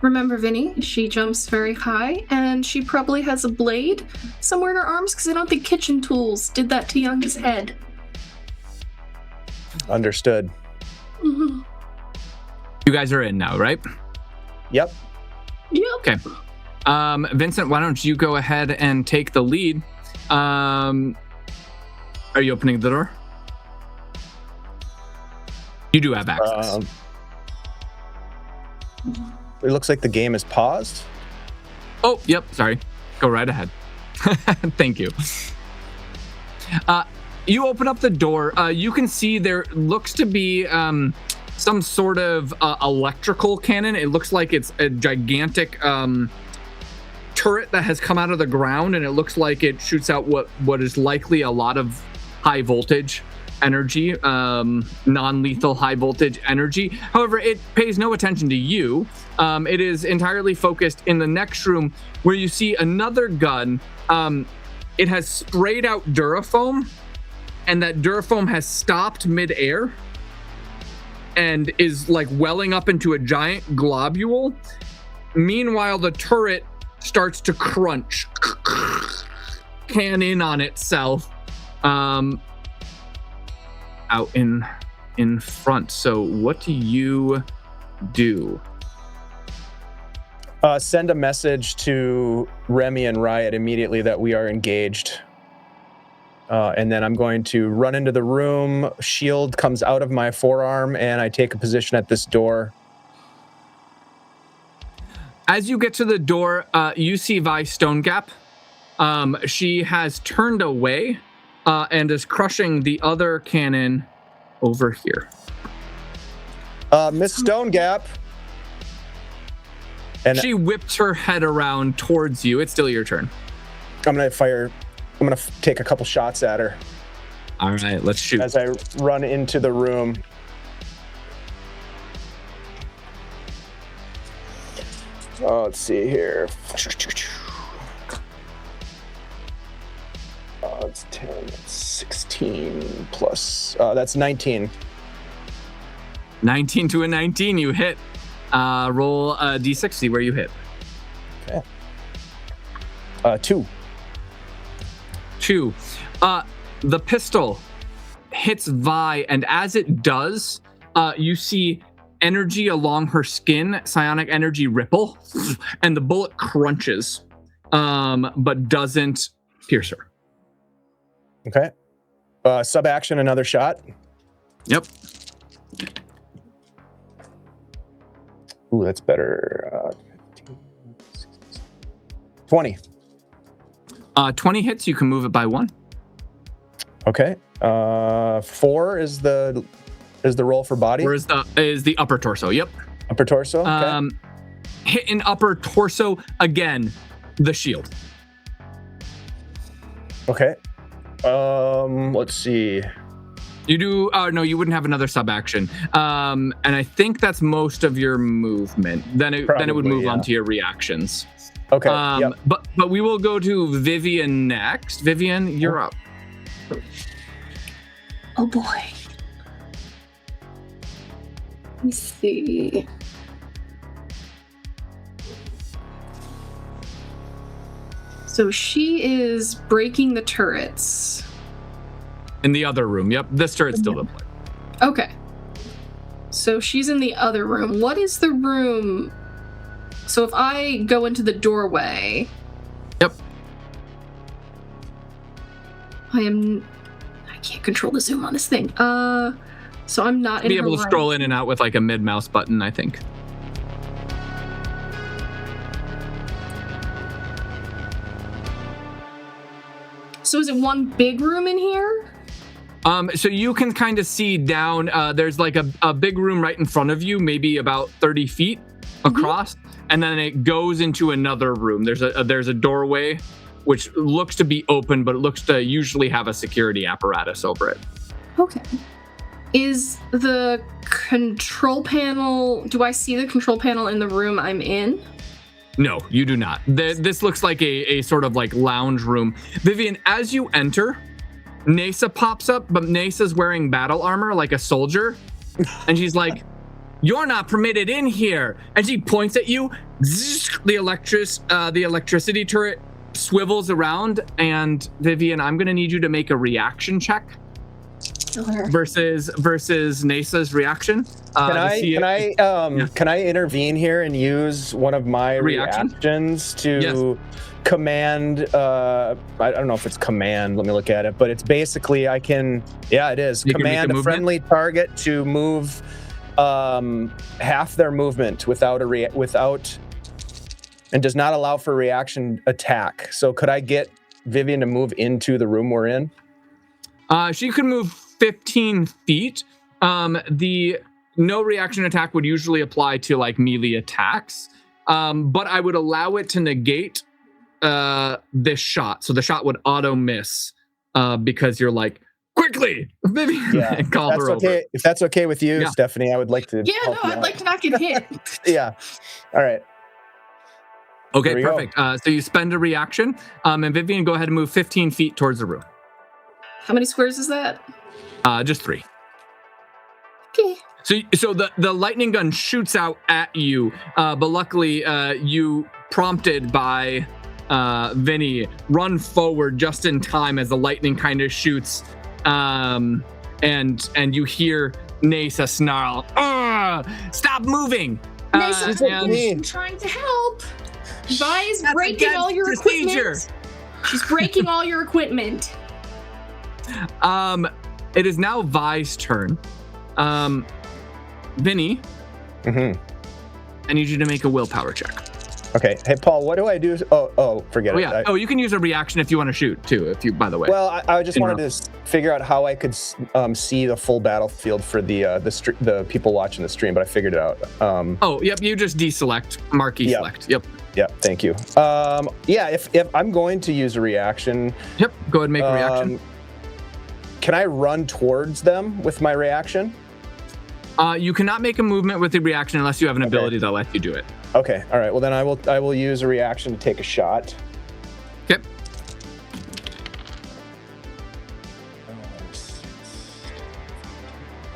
Remember Vinny? She jumps very high, and she probably has a blade somewhere in her arms, because I don't think kitchen tools did that to Young's head. Understood. Mm-hmm. You guys are in now, right? Yep. Yep. Okay. Vincent, why don't you go ahead and take the lead? Are you opening the door? You do have access. It looks like the game is paused. Oh, yep. Sorry. Go right ahead. Thank you. You open up the door. You can see there looks to be some sort of electrical cannon. It looks like it's a gigantic turret that has come out of the ground, and it looks like it shoots out what is likely a lot of high voltage energy, non-lethal high voltage energy. However, it pays no attention to you. It is entirely focused in the next room, where you see another gun. It has sprayed out Durafoam, and that Durafoam has stopped midair and is like welling up into a giant globule. Meanwhile, the turret starts to crunch, can in on itself, out in front. So what do you do? Send a message to Remy and Riot immediately that we are engaged. And then I'm going to run into the room. Shield comes out of my forearm, and I take a position at this door. As you get to the door, you see Vi Stonegap. She has turned away and is crushing the other cannon over here. Miss Stonegap. And She whips her head around towards you. It's still your turn. I'm gonna take a couple shots at her. All right, let's shoot. As I run into the room. Oh, let's see here. It's 10, it's 16 plus. That's 19. 19 to a 19, you hit. Roll a d6, see where you hit. Okay. 2. 2. The pistol hits Vi, and as it does, you see energy along her skin, psionic energy ripple, and the bullet crunches, but doesn't pierce her. Okay. Sub action, another shot. Yep. Ooh, that's better. 20. 20 hits, you can move it by 1. Okay. 4 is the roll for body. Or is the upper torso? Yep. Upper torso. Okay. Hit an upper torso again. The shield. Okay. Let's see. You do. No, you wouldn't have another sub action. And I think that's most of your movement. Then it would move on to your reactions. Okay. Yep. But we will go to Vivian next. Vivian, you're up. Oh boy. Let me see. So she is breaking the turrets. In the other room. Yep. This turret's still in play. Okay. So she's in the other room. What is the room? So if I go into the doorway. Yep. I can't control the zoom on this thing. So I'm not in Be able to right. scroll in and out with like a mid mouse button, I think. So is it one big room in here? So you can kind of see down, there's like a big room right in front of you, maybe about 30 feet across, and then it goes into another room. There's a doorway, which looks to be open, but it looks to usually have a security apparatus over it. Okay. Is the control panel, do I see the control panel in the room I'm in? No, you do not. This looks like a sort of like lounge room. Vivian, as you enter, Nasa pops up, but Nasa's wearing battle armor like a soldier. And she's like, "You're not permitted in here." And she points at you. The electricity turret swivels around. And Vivian, I'm going to need you to make a reaction check. Versus Nasa's reaction. Can I intervene here and use one of my reactions to command? I don't know if it's command. Let me look at it. But it's basically it is command a friendly target to move half their movement without and does not allow for reaction attack. So could I get Vivian to move into the room we're in? She could move 15 feet. The no reaction attack would usually apply to like melee attacks, but I would allow it to negate this shot. So the shot would auto miss because you're like, quickly, Vivian, and call her over. If that's okay with you, Stephanie, I would like to. Yeah, no, I'd like to not get hit. Yeah. All right. Okay, perfect. So you spend a reaction, and Vivian, go ahead and move 15 feet towards the room. How many squares is that? Just 3. Okay. So the lightning gun shoots out at you, but luckily you, prompted by Vinny, run forward just in time as the lightning kind of shoots, and you hear Nasa snarl, "Stop moving!" Nasa, I'm trying to help. Vi is breaking all your equipment. She's breaking all your equipment. It is now Vi's turn. Vinny, I need you to make a willpower check. Okay. Hey, Paul, what do I do? Forget it. Yeah. You can use a reaction if you want to shoot too. By the way. Well, I just wanted to figure out how I could see the full battlefield for the people watching the stream, but I figured it out. Yep. You just deselect, marquee select. Yep. Yeah. Thank you. If I'm going to use a reaction. Yep. Go ahead and make a reaction. can I run towards them with my reaction? You cannot make a movement with the reaction unless you have an ability that lets you do it. Okay. All right. Well, then I will use a reaction to take a shot. Okay.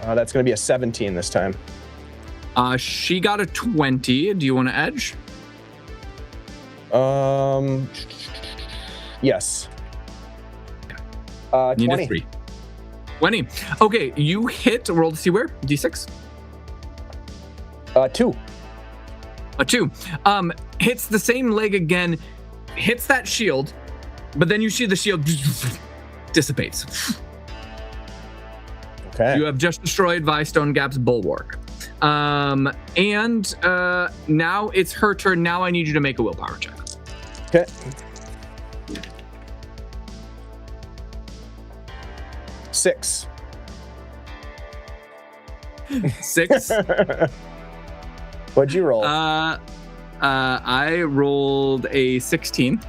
That's going to be a 17 this time. She got a 20. Do you want to edge? Yes. Need 20. a 3. 20. Okay, you hit. Roll to see where. D6. 2. A 2. Hits the same leg again. Hits that shield, but then you see the shield dissipates. Okay. You have just destroyed Vi Stonegap's bulwark. And now it's her turn. Now I need you to make a willpower check. Okay. Six. 6. What'd you roll? I rolled a 16.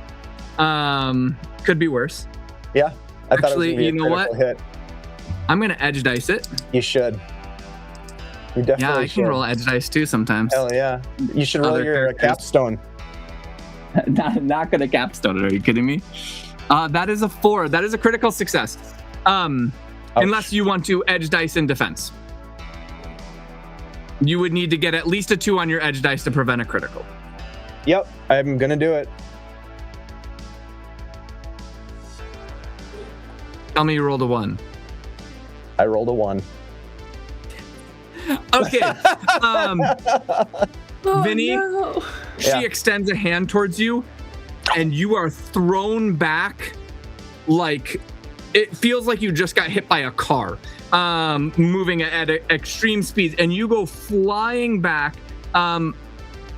Could be worse. Yeah. I thought Actually, it was gonna be you a know critical what? hit. I'm gonna edge dice it. You should. You definitely Yeah, I should. can roll edge dice too sometimes. Hell yeah. You should roll Other your characters. capstone. not gonna capstone it. Are you kidding me? That is a 4. That is a critical success. Unless you want to edge dice in defense. You would need to get at least a 2 on your edge dice to prevent a critical. Yep, I'm gonna do it. Tell me you rolled a 1. I rolled a 1. Okay. Oh, Vinny, no. she Yeah. extends a hand towards you, and you are thrown back like it feels like you just got hit by a car, moving at extreme speeds, and you go flying back,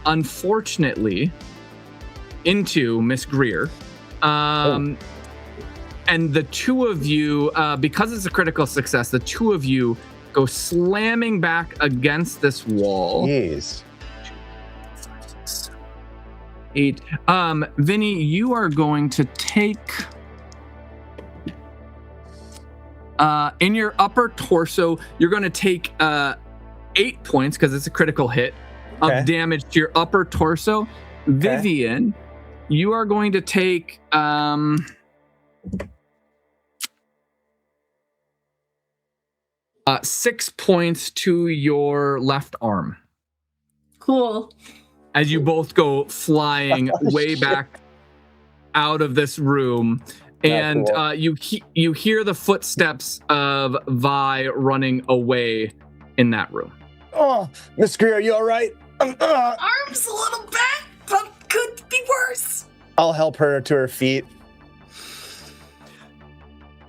unfortunately, into Miss Greer. And the two of you, because it's a critical success, the two of you go slamming back against this wall. Jeez. 8. Vinny, you are going to take in your upper torso, you're going to take 8 points because it's a critical hit Okay. of damage to your upper torso. Vivian, you are going to take 6 points to your left arm Cool. as you both go flying way back out of this room. And cool. you hear the footsteps of Vi running away in that room. Oh, Miss Greer, you all right? Arm's a little bad, but could be worse. I'll help her to her feet.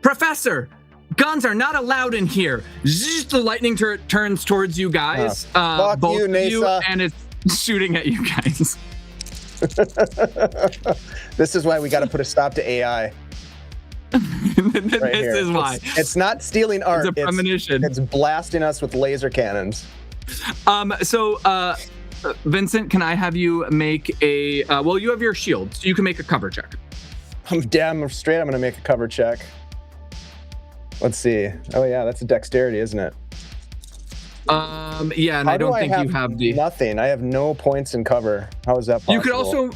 Professor, guns are not allowed in here. Zzz, the lightning turns towards you guys, fuck both you, of you, Nasa. and it's shooting at you guys. This is why we got to put a stop to AI. This Right here. is why. It's not stealing art. It's a premonition. It's blasting us with laser cannons. So, Vincent, can I have you make a? Well, you have your shield, so you can make a cover check. I'm damn straight. I'm gonna make a cover check. Let's see. Oh yeah, that's a dexterity, isn't it? Yeah, and How I don't do think you have the. nothing. I have no points in cover. How is that possible? You could also.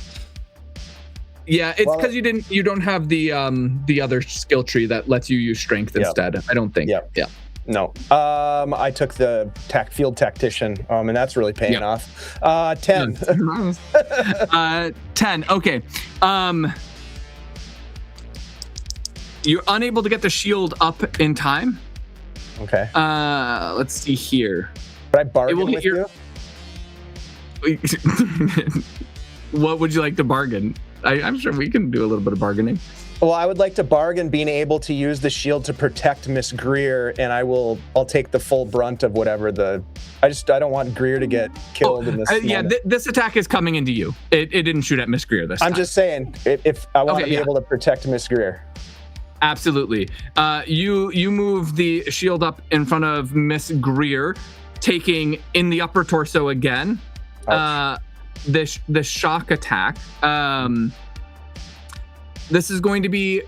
Yeah, it's Well, because you don't have the other skill tree that lets you use strength Yep. instead. I don't think. Yep. Yeah. No. I took the field tactician, and that's really paying Yep. off. 10. 10. Okay. You're unable to get the shield up in time. Okay. Let's see here. Could I bargain will hit with your- you? What would you like to bargain? I'm sure we can do a little bit of bargaining. Well, I would like to bargain being able to use the shield to protect Miss Greer, and I'll take the full brunt of whatever I don't want Greer to get killed in this. Yeah, moment. this attack is coming into you. It didn't shoot at Miss Greer this time. I'm just saying, if I want Okay, to be yeah. able to protect Miss Greer. Absolutely. You move the shield up in front of Miss Greer, taking in the upper torso again. The shock attack. This is going to be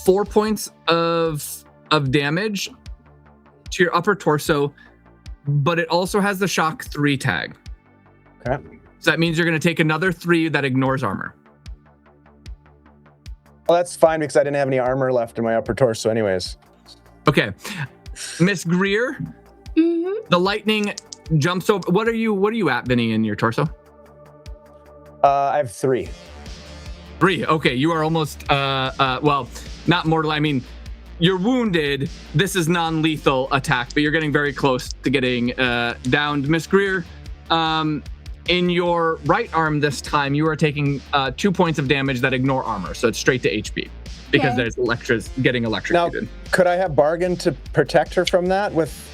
4 points of of damage to your upper torso, but it also has the shock 3 tag. Okay. So that means you're going to take another 3 that ignores armor. Well, that's fine because I didn't have any armor left in my upper torso anyways. Okay. Miss Greer, the lightning jumps over. What are you at, Vinny, in your torso? I have 3. 3. Okay, you are almost well, not mortal. I mean, you're wounded. This is non-lethal attack, but you're getting very close to getting downed. Miss Greer, in your right arm this time, you are taking 2 points of damage that ignore armor, so it's straight to HP because there's getting electrocuted. Now, could I have bargained to protect her from that with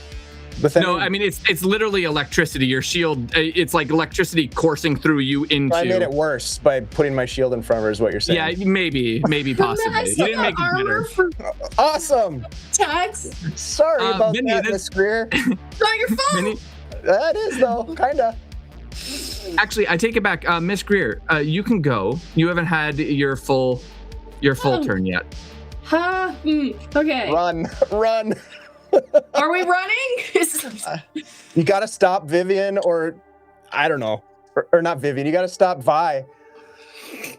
No, I mean it's literally electricity. Your shield, it's like electricity coursing through you into. I made it worse by putting my shield in front of her, is what you're saying. Yeah, maybe possibly. You didn't make it better. For Awesome. tags. Sorry about Vinny, that, Miss Greer. Not your fault. Vinny, That is though, kinda. actually, I take it back. Miss Greer, you can go. You haven't had your full turn yet. Okay. Run. Are we running? You gotta stop Vivian, or I don't know, or not Vivian. You gotta stop Vi.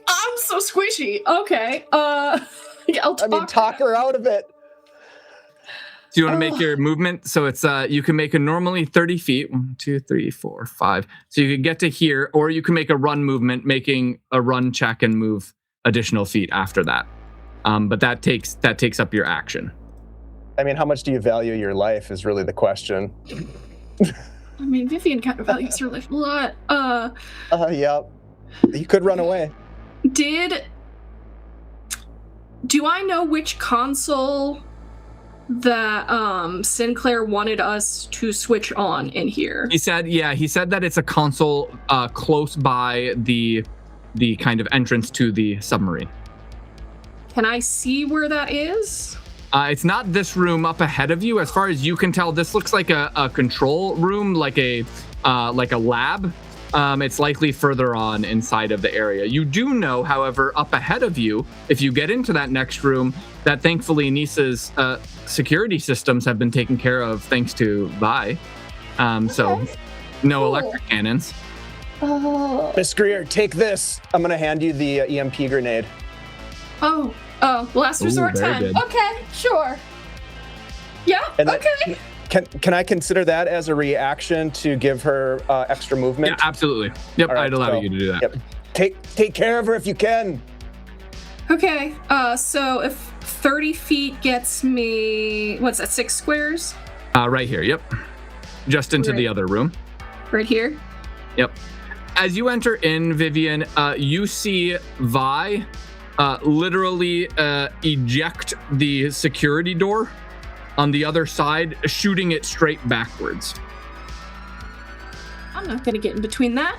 I'm so squishy. Okay. I'll Talk her out of it. So you want to make your movement? So it's you can make a normally 30 feet. 1, 2, 3, 4, 5. So you can get to here, or you can make a run movement, making a run check and move additional feet after that. But that takes up your action. I mean, how much do you value your life is really the question. I mean, Vivian kind of values her life a lot. Yep. You could run away. Do I know which console that Sinclair wanted us to switch on in here? He said that it's a console close by the kind of entrance to the submarine. Can I see where that is? It's not this room up ahead of you. As far as you can tell, this looks like a control room, like a lab. It's likely further on inside of the area. You do know, however, up ahead of you, if you get into that next room, that thankfully Nisa's security systems have been taken care of thanks to Vi. So no electric cannons. Oh. Miss Greer, take this. I'm gonna hand you the EMP grenade. Oh, last resort time. Good. Okay, sure. Yeah, And okay. Can I consider that as a reaction to give her extra movement? Yeah, absolutely. Yep, All right, I'd allow so- you to do that. Yep. Take care of her if you can. Okay, so if 30 feet gets me, what's that, 6 squares? Right here, yep. Just into the other room. Right here? Yep. As you enter in, Vivian, you see Vi literally eject the security door on the other side, shooting it straight backwards. I'm not gonna get in between that.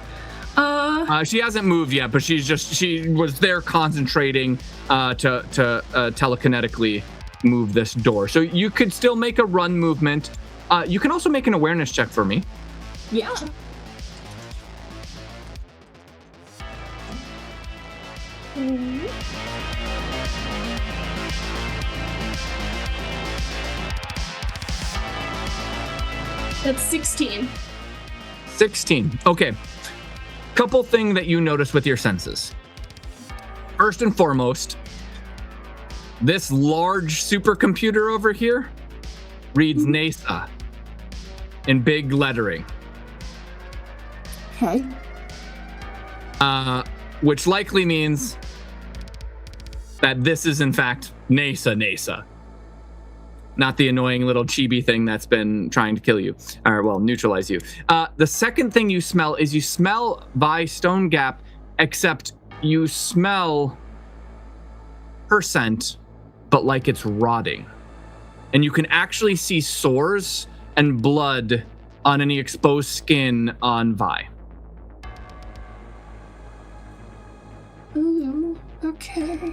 She hasn't moved yet, but she was there concentrating to telekinetically move this door. So you could still make a run movement. You can also make an awareness check for me. Yeah. That's 16. 16. Okay. Couple thing that you notice with your senses. First and foremost, this large supercomputer over here reads NASA in big lettering. Okay. Which likely means that this is in fact NASA. Not the annoying little chibi thing that's been trying to kill you, or well, neutralize you. The second thing you smell is you smell by Stone Gap, except you smell her scent, but like it's rotting. And you can actually see sores and blood on any exposed skin on Vi. Ooh, okay.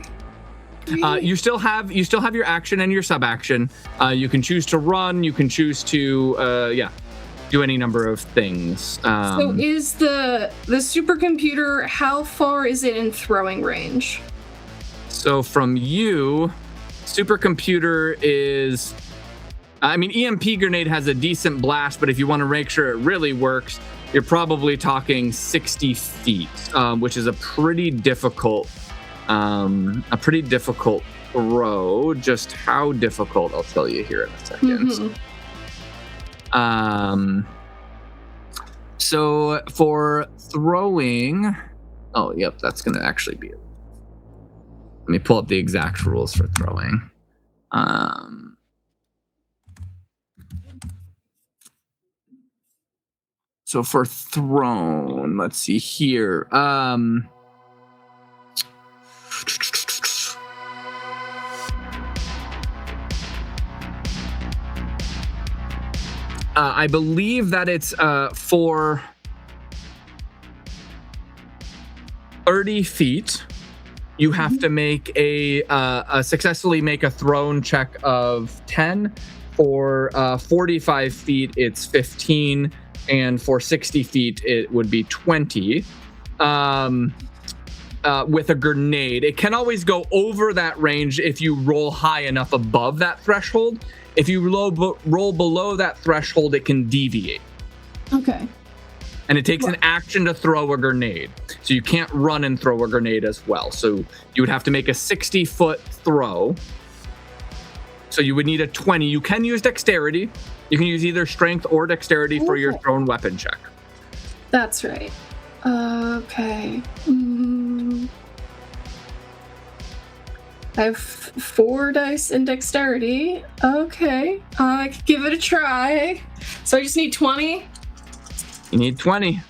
You still have your action and your sub-action. You can choose to run. You can choose to do any number of things. So is the supercomputer, how far is it in throwing range? So from you, supercomputer is, I mean, EMP grenade has a decent blast, but if you want to make sure it really works, you're probably talking 60 feet, which is a pretty difficult throw. Just how difficult, I'll tell you here in a second. So for throwing, oh, yep, that's going to actually be it. Let me pull up the exact rules for throwing. So for thrown, let's see here. I believe that it's for 30 feet. You have to make a successfully make a thrown check of 10. For 45 feet, it's 15, and for 60 feet, it would be 20. With a grenade, it can always go over that range if you roll high enough above that threshold. If you roll below that threshold, it can deviate. Okay. And it takes an action to throw a grenade. So you can't run and throw a grenade as well. So you would have to make a 60-foot throw. So you would need a 20. You can use dexterity. You can use either strength or dexterity for your thrown weapon check. That's right. Okay. I have 4 dice in dexterity. Okay. I could give it a try. So I just need 20? You need 20.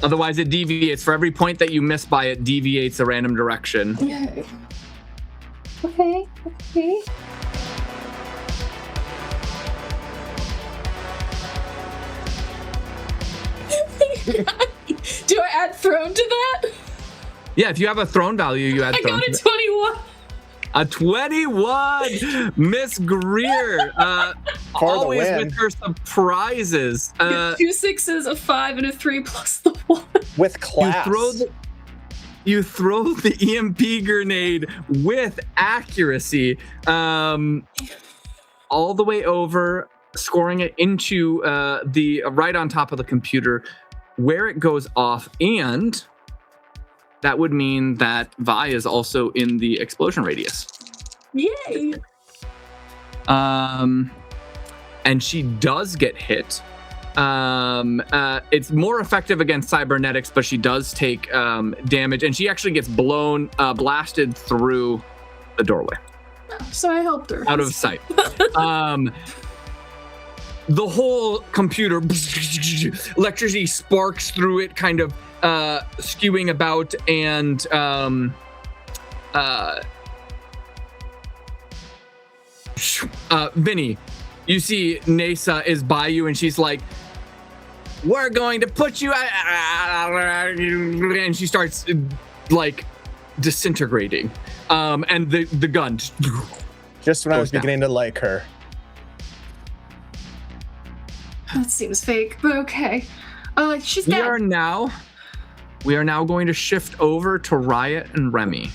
Otherwise, it deviates. For every point that you miss by, it deviates a random direction. Okay. Do I add thrown to that? Yeah, if you have a thrown value, you add thrown. I got a 21. A 21, Miss Greer. Always with her surprises. Get 2 6s, a 5, and a 3 plus the 1. With class. You throw the EMP grenade with accuracy, all the way over, scoring it into the right on top of the computer, where it goes off, and that would mean that Vi is also in the explosion radius. Yay! And she does get hit. It's more effective against cybernetics, but she does take damage, and she actually gets blasted through the doorway. So I helped her. Out of sight. The whole computer, electricity sparks through it, kind of skewing about, and Vinny, you see Nasa is by you, and she's like, "We're going to put you," and she starts like disintegrating. And the gun just when I was beginning to like her. That seems fake, but okay. She's dead. We are now going to shift over to Riot and Remy.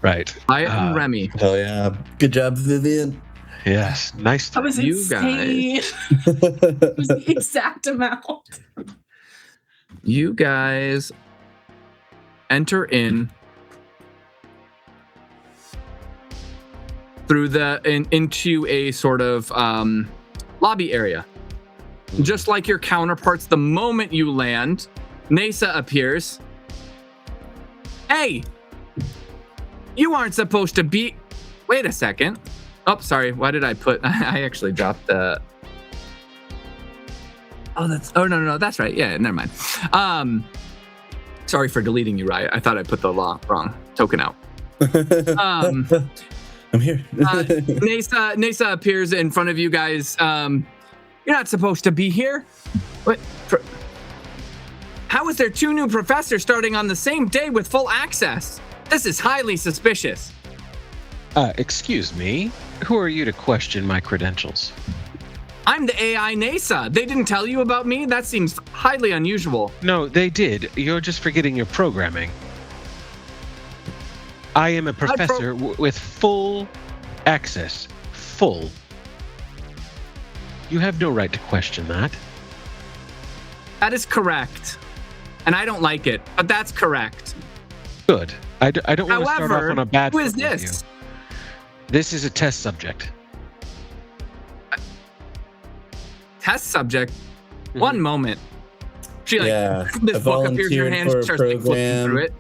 Right. Riot and Remy. Oh yeah. Good job, Vivian. Yes. Nice. That was You insane. It was the exact amount. You guys enter in through into a sort of lobby area. Just like your counterparts, the moment you land, Nasa appears. Hey, you aren't supposed to be. Wait a second. Oh, sorry. Why did I put? I actually dropped the. Oh, no. That's right. Yeah, never mind. Sorry for deleting you, Riot. I thought I put the wrong token out. I'm here. Nasa appears in front of you guys. You're not supposed to be here. What? How is there 2 new professors starting on the same day with full access? This is highly suspicious. Excuse me. Who are you to question my credentials? I'm the AI Nasa. They didn't tell you about me? That seems highly unusual. No, they did. You're just forgetting your programming. I am a professor with full access. Full. You have no right to question that. That is correct. And I don't like it, but that's correct. Good. I don't want to start off on a bad who is foot with this? you. This is a test subject. Test subject? One moment. She Yeah, this I book appears in your volunteered hand. for She a starts like, flipping program. through it.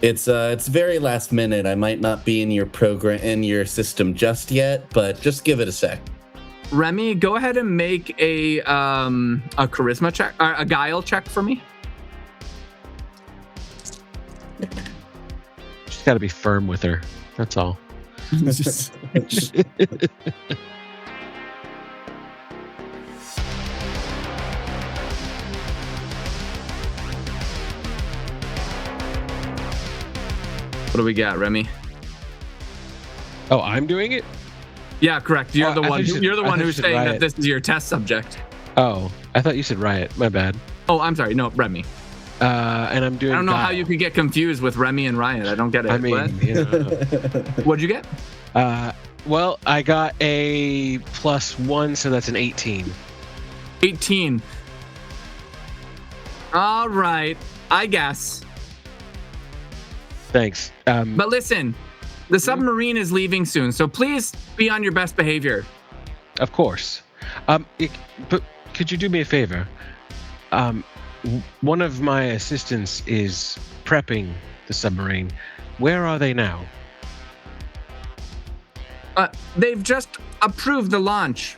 It's very last minute. I might not be in your program in your system just yet, but just give it a sec. Remy, go ahead and make a charisma check, or a guile check for me. She's got to be firm with her. That's all. What do we got, Remy? Oh, I'm doing it? Yeah, correct. You're the I one. thought you said- You're the I one thought you who's said saying that riot. this is your test subject. Oh, I thought you said riot. My bad. Oh, I'm sorry. No, Remy. And I'm doing. I don't know how guile. you could get confused with Remy and Riot. I don't get it. I mean, What? you know. What'd you get? Well, I got a +1, so that's an 18. 18. All right. I guess. Thanks. But listen, the submarine is leaving soon, so please be on your best behavior. Of course. But could you do me a favor? One of my assistants is prepping the submarine. Where are they now? They've just approved the launch.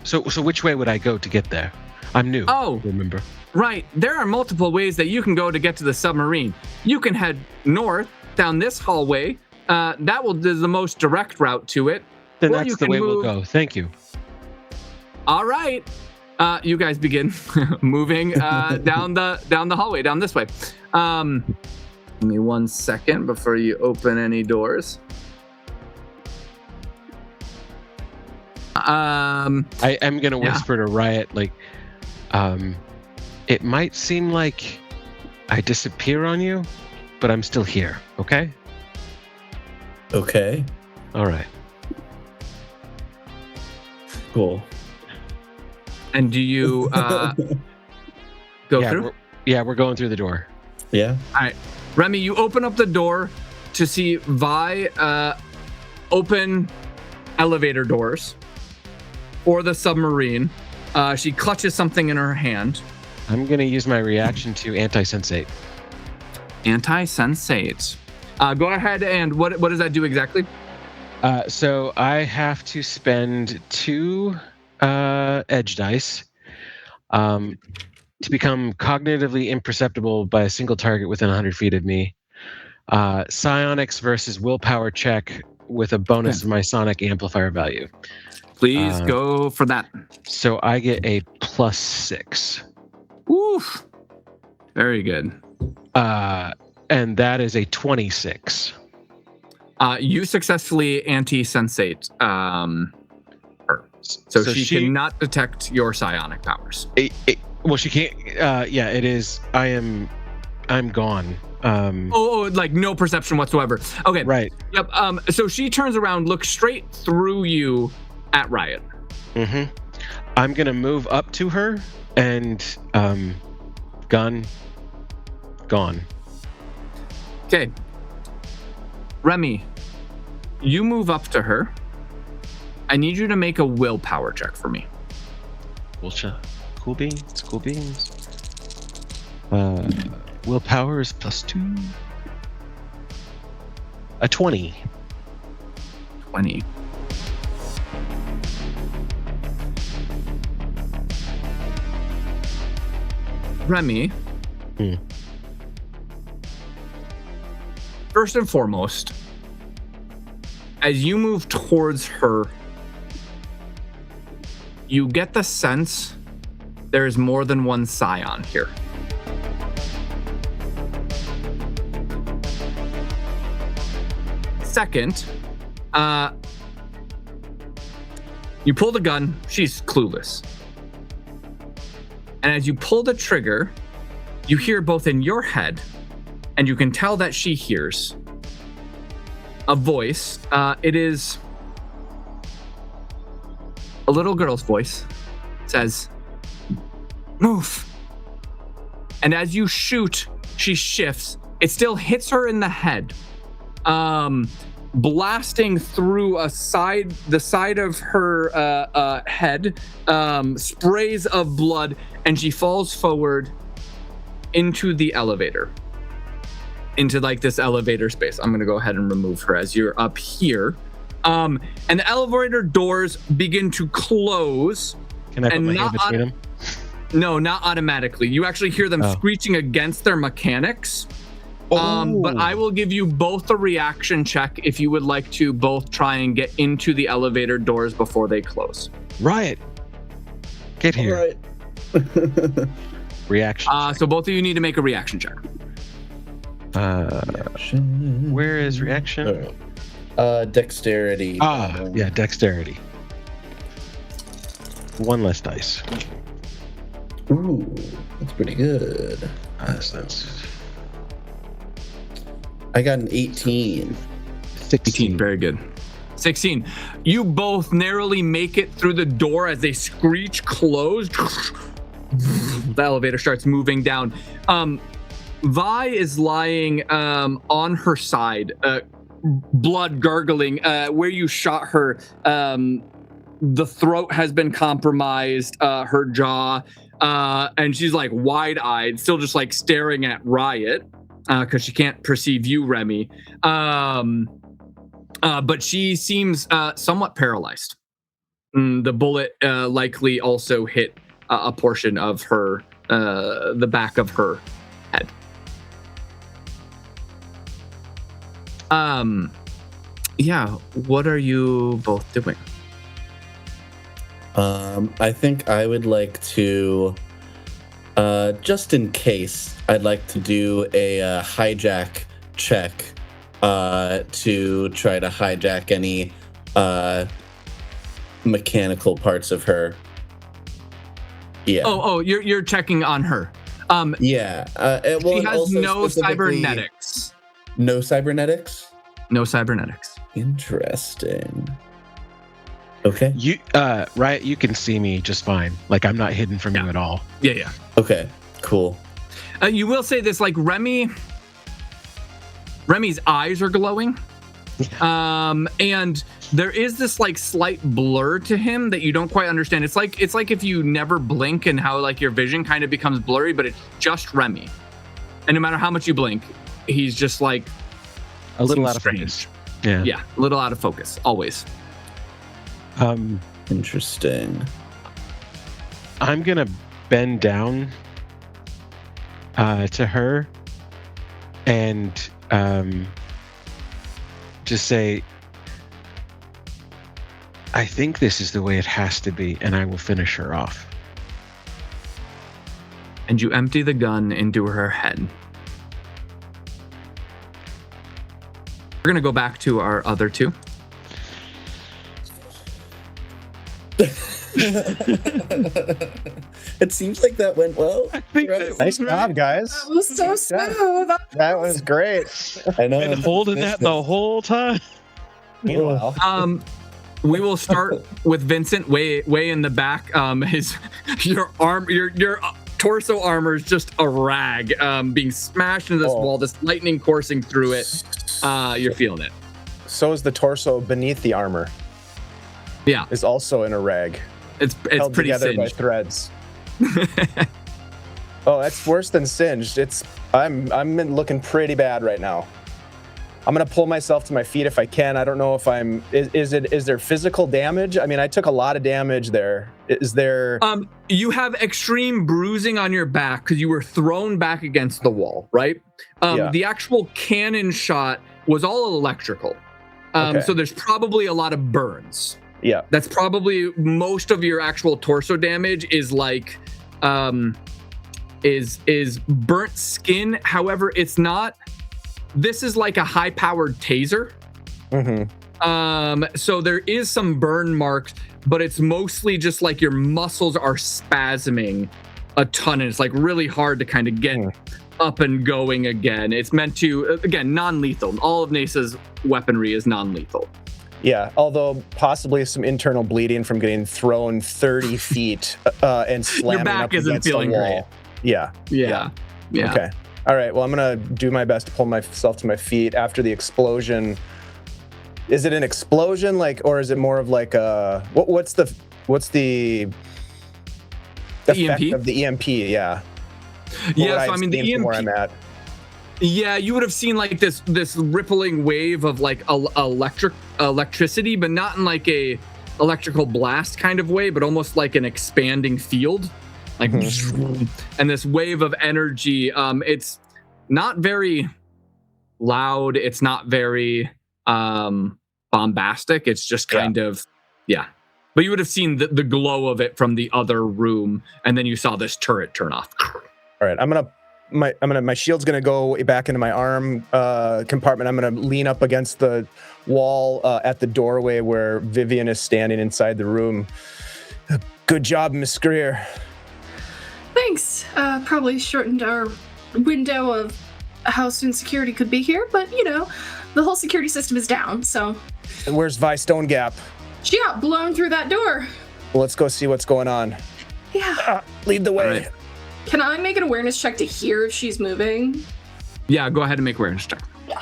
So which way would I go to get there? I'm new. Oh. Remember? Right. There are multiple ways that you can go to get to the submarine. You can head north down this hallway. That will do the most direct route to it. Then Or that's you the can way we'll move- go. Thank you. All right. You guys begin moving down the hallway, down this way. Give me 1 second before you open any doors. I am gonna whisper to Riot, like, it might seem like I disappear on you, but I'm still here. Okay? Okay, All right. cool. And do you go through? We're going through the door. Yeah. All right. Remy, you open up the door to see Vi open elevator doors for the submarine. She clutches something in her hand. I'm gonna use my reaction to anti-sensate. Anti-sensate. Go ahead and what does that do exactly? So I have to spend 2 edge dice to become cognitively imperceptible by a single target within 100 feet of me. Psionics versus willpower check with a bonus of my sonic amplifier value. Please go for that. So I get a +6. Oof. Very good. And that is a 26. You successfully anti-sensate her. So she cannot detect your psionic powers. Well, she can't. Yeah, it is. I'm gone. Like no perception whatsoever. Okay. Right. Yep. So she turns around, looks straight through you at Riot. Mm-hmm. I'm gonna move up to her and gun gone. Okay. Remy, you move up to her. I need you to make a willpower check for me. Cool beans. Cool beans. Willpower is +2. A 20. 20. Remy. First and foremost, as you move towards her, you get the sense there is more than one scion here. Second, you pull the gun, she's clueless. And as you pull the trigger, you hear both in your head, and you can tell that she hears, a voice. It is a little girl's voice. It says, "Move." And as you shoot, she shifts. It still hits her in the head, blasting through the side of her head, sprays of blood, and she falls forward into the elevator, into like this elevator space. I'm gonna go ahead and remove her as you're up here. And the elevator doors begin to close. Can I put my hand between them? No, not automatically. You actually hear them screeching against their mechanics. But I will give you both a reaction check if you would like to both try and get into the elevator doors before they close. Riot. Get here. All right. Reaction. So both of you need to make a reaction check. Where is reaction? Dexterity. Yeah, dexterity. One less dice. Ooh, that's pretty good. That's I got an 18. 16. Very good. 16. You both narrowly make it through the door as they screech closed. The elevator starts moving down. Vi is lying on her side, blood gurgling. Where you shot her, the throat has been compromised, her jaw, and she's like wide-eyed, still just like staring at Riot, because she can't perceive you, Remy. But she seems somewhat paralyzed. The bullet likely also hit a portion of her, the back of her head. Yeah, what are you both doing? I think I would like to, just in case, I'd like to do a hijack check to try to hijack any mechanical parts of her. Yeah. Oh, you're checking on her. Yeah. Well, she has no cybernetics. No cybernetics? No cybernetics. Interesting. Okay. You, Riot, you can see me just fine. Like, I'm not hidden from you at all. Yeah. Okay, cool. You will say this, like Remy's eyes are glowing. And there is this like slight blur to him that you don't quite understand. It's like if you never blink and how like your vision kind of becomes blurry, but it's just Remy. And no matter how much you blink, he's just like a little out of strange. focus. Yeah. Yeah, a little out of focus, always. Interesting. I'm gonna bend down to her and just say, I think this is the way it has to be, and I will finish her off. And you empty the gun into her head. We're gonna go back to our other two. It seems like that went well. Nice job, guys. That was so smooth. That was great. I know. Been holding that the whole time. Meanwhile, We will start with Vincent way in the back. Your torso armor is just a rag, being smashed into this wall. This lightning coursing through it. You're feeling it. so is the torso beneath the armor. Yeah, Is also in a rag. it's held pretty together by singed. threads. Oh, that's worse than singed. I'm looking pretty bad right now. I'm gonna pull myself to my feet if I can. I don't know if I'm. Is there physical damage? I mean, I took a lot of damage there. Is there? You have extreme bruising on your back because you were thrown back against the wall, right? Yeah. The actual cannon shot was all electrical. Okay. So there's probably a lot of burns. Yeah. That's probably most of your actual torso damage is like is burnt skin. However, it's not. This is like a high-powered taser. Mm-hmm. So there is some burn marks, but it's mostly just like your muscles are spasming a ton, and it's like really hard to kind of get up and going again. It's meant to, again, non-lethal. All of Nasa's weaponry is non-lethal. Yeah, although possibly some internal bleeding from getting thrown 30 feet and slamming Your back up isn't against feeling the wall. great. Yeah. Okay. All right. Well, I'm gonna do my best to pull myself to my feet after the explosion. Is it an explosion, or is it more of like a what's the effect EMP? of the EMP? Yeah. Yeah. So I mean, the EMP. Where I'm at. Yeah, you would have seen like this rippling wave of like electricity, but not in like a electrical blast kind of way, but almost like an expanding field, like, and this wave of energy. It's not very loud. It's not very bombastic. It's just kind of, yeah. But you would have seen the glow of it from the other room, and then you saw this turret turn off. All right, my shield's gonna go back into my arm compartment. I'm gonna lean up against the wall at the doorway where Vivian is standing inside the room. Good job, Miss Greer. Thanks. Probably shortened our window of how soon security could be here, but the whole security system is down, so. And where's Vi Stone Gap? She got blown through that door. Well, let's go see what's going on. Yeah. Lead the way. Right. Can I make an awareness check to hear if she's moving? Yeah, go ahead and make awareness check. Yeah.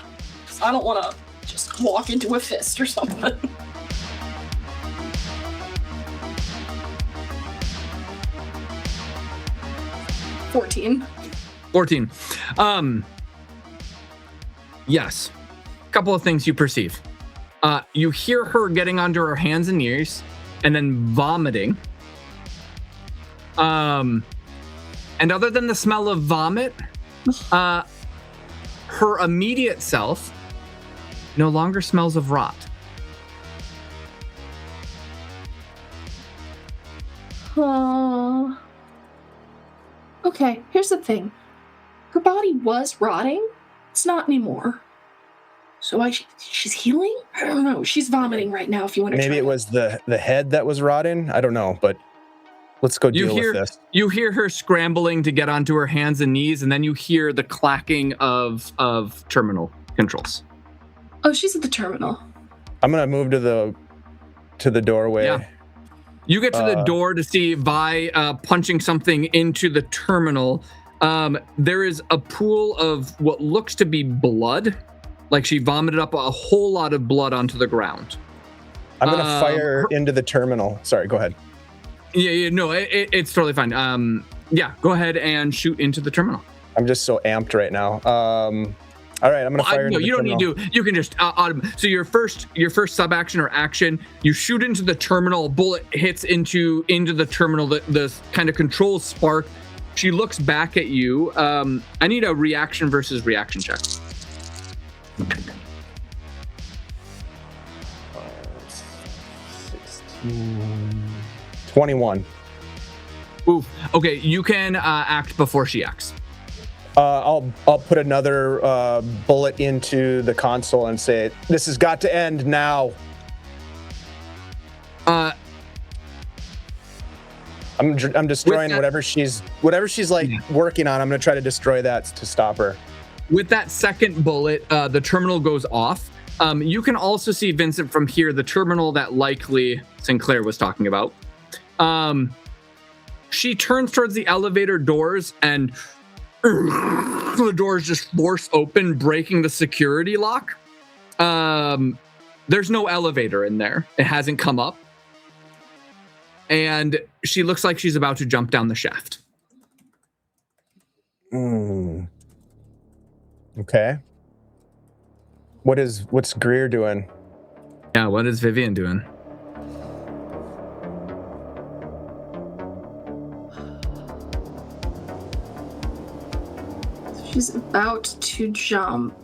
I don't want to just walk into a fist or something. $14. 14. Yes. Couple of things you perceive. You hear her getting onto her hands and knees and then vomiting. And other than the smell of vomit, her immediate self no longer smells of rot. Okay, here's the thing. Her body was rotting. It's not anymore. So she's healing? I don't know. She's vomiting right now if you want to Maybe it was the head that was rotting? I don't know, but let's go deal with this. You hear her scrambling to get onto her hands and knees, and then you hear the clacking of terminal controls. Oh, she's at the terminal. I'm gonna move to the doorway. Yeah. You get to the door to see Vi punching something into the terminal. There is a pool of what looks to be blood. Like she vomited up a whole lot of blood onto the ground. I'm gonna fire into the terminal. Sorry, go ahead. Yeah, no, it's totally fine. Yeah, go ahead and shoot into the terminal. I'm just so amped right now. All right, I'm gonna fire into the terminal. No, you don't need to. You can just so your first sub action or action, you shoot into the terminal. A bullet hits into the terminal. The kind of controls spark. She looks back at you. I need a reaction versus reaction check. 21. Oof. Okay, you can act before she acts. I'll put another bullet into the console and say, "This has got to end now." I'm destroying whatever she's like working on. I'm gonna try to destroy that to stop her. With that second bullet, the terminal goes off. You can also see, Vincent, from here, the terminal that likely Sinclair was talking about. She turns towards the elevator doors and the doors just force open, breaking the security lock. There's no elevator in there. It hasn't come up. And she looks like she's about to jump down the shaft. Okay. What's Greer doing? Yeah, what is Vivian doing? She's about to jump.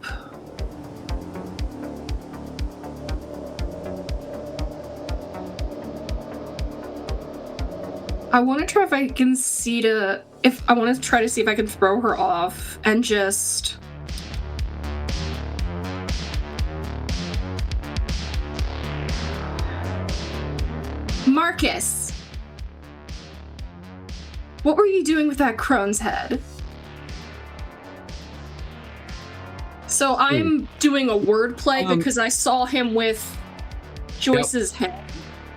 I want to try if I can see if I can throw her off and just Marcus, what were you doing with that crone's head? So I'm doing a wordplay because I saw him with Joyce's head.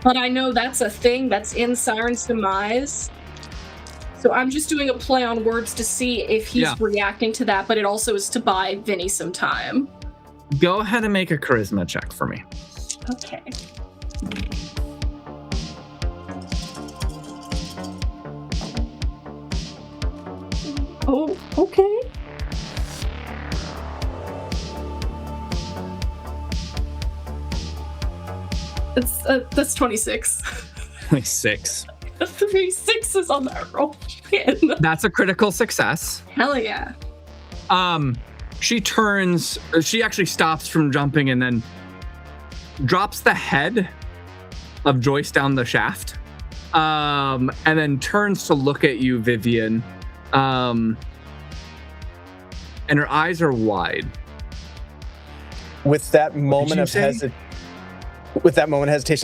But I know that's a thing that's in Siren's Demise. So I'm just doing a play on words to see if he's reacting to that, but it also is to buy Vinny some time. Go ahead and make a charisma check for me. Okay. Oh, okay. That's 26. 26. 36 is on that roll. That's a critical success. Hell yeah. She actually stops from jumping and then drops the head of Joyce down the shaft. And then turns to look at you, Vivian. And her eyes are wide. With that moment of hesitation,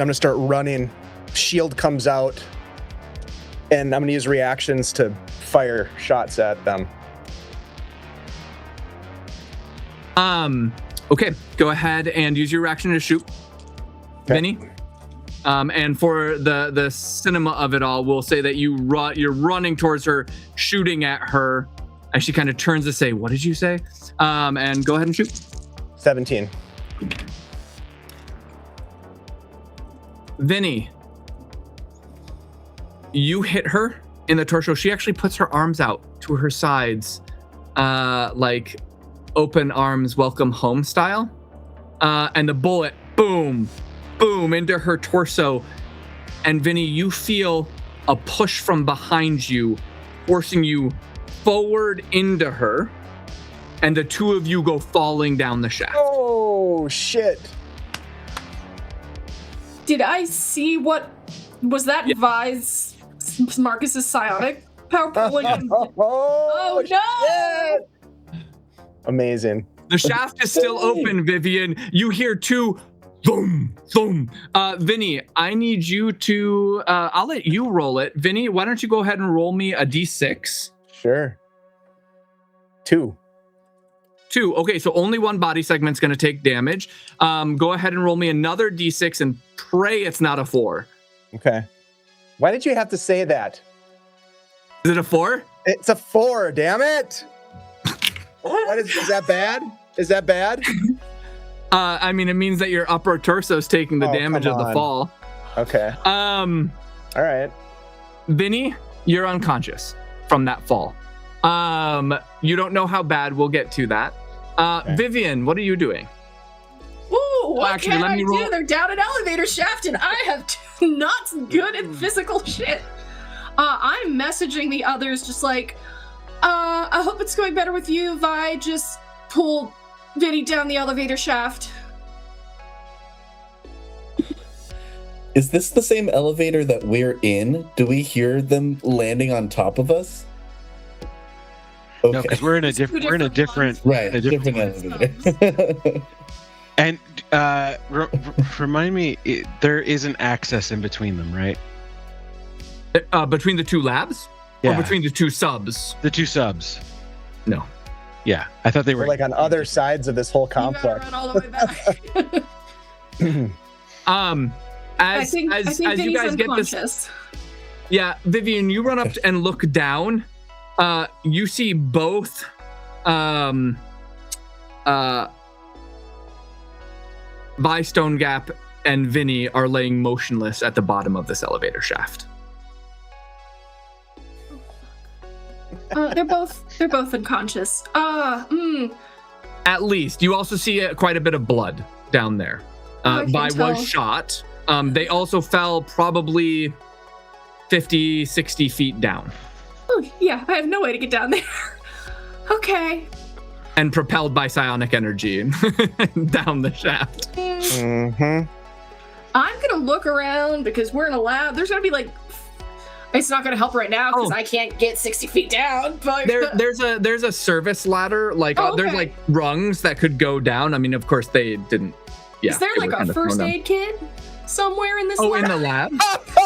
I'm going to start running. Shield comes out, and I'm going to use reactions to fire shots at them. Okay, go ahead and use your reaction to shoot, Vinny. And for the cinema of it all, we'll say that you're running towards her, shooting at her, and she kind of turns to say, "What did you say?" And go ahead and shoot. 17. Vinny, you hit her in the torso. She actually puts her arms out to her sides, like open arms, welcome home style. And the bullet, boom, boom, into her torso. And Vinny, you feel a push from behind you, forcing you forward into her. And the two of you go falling down the shaft. Oh, shit. Did I see what was that? Vise Marcus's psionic power pulling? Oh no! Shit. Amazing. The shaft is still open, Vivian. You hear two boom, boom. Vinny, I need you to I'll let you roll it. Vinny, why don't you go ahead and roll me a d6? Sure. 2. Okay, so only one body segment's going to take damage. Go ahead and roll me another d6 and pray it's not a 4. Okay. Why did you have to say that? Is it a 4? It's a 4, damn it! Is that bad? Is that bad? I mean, it means that your upper torso's taking the damage of the fall. Okay. All right. Vinny, you're unconscious from that fall. You don't know how bad. We'll get to that. Okay. Vivian, what are you doing? Ooh, what can I do? They're down an elevator shaft and I have not good at physical shit. I'm messaging the others just like, I hope it's going better with you, Vi. Just pulled Vinny down the elevator shaft. Is this the same elevator that we're in? Do we hear them landing on top of us? Okay. No, because we're in a different elevator. And remind me, there is an access in between them, right? Between the two labs? Yeah. Or between the two subs? The two subs. No. Yeah, I thought they were like on other sides of this whole complex. You gotta run all the way back. As you guys get this, Vivian, you run up and look down. You see both Vi Stone Gap and Vinny are laying motionless at the bottom of this elevator shaft. They're both unconscious. At least. You also see quite a bit of blood down there. Vi was shot. They also fell probably 50, 60 feet down. Oh, yeah, I have no way to get down there. Okay. And propelled by psionic energy down the shaft. Mm-hmm. I'm going to look around because we're in a lab. There's going to be like... It's not going to help right now because I can't get 60 feet down. But there's a service ladder. There's like rungs that could go down. I mean, of course, they didn't. Yeah. Is there like a first aid kit? somewhere in this Oh, lab? in the lab?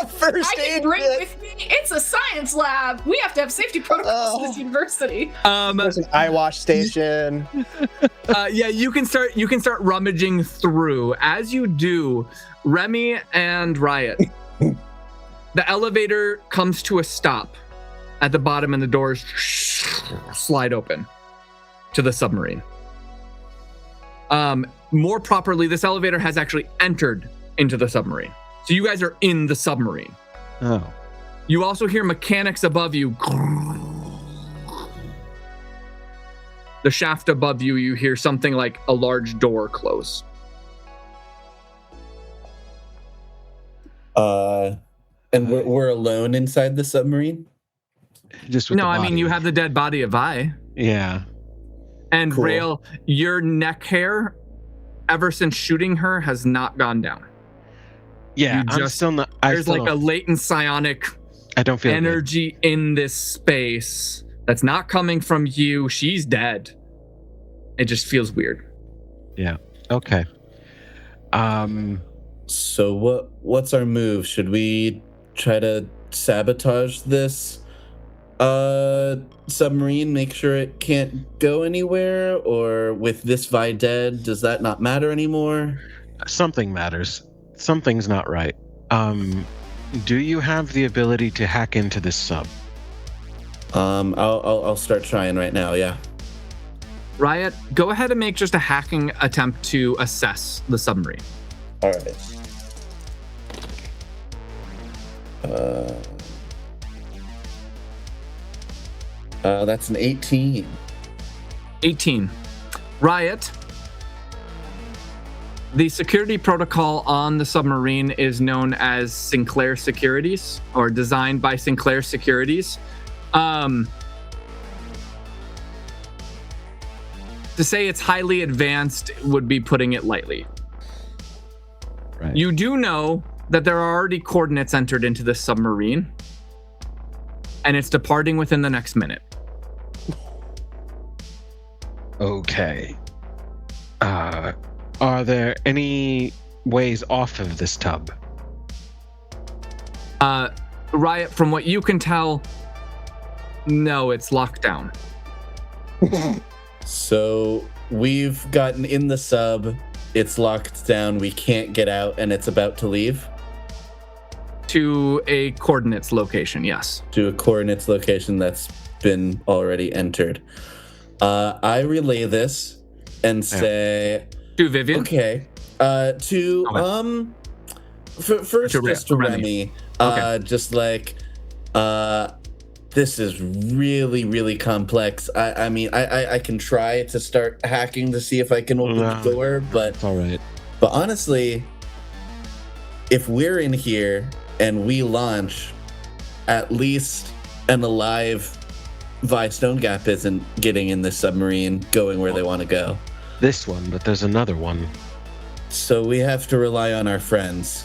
First I can aid bring kit. with me. It's a science lab. We have to have safety protocols in this university. There's an eye wash station. Yeah, you can start rummaging through. As you do, Remy and Riot, the elevator comes to a stop at the bottom, and the doors slide open to the submarine. More properly, this elevator has actually entered into the submarine. So you guys are in the submarine. Oh. You also hear mechanics above you. The shaft above you, you hear something like a large door close. And we're alone inside the submarine? Just with No, the I mean, body. you have the dead body of Vi. Yeah. And Cool. Rail, your neck hair, ever since shooting her, has not gone down. Yeah, You I'm just- still not. There's like a latent psionic I don't feel energy in this space that's not coming from you. She's dead. It just feels weird. good. Yeah. Okay. So what's our move? Should we try to sabotage this submarine, make sure it can't go anywhere? Or with this Vi dead, does that not matter anymore? Something matters. Something's not right. Do you have the ability to hack into this sub? I'll start trying right now, yeah. Riot, go ahead and make just a hacking attempt to assess the submarine. All right. That's an 18. 18. Riot, the security protocol on the submarine is known as Sinclair Securities, or designed by Sinclair Securities. To say it's highly advanced would be putting it lightly. Right. You do know that there are already coordinates entered into this submarine, and it's departing within the next minute. Okay. Are there any ways off of this tub? Riot, from what you can tell, no, it's locked down. So we've gotten in the sub, it's locked down, we can't get out, and it's about to leave? To a coordinates location, yes. To a coordinates location that's been already entered. I relay this and say, To Vivian. okay, first To just to Remy. Remy, just like, this is really, really complex. I mean, I can try to start hacking to see if I can open the door, but All right. honestly, if we're in here and we launch, at least an alive Vi Stone Gap isn't getting in this submarine going where they want to go. This one, but there's another one. So we have to rely on our friends.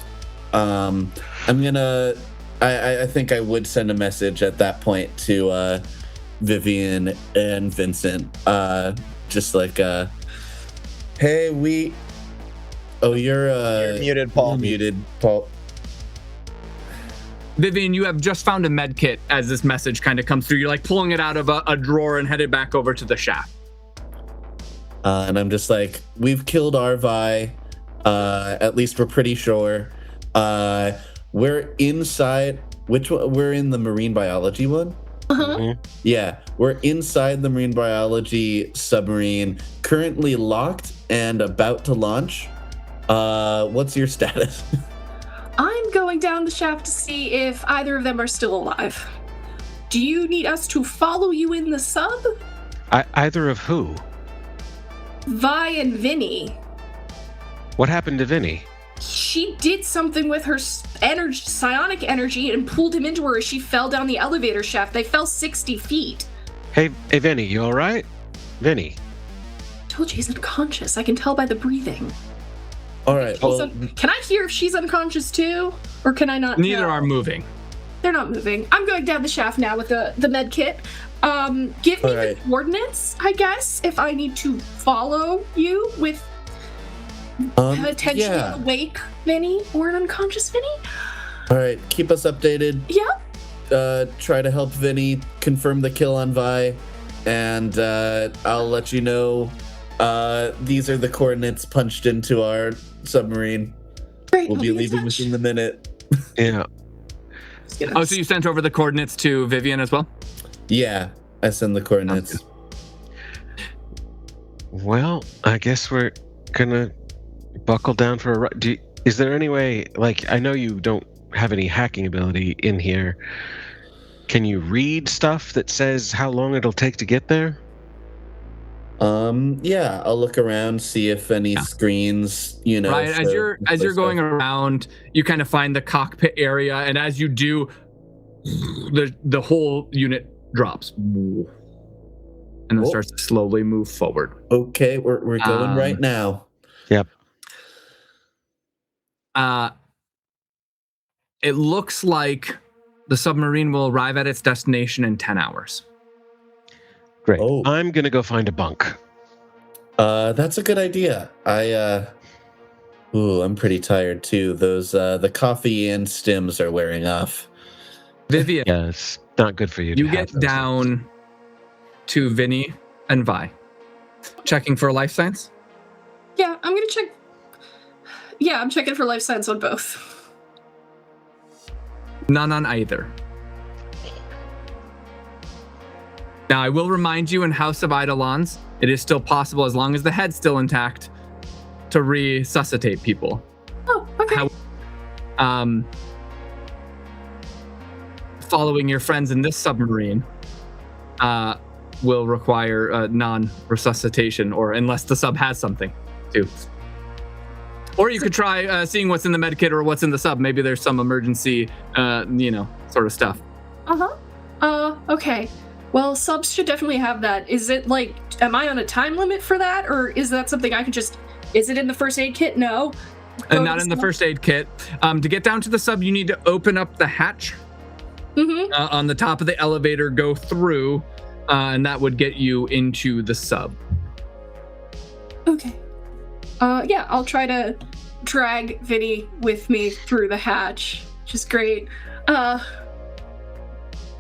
I think I would send a message at that point to Vivian and Vincent. Just like, hey, you're Muted, Paul. You're muted, Paul. Vivian, you have just found a med kit as this message kind of comes through. You're like pulling it out of a drawer and headed back over to the shaft. And I'm just like, we've killed our Vi. At least we're pretty sure. We're inside. Which one? We're in the marine biology one? Mhm. Yeah, we're inside the marine biology submarine, currently locked and about to launch. What's your status? I'm going down the shaft to see if either of them are still alive. Do you need us to follow you in the sub? Either of who? Vi and Vinny. What happened to Vinny? She did something with her psionic energy and pulled him into her as she fell down the elevator shaft. They fell 60 feet. Hey, Vinny, you all right? Vinny. I told you he's unconscious. I can tell by the breathing. All right. Well, Can I hear if she's unconscious too? Or can I not? Neither know? are moving. They're not moving. I'm going down the shaft now with the med kit. Give me the coordinates, I guess, if I need to follow you with potentially yeah. an awake Vinny or an unconscious Vinny. All right, keep us updated. Yeah. Try to help Vinny confirm the kill on Vi, and I'll let you know. These are the coordinates punched into our submarine. Great. We'll be leaving within the minute. Yeah. Oh, so you sent over the coordinates to Vivian as well? Yeah, I send the coordinates. Well, I guess we're gonna buckle down for a ride. Is there any way, like, I know you don't have any hacking ability in here. Can you read stuff that says how long it'll take to get there? Yeah, I'll look around, see if any screens, Right, as show you're going around, you kind of find the cockpit area, and as you do, the whole unit drops, and then starts to slowly move forward. Okay, we're going right now. Yep. It looks like the submarine will arrive at its destination in 10 hours. Great. Oh. I'm gonna go find a bunk. That's a good idea. I'm pretty tired too. Those the coffee and stims are wearing off. Vivian, Yeah, it's not good for you. you get down to Vinny and Vi. Checking for a life science? Yeah, I'm gonna check. Yeah, I'm checking for life science on both. None on either. Now, I will remind you in House of Eidolons, it is still possible, as long as the head's still intact, to resuscitate people. Oh, okay. Following your friends in this submarine will require non-resuscitation, or unless the sub has something, too. Or you could try seeing what's in the medkit or what's in the sub. Maybe there's some emergency, sort of stuff. Okay. Well, subs should definitely have that. Is it like, am I on a time limit for that? Or is that something I could just, is it in the first aid kit? No. And not in the first aid kit. To get down to the sub, you need to open up the hatch on the top of the elevator, go through, and that would get you into the sub. Okay. Yeah, I'll try to drag Vinny with me through the hatch, which is great.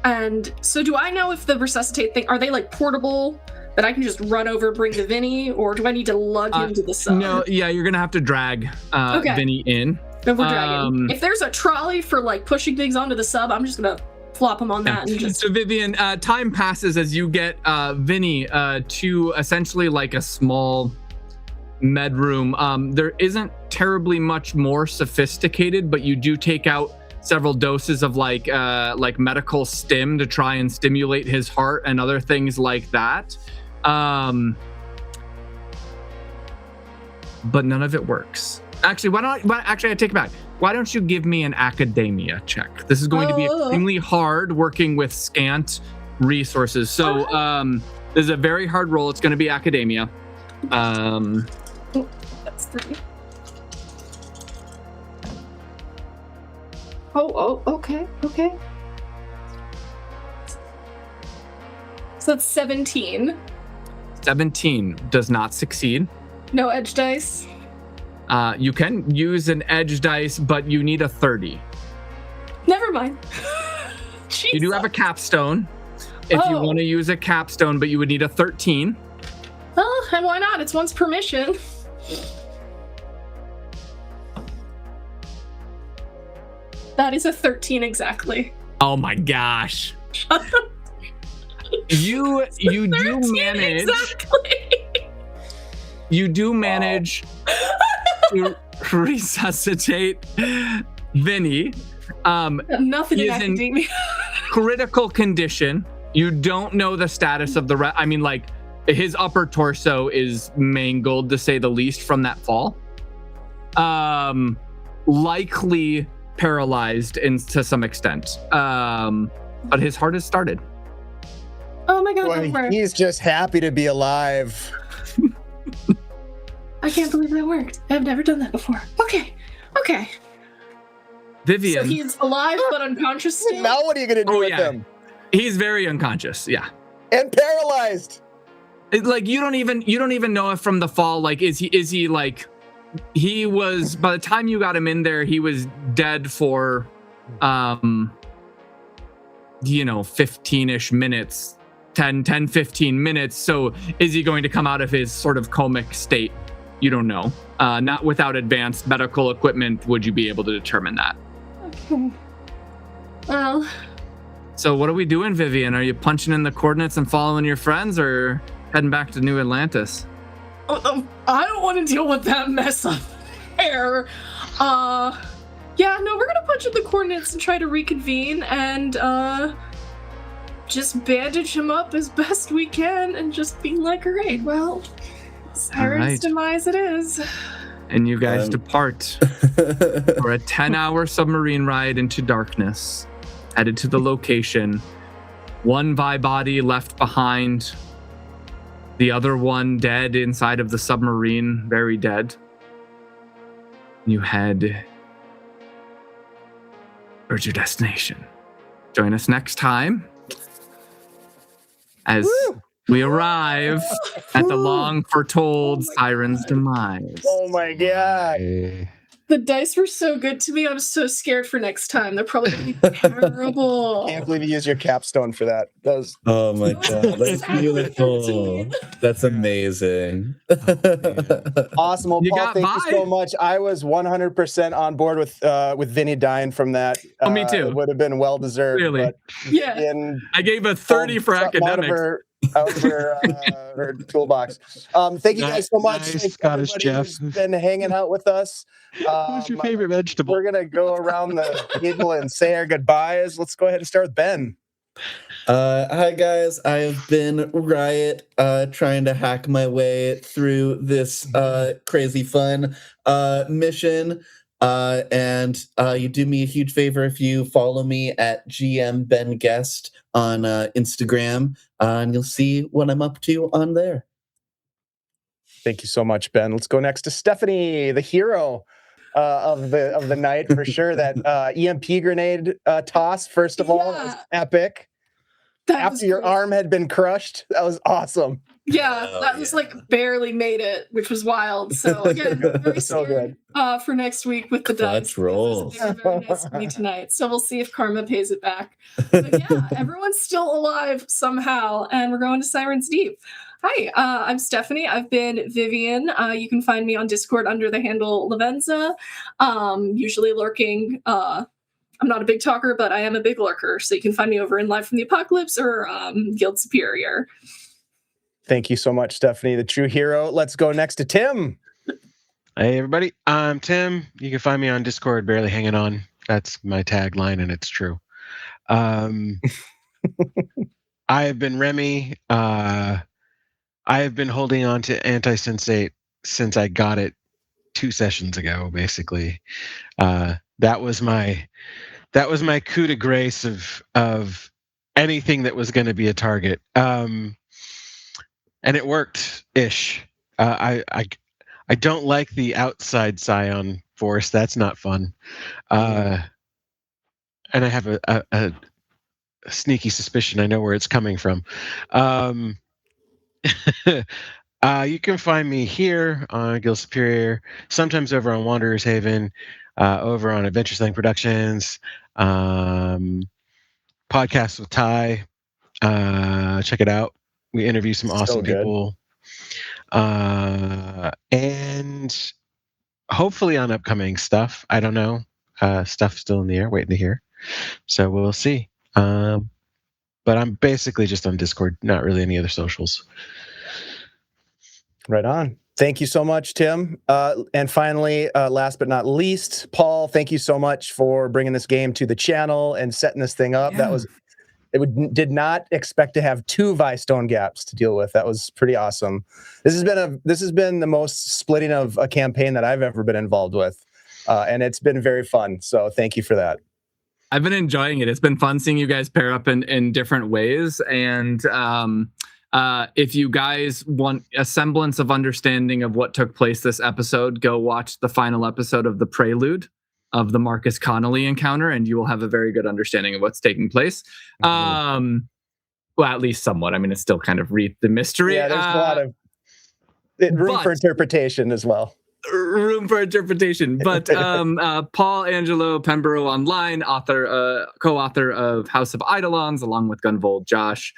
And so do I know if the resuscitate thing, are they like portable that I can just run over, bring to Vinny, or do I need to lug him to the sub? No, yeah, you're going to have to drag Vinny in. If we're dragging. If there's a trolley for like pushing things onto the sub, I'm just going to flop him on that. And just... So Vivian, time passes as you get Vinny to essentially like a small med room. There isn't terribly much more sophisticated, but you do take out several doses of like medical stim to try and stimulate his heart and other things like that. But none of it works. Actually, I take it back. Why don't you give me an academia check? This is going to be extremely hard working with scant resources. So this is a very hard roll. It's going to be academia. That's 3. Okay. So that's 17. 17 does not succeed. No edge dice. You can use an edge dice, but you need a 30. Never mind. You do have a capstone. If you want to use a capstone, but you would need a 13. Well, and why not? It's one's permission. That is a 13 exactly. Oh my gosh. You do manage. Exactly. You do manage to resuscitate Vinny. Nothing in academia. Critical condition. You don't know the status of the I mean, like, his upper torso is mangled, to say the least, from that fall. Likely paralyzed to some extent. But his heart has started. Oh my god. Boy, he's just happy to be alive. I can't believe that worked. I've never done that before. Okay. Vivian. So he's alive but unconscious still? Now what are you going to do with him? He's very unconscious, yeah. And paralyzed. Like, you don't even know if from the fall, like, is he like he was, by the time you got him in there, he was dead for 15-ish minutes, 15 minutes. So is he going to come out of his sort of comic state? You don't know. Not without advanced medical equipment would you be able to determine that. Okay. Well. So what are we doing, Vivian? Are you punching in the coordinates and following your friends, or heading back to New Atlantis? I don't want to deal with that mess up there. We're gonna punch in the coordinates and try to reconvene and just bandage him up as best we can and just be like, all right, well, Siren's demise it is. And you guys depart for a 10-hour submarine ride into darkness, headed to the location. One Vi body left behind, the other one dead inside of the submarine, very dead. You head towards your destination. Join us next time as we arrive at the long foretold Siren's demise. Oh my god. The dice were so good to me. I'm so scared for next time. They're probably going to be terrible. Can't believe you used your capstone for that. That was Oh my god, that's beautiful. That's amazing. awesome. Well, You Paul, got thank Vi. you so much. I was 100% on board with Vinny dying from that. Oh, me too. It would have been well deserved. Really? But Yeah. I gave a 30 for academics. Out of her toolbox. Thank you guys so much. Nice, Thanks Scottish everybody Jeff. who's been hanging out with us. What's your favorite vegetable? We're gonna go around the table and say our goodbyes. Let's go ahead and start with Ben. Hi guys, I've been Riot, trying to hack my way through this crazy fun mission. And you do me a huge favor if you follow me at GM Ben Guest on Instagram, and you'll see what I'm up to on there. Thank you so much, Ben. Let's go next to Stephanie, the hero of the night for sure. That EMP grenade toss, first of all, was epic. After your arm had been crushed, that was awesome. Yeah, that was like barely made it, which was wild. So again, very So scared for next week with the dice. Clutch rolls. They were very nice to me tonight. So we'll see if karma pays it back. But yeah, everyone's still alive somehow, and we're going to Siren's Deep. Hi, I'm Stephanie. I've been Vivian. You can find me on Discord under the handle Lavenza, usually lurking. I'm not a big talker, but I am a big lurker. So you can find me over in Live from the Apocalypse or Guild Superior. Thank you so much, Stephanie, the true hero. Let's go next to Tim. Hey, everybody. I'm Tim. You can find me on Discord, barely hanging on. That's my tagline, and it's true. I have been Remy. I have been holding on to Anti-Sensate since I got it 2 sessions ago, basically. That was my coup de grace of anything that was going to be a target. And it worked-ish. I don't like the outside Scion force. That's not fun. And I have a sneaky suspicion I know where it's coming from. You can find me here on Guild Superior, sometimes over on Wanderer's Haven, over on Adventure Slang Productions, podcast with Ty. Check it out. We interview some awesome people. And hopefully on upcoming stuff. I don't know. Stuff still in the air, waiting to hear. So we'll see. But I'm basically just on Discord, not really any other socials. Right on. Thank you so much, Tim. And finally, last but not least, Paul, thank you so much for bringing this game to the channel and setting this thing up. Yeah. Did not expect to have 2 Vi Stone gaps to deal with. That was pretty awesome. This has been the most splitting of a campaign that I've ever been involved with. And it's been very fun. So thank you for that. I've been enjoying it. It's been fun seeing you guys pair up in different ways. And if you guys want a semblance of understanding of what took place this episode, go watch the final episode of The Prelude of the Marcus Connolly encounter, and you will have a very good understanding of what's taking place. Mm-hmm. Well, at least somewhat. I mean, it's still kind of the mystery. Yeah, there's a lot of room for interpretation as well. room for interpretation. But Paul Angelo Penburrow Online, co-author of House of Eidolons, along with Gunvold Josh.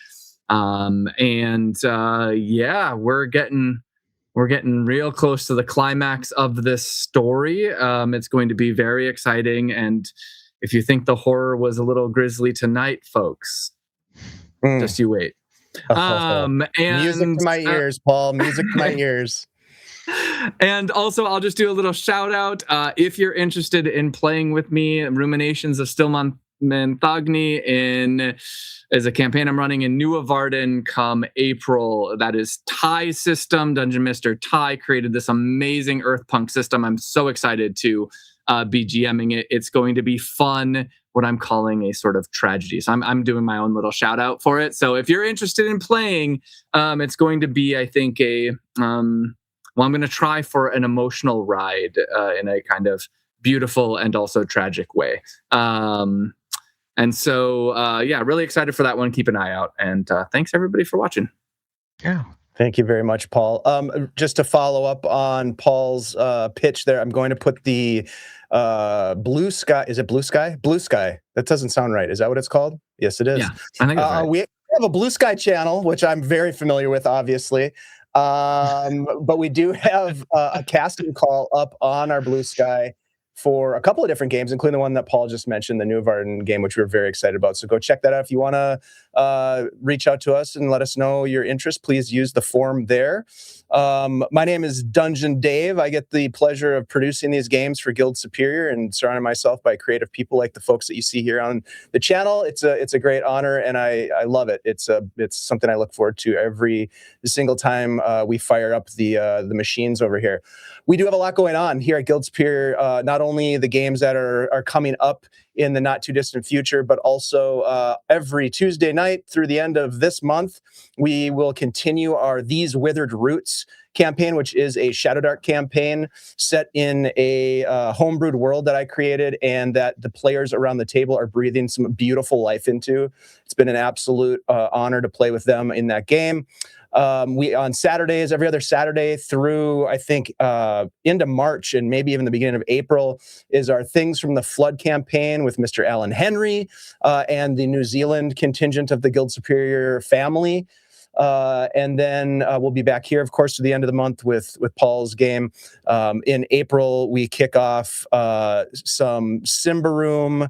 We're getting real close to the climax of this story. It's going to be very exciting. And if you think the horror was a little grisly tonight, folks, just you wait. Music to my ears, Paul. Music to my ears. And also, I'll just do a little shout out. If you're interested in playing with me, Ruminations of Stilmanthagni is a campaign I'm running in New Varden come April. That is Ty's system. Dungeon Mister Ty created this amazing Earthpunk system. I'm so excited to be GMing it. It's going to be fun, what I'm calling a sort of tragedy. So I'm doing my own little shout out for it. So if you're interested in playing, it's going to be, I think, I'm going to try for an emotional ride in a kind of beautiful and also tragic way. Really excited for that one. Keep an eye out. And thanks, everybody, for watching. Yeah. Thank you very much, Paul. Just to follow up on Paul's pitch there, I'm going to put the Blue Sky. Is it Blue Sky? Blue Sky. That doesn't sound right. Is that what it's called? Yes, it is. Yeah, I think that's right. We have a Blue Sky channel, which I'm very familiar with, obviously. But we do have a casting call up on our Blue Sky for a couple of different games, including the one that Paul just mentioned, the New Varden game, which we're very excited about. So go check that out. If you want to reach out to us and let us know your interest, please use the form there. My name is Dungeon Dave. I get the pleasure of producing these games for Guild Superior and surrounding myself by creative people like the folks that you see here on the channel. It's a great honor, and I love it. It's something I look forward to every single time we fire up the machines over here. We do have a lot going on here at Guild Superior, not only the games that are coming up in the not too distant future, but also every Tuesday night through the end of this month, we will continue our These Withered Roots campaign, which is a Shadow Dark campaign set in a homebrewed world that I created and that the players around the table are breathing some beautiful life into. It's been an absolute honor to play with them in that game. We on Saturdays, every other Saturday through, I think, into March and maybe even the beginning of April is our Things from the Flood campaign with Mr. Alan Henry and the New Zealand contingent of the Guild Superior family. And then we'll be back here, of course, to the end of the month with Paul's game. In April, we kick off some Simbaroom.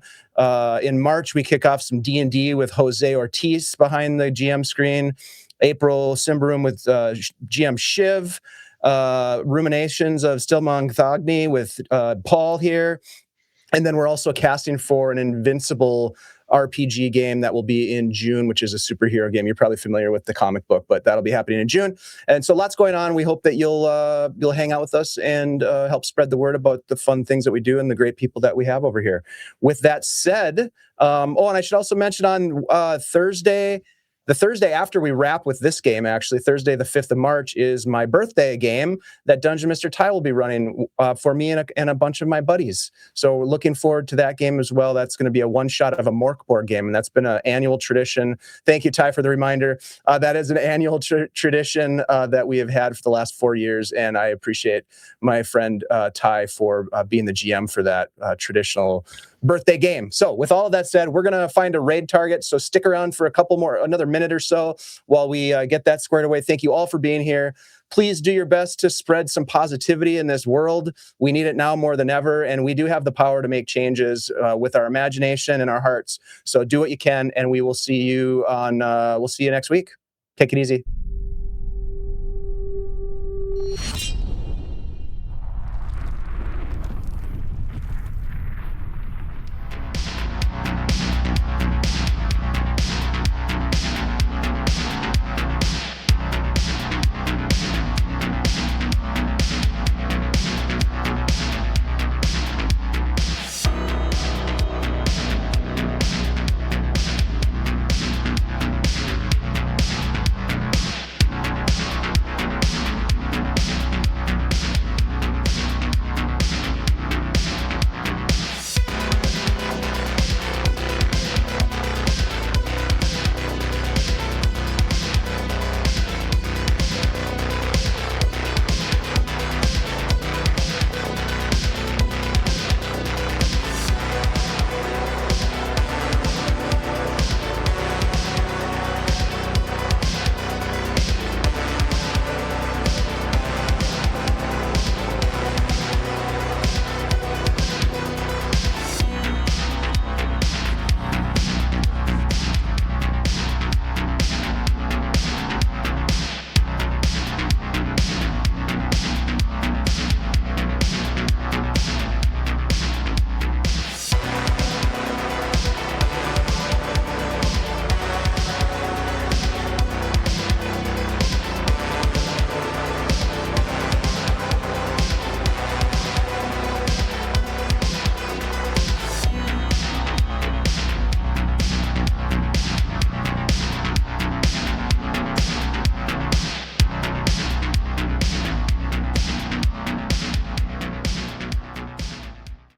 In March, we kick off some D&D with Jose Ortiz behind the GM screen. April, Simbaroom with GM Shiv. Ruminations of Stilmanthagni with Paul here. And then we're also casting for an Invincible RPG game that will be in June, which is a superhero game. You're probably familiar with the comic book, but that'll be happening in June. And so lots going on. We hope that you'll hang out with us and help spread the word about the fun things that we do and the great people that we have over here. With that said, and I should also mention on Thursday, the Thursday after we wrap with this game, actually, Thursday, the 5th of March, is my birthday game that Dungeon Mr. Ty will be running for me and a bunch of my buddies. So we're looking forward to that game as well. That's going to be a one-shot of a Morkborg game, and that's been an annual tradition. Thank you, Ty, for the reminder. That is an annual tradition that we have had for the last 4 years, and I appreciate my friend Ty for being the GM for that traditional birthday game. So with all of that said, we're going to find a raid target. So stick around for another minute or so while we get that squared away. Thank you all for being here. Please do your best to spread some positivity in this world. We need it now more than ever. And we do have the power to make changes with our imagination and our hearts. So do what you can. And we will see you we'll see you next week. Take it easy.